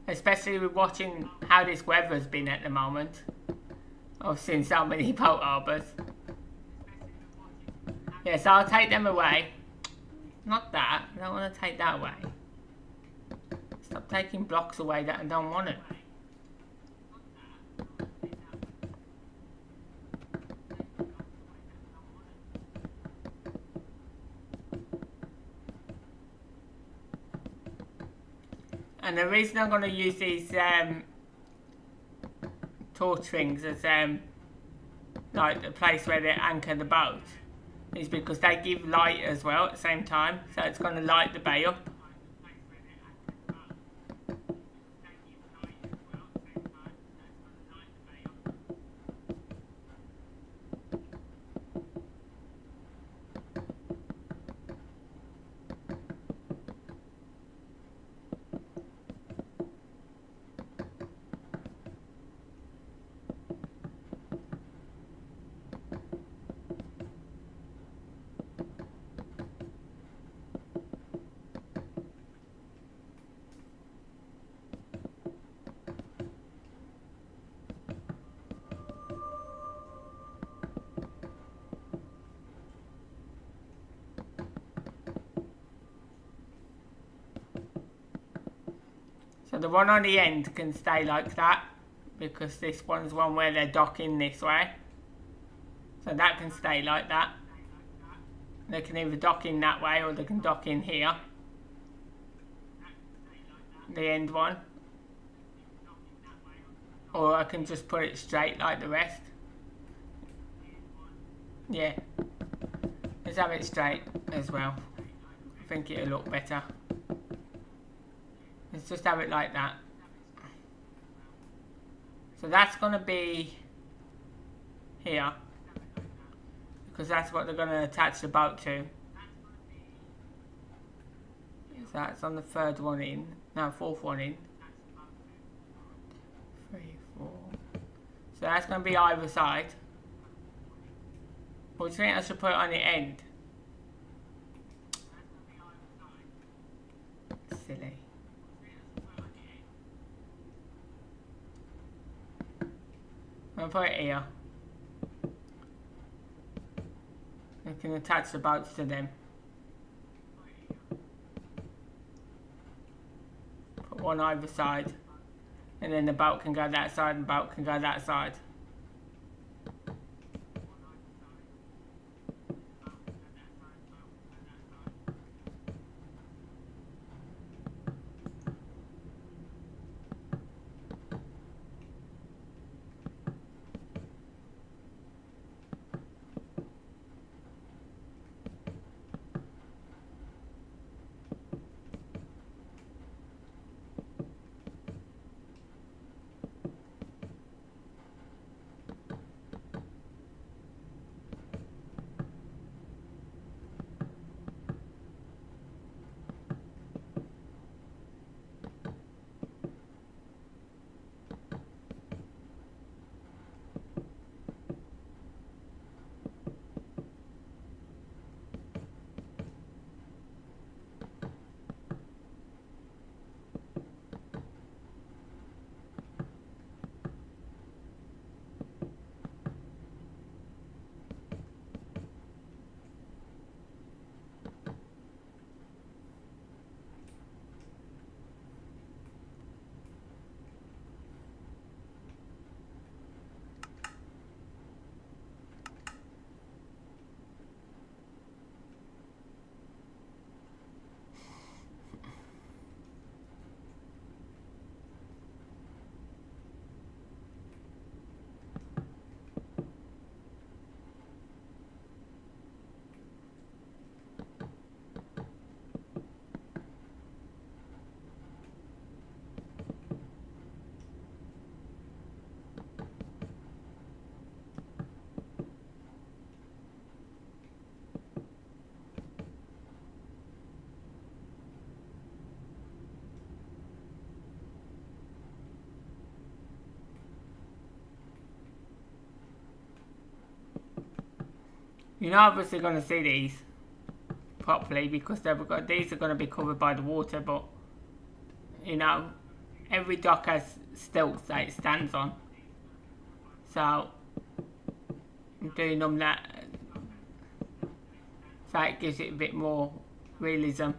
Especially with watching how this weather's been at the moment. I've seen so many boat harbours. Yeah, so I'll take them away. Not that, I don't want to take that away. Stop taking blocks away that I don't want it. And the reason I'm going to use these torch things as like the place where they anchor the boat is because they give light as well at the same time, so it's going to light the bay up. So the one on the end can stay like that because this one's one where they're docking this way. So that can stay like that. They can either dock in that way or they can dock in here. The end one. Or I can just put it straight like the rest. Yeah. Let's have it straight as well. I think it'll look better. Let's just have it like that. So that's going to be here. Because that's what they're going to attach the boat to. So that's on the third one in. No, fourth one in. 3, 4. So that's going to be either side. Or do you think I should put it on the end? Silly. I'm going to put it here. You can attach the boats to them. Put one either side. And then the boat can go that side and the boat can go that side. You're not obviously going to see these properly because these are going to be covered by the water, but you know, every dock has stilts that it stands on. So I'm doing them that so it gives it a bit more realism.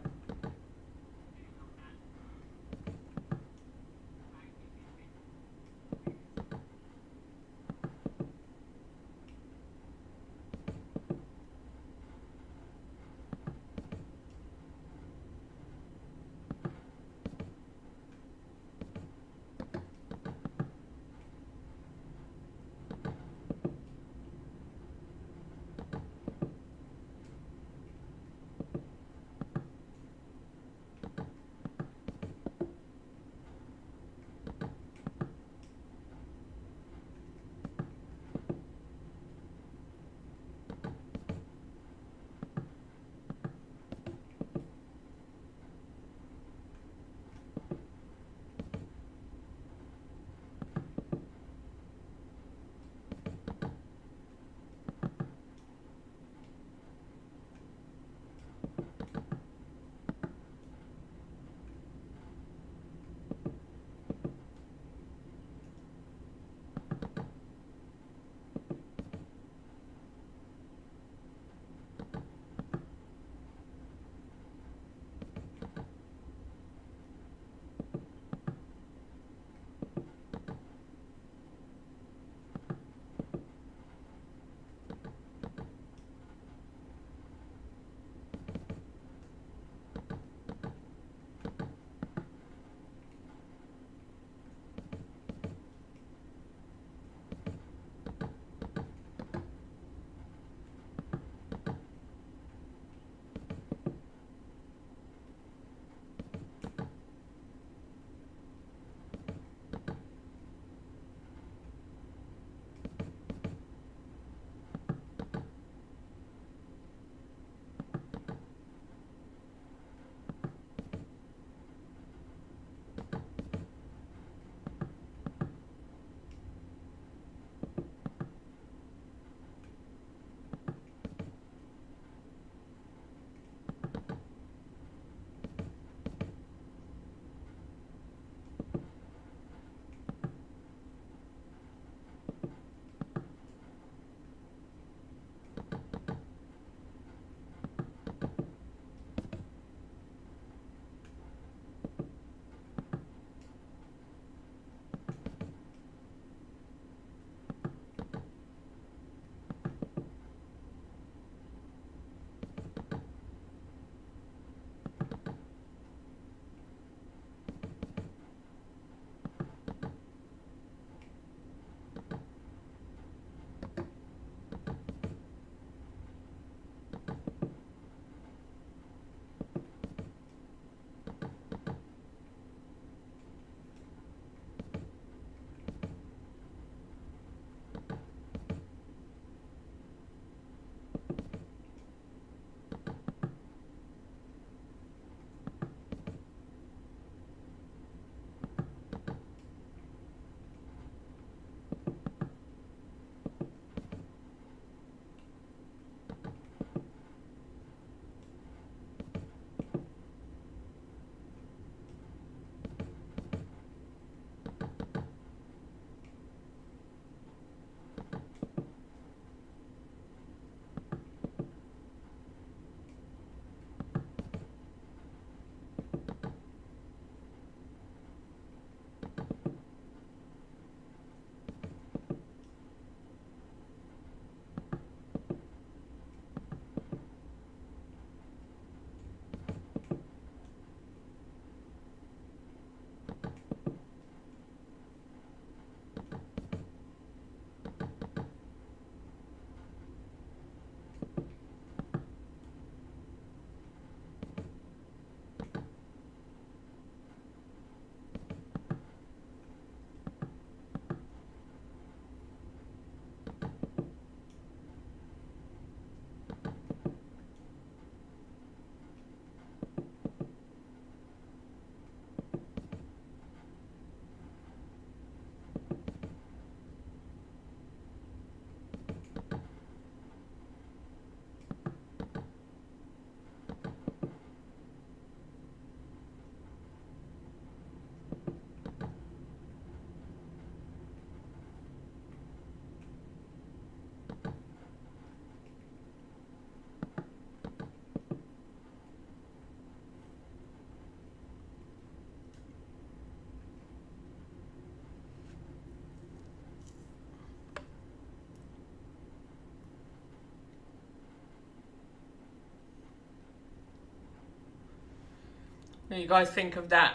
What do you guys think of that?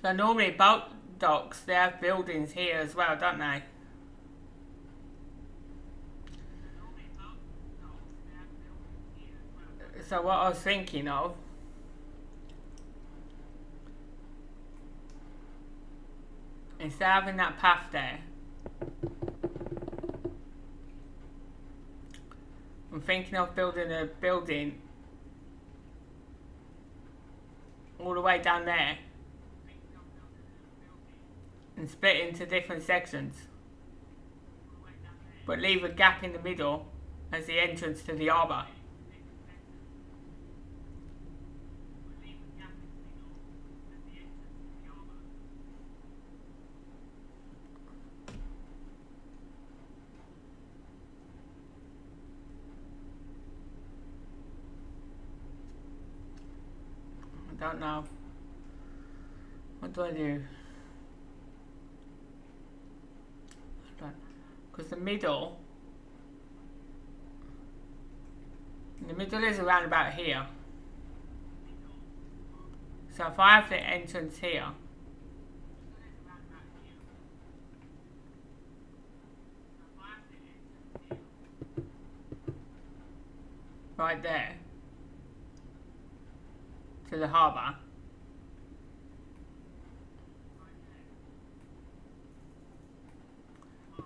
So normally boat docks, they have buildings here as well, don't they? So what I was thinking of, instead of having that path there, I'm thinking of building a building all the way down there and split into different sections, but leave a gap in the middle as the entrance to the harbour. I don't know. What do I do? Because the middle is around about here. So if I have the entrance here, right there, to the harbour,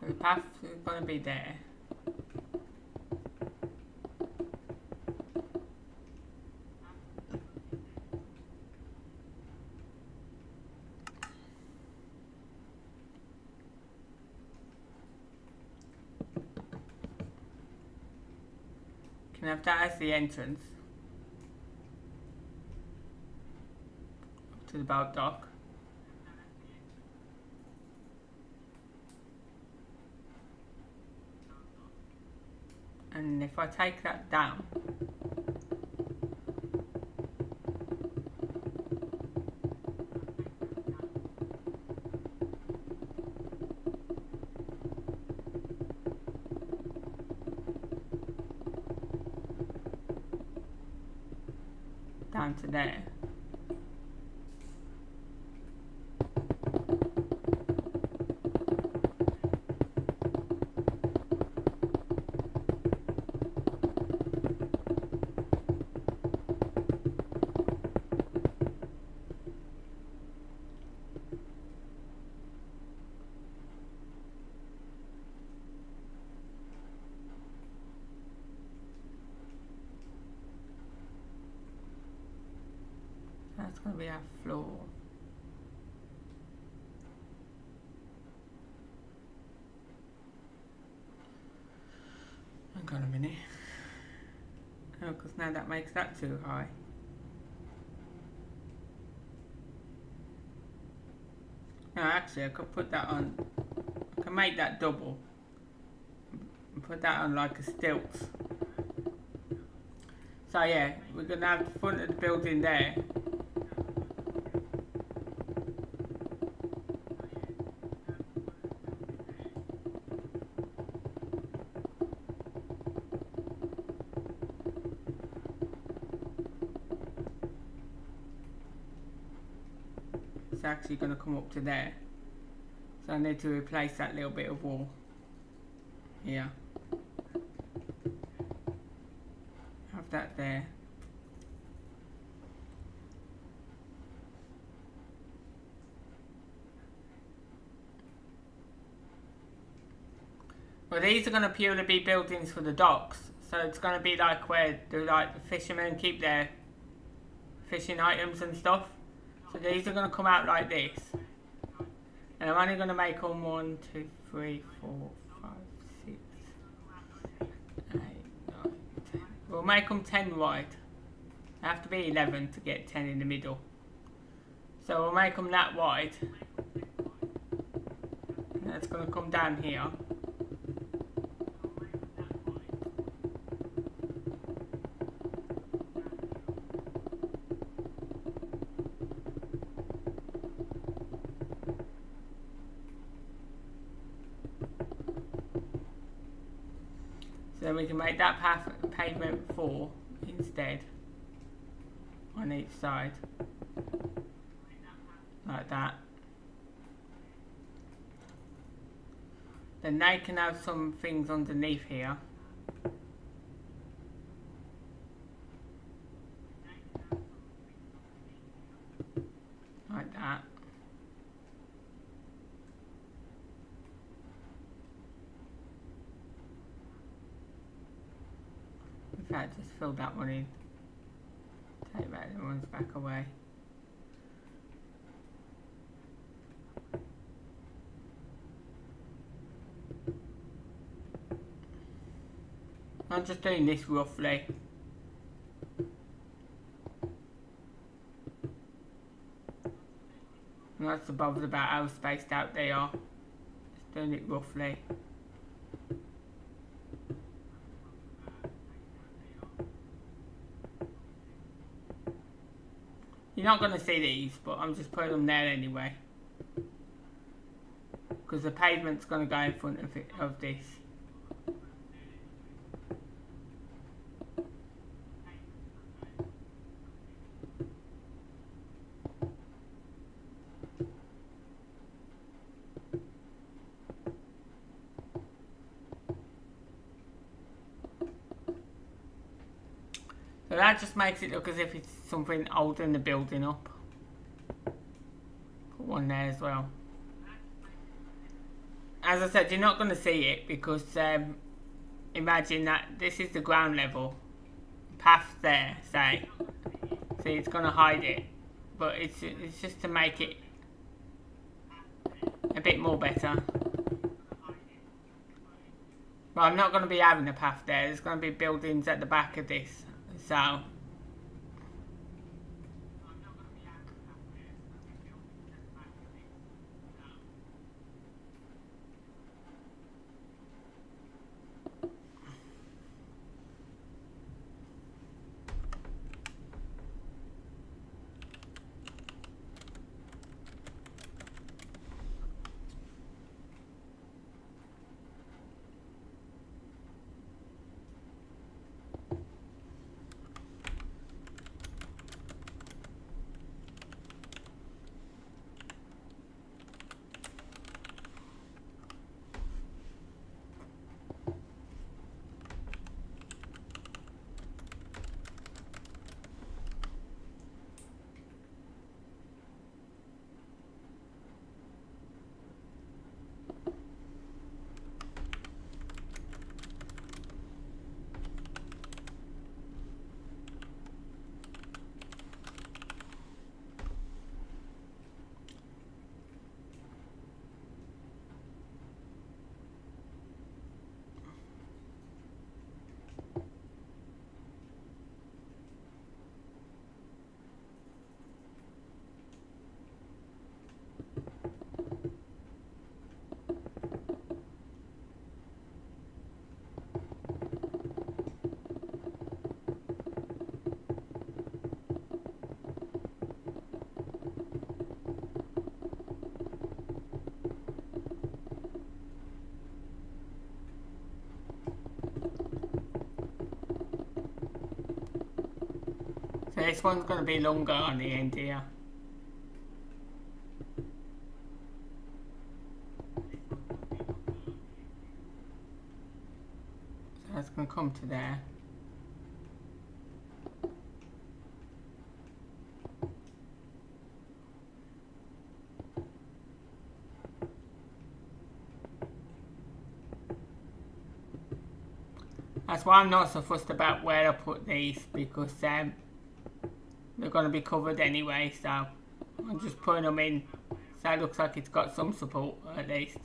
the path is going to be there. Can have that as the entrance to the boat dock. And if I take that down, down to there. That's going to be our floor. Hang on a minute. Oh, because now that makes that too high. No, actually I could put that on. I can make that double. And put put that on like a stilt. So yeah, we're going to have the front of the building there. It's actually going to come up to there. So I need to replace that little bit of wall here. Have that there. Well, these are going to purely be buildings for the docks. So it's going to be like where the fishermen keep their fishing items and stuff. So these are going to come out like this. And I'm only going to make them 1, 2, 3, 4, 5, 6, 8, 9, 10. We'll make them 10 wide. They have to be 11 to get 10 in the middle. So we'll make them that wide. And that's going to come down here. Then we can make that pavement 4 instead on each side, like that. Then they can have some things underneath here. Like that. In fact, just fill that one in. Take that other ones back away. I'm just doing this roughly. And that's above about how spaced out they are. Just doing it roughly. You're not going to see these, but I'm just putting them there anyway. Because the pavement's going to go in front of this. So that just makes it look as if it's something holding the building up. Put one there as well. As I said, you're not going to see it because imagine that this is the ground level. Path there, say. See, it's going to hide it. But it's just to make it a bit more better. Well, I'm not going to be having a path there. There's going to be buildings at the back of this. So this one's going to be longer on the end here. So that's going to come to there. That's why I'm not so fussed about where I put these, because they're going to be covered anyway, so I'm just putting them in so it looks like it's got some support at least.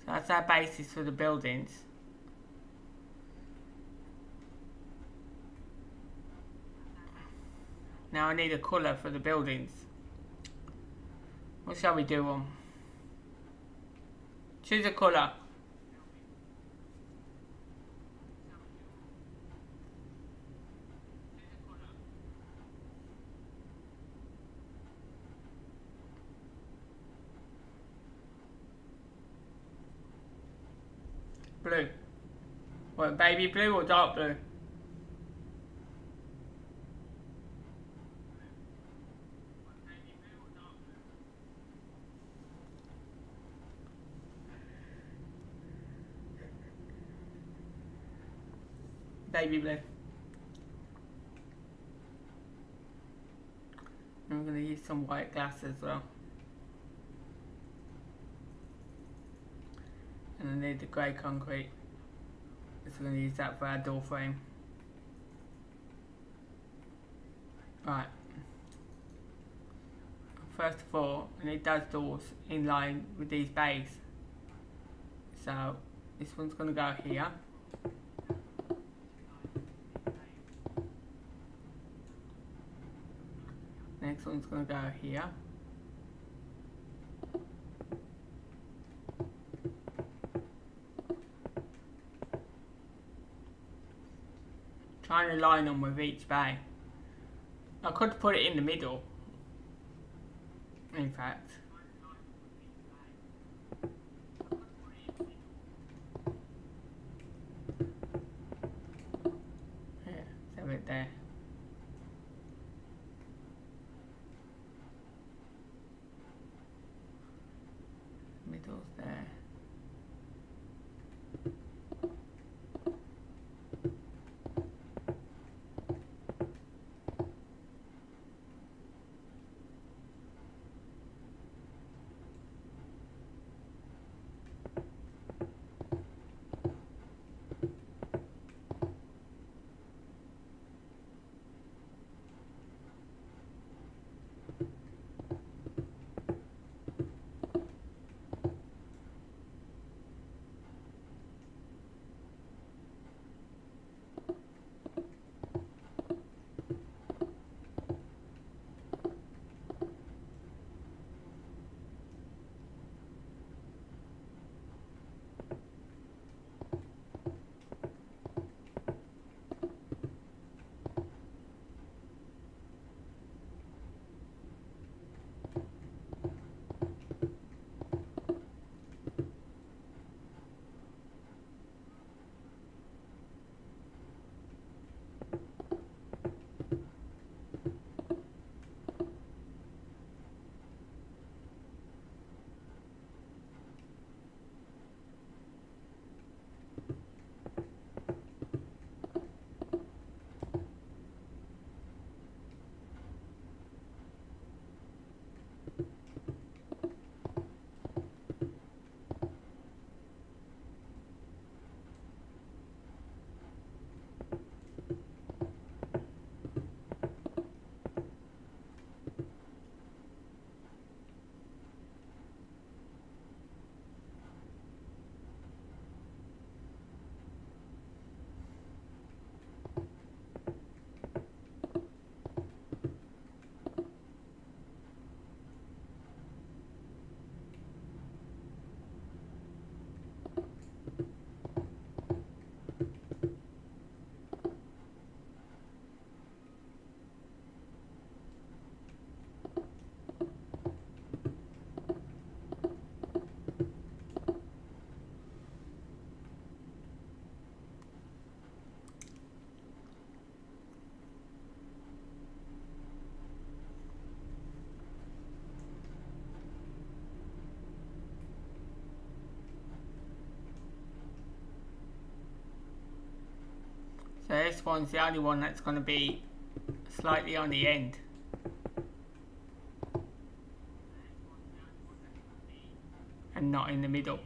So that's our basis for the buildings. Now I need a colour for the buildings. What shall we do on? Choose a colour. Blue. What, baby blue or dark blue? Baby blue. I'm going to use some white glass as well. And I need the grey concrete. So we're going to use that for our door frame. Right. First of all, I need those doors in line with these bays. So this one's going to go here. Next one's going to go here. Trying to line them with each bay. I could put it in the middle, in fact. Yeah, so it there. Middle's there. So this one's the only one that's going to be slightly on the end. And not in the middle.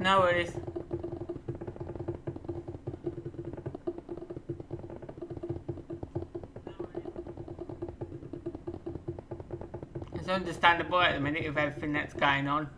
No worries. It's understandable at the minute with everything that's going on.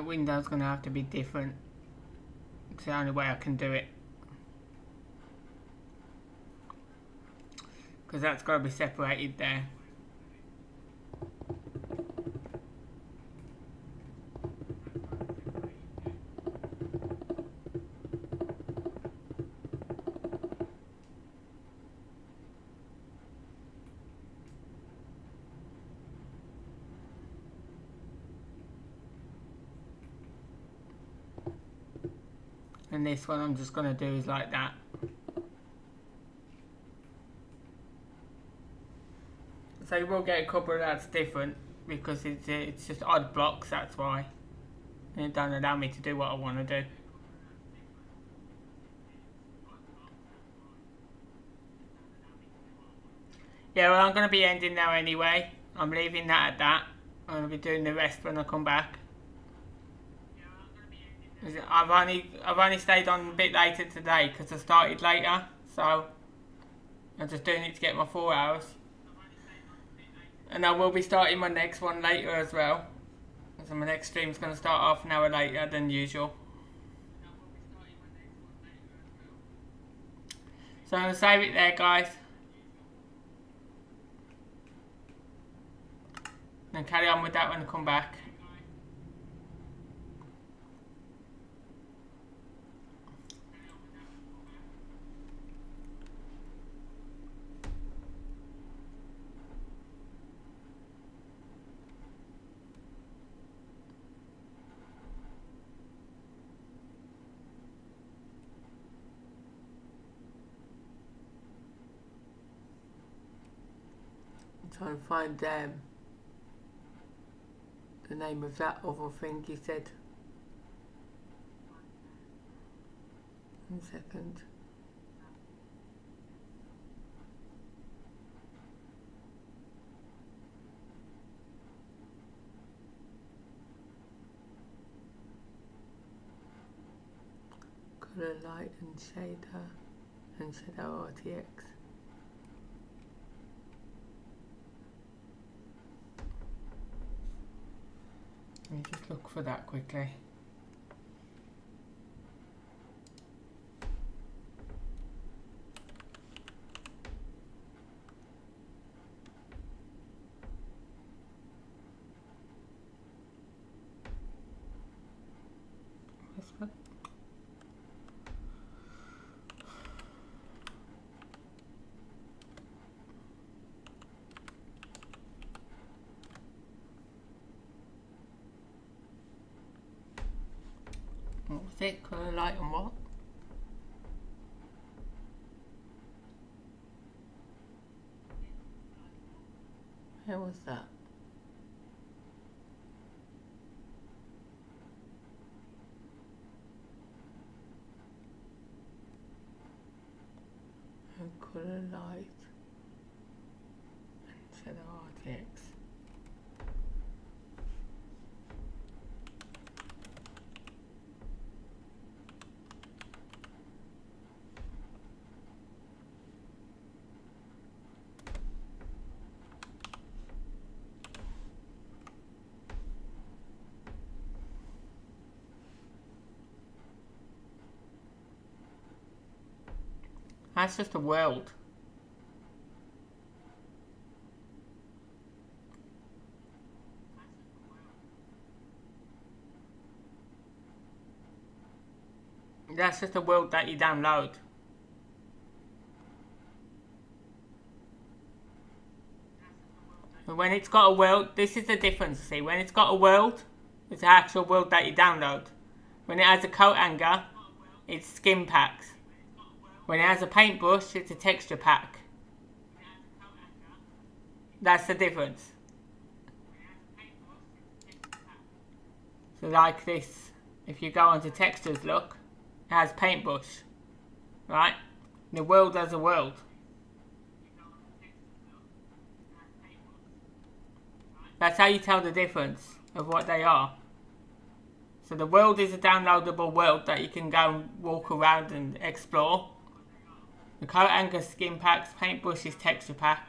That window's going to have to be different. It's the only way I can do it. Because that's got to be separated there. And this one I'm just going to do is like that. So you will get a couple that's different because it's just odd blocks, that's why. And it don't allow me to do what I want to do. Yeah, well, I'm going to be ending now anyway. I'm leaving that at that. I'm going to be doing the rest when I come back. I've only stayed on a bit later today because I started later, so I'm just doing it to get my 4 hours. And I will be starting my next one later as well. So my next stream's going to start half an hour later than usual. So I'm going to save it there, guys. And carry on with that when I come back. Try and find the name of that other thing he said. 1 second. Color light and shadow RTX. Let me just look for that quickly. This one. What was it? Colour light and what? Where was that? And colour light and shadow RTX. That's just a world. That's just a world that you download. And when it's got a world, this is the difference, see. When it's got a world, it's an actual world that you download. When it has a coat hanger, it's skin packs. When it has a paintbrush, it's a texture pack. That's the difference. So like this, if you go onto textures, look, it has paintbrush, right? The world has a world. That's how you tell the difference of what they are. So the world is a downloadable world that you can go and walk around and explore. The coat hanger, skin packs, paintbrush is texture pack,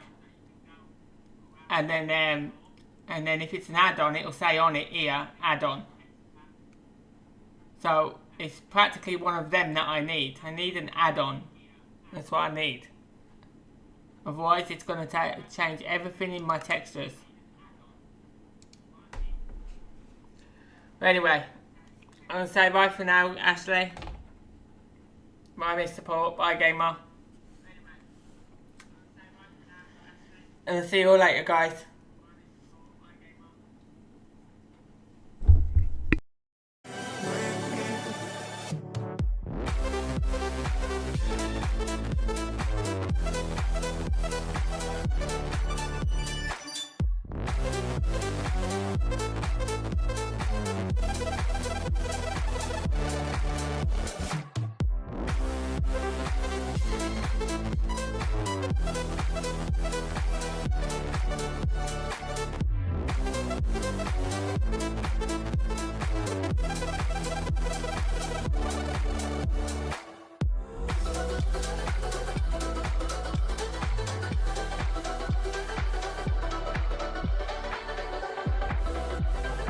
and then if it's an add-on, it'll say on it here add-on. So it's practically one of them that I need. I need an add-on. That's what I need. Otherwise it's going to change everything in my textures. But anyway, I'm going to say bye for now, Ashley. Bye, Mr. Port. Bye, Gamer. And I'll see you all later, guys.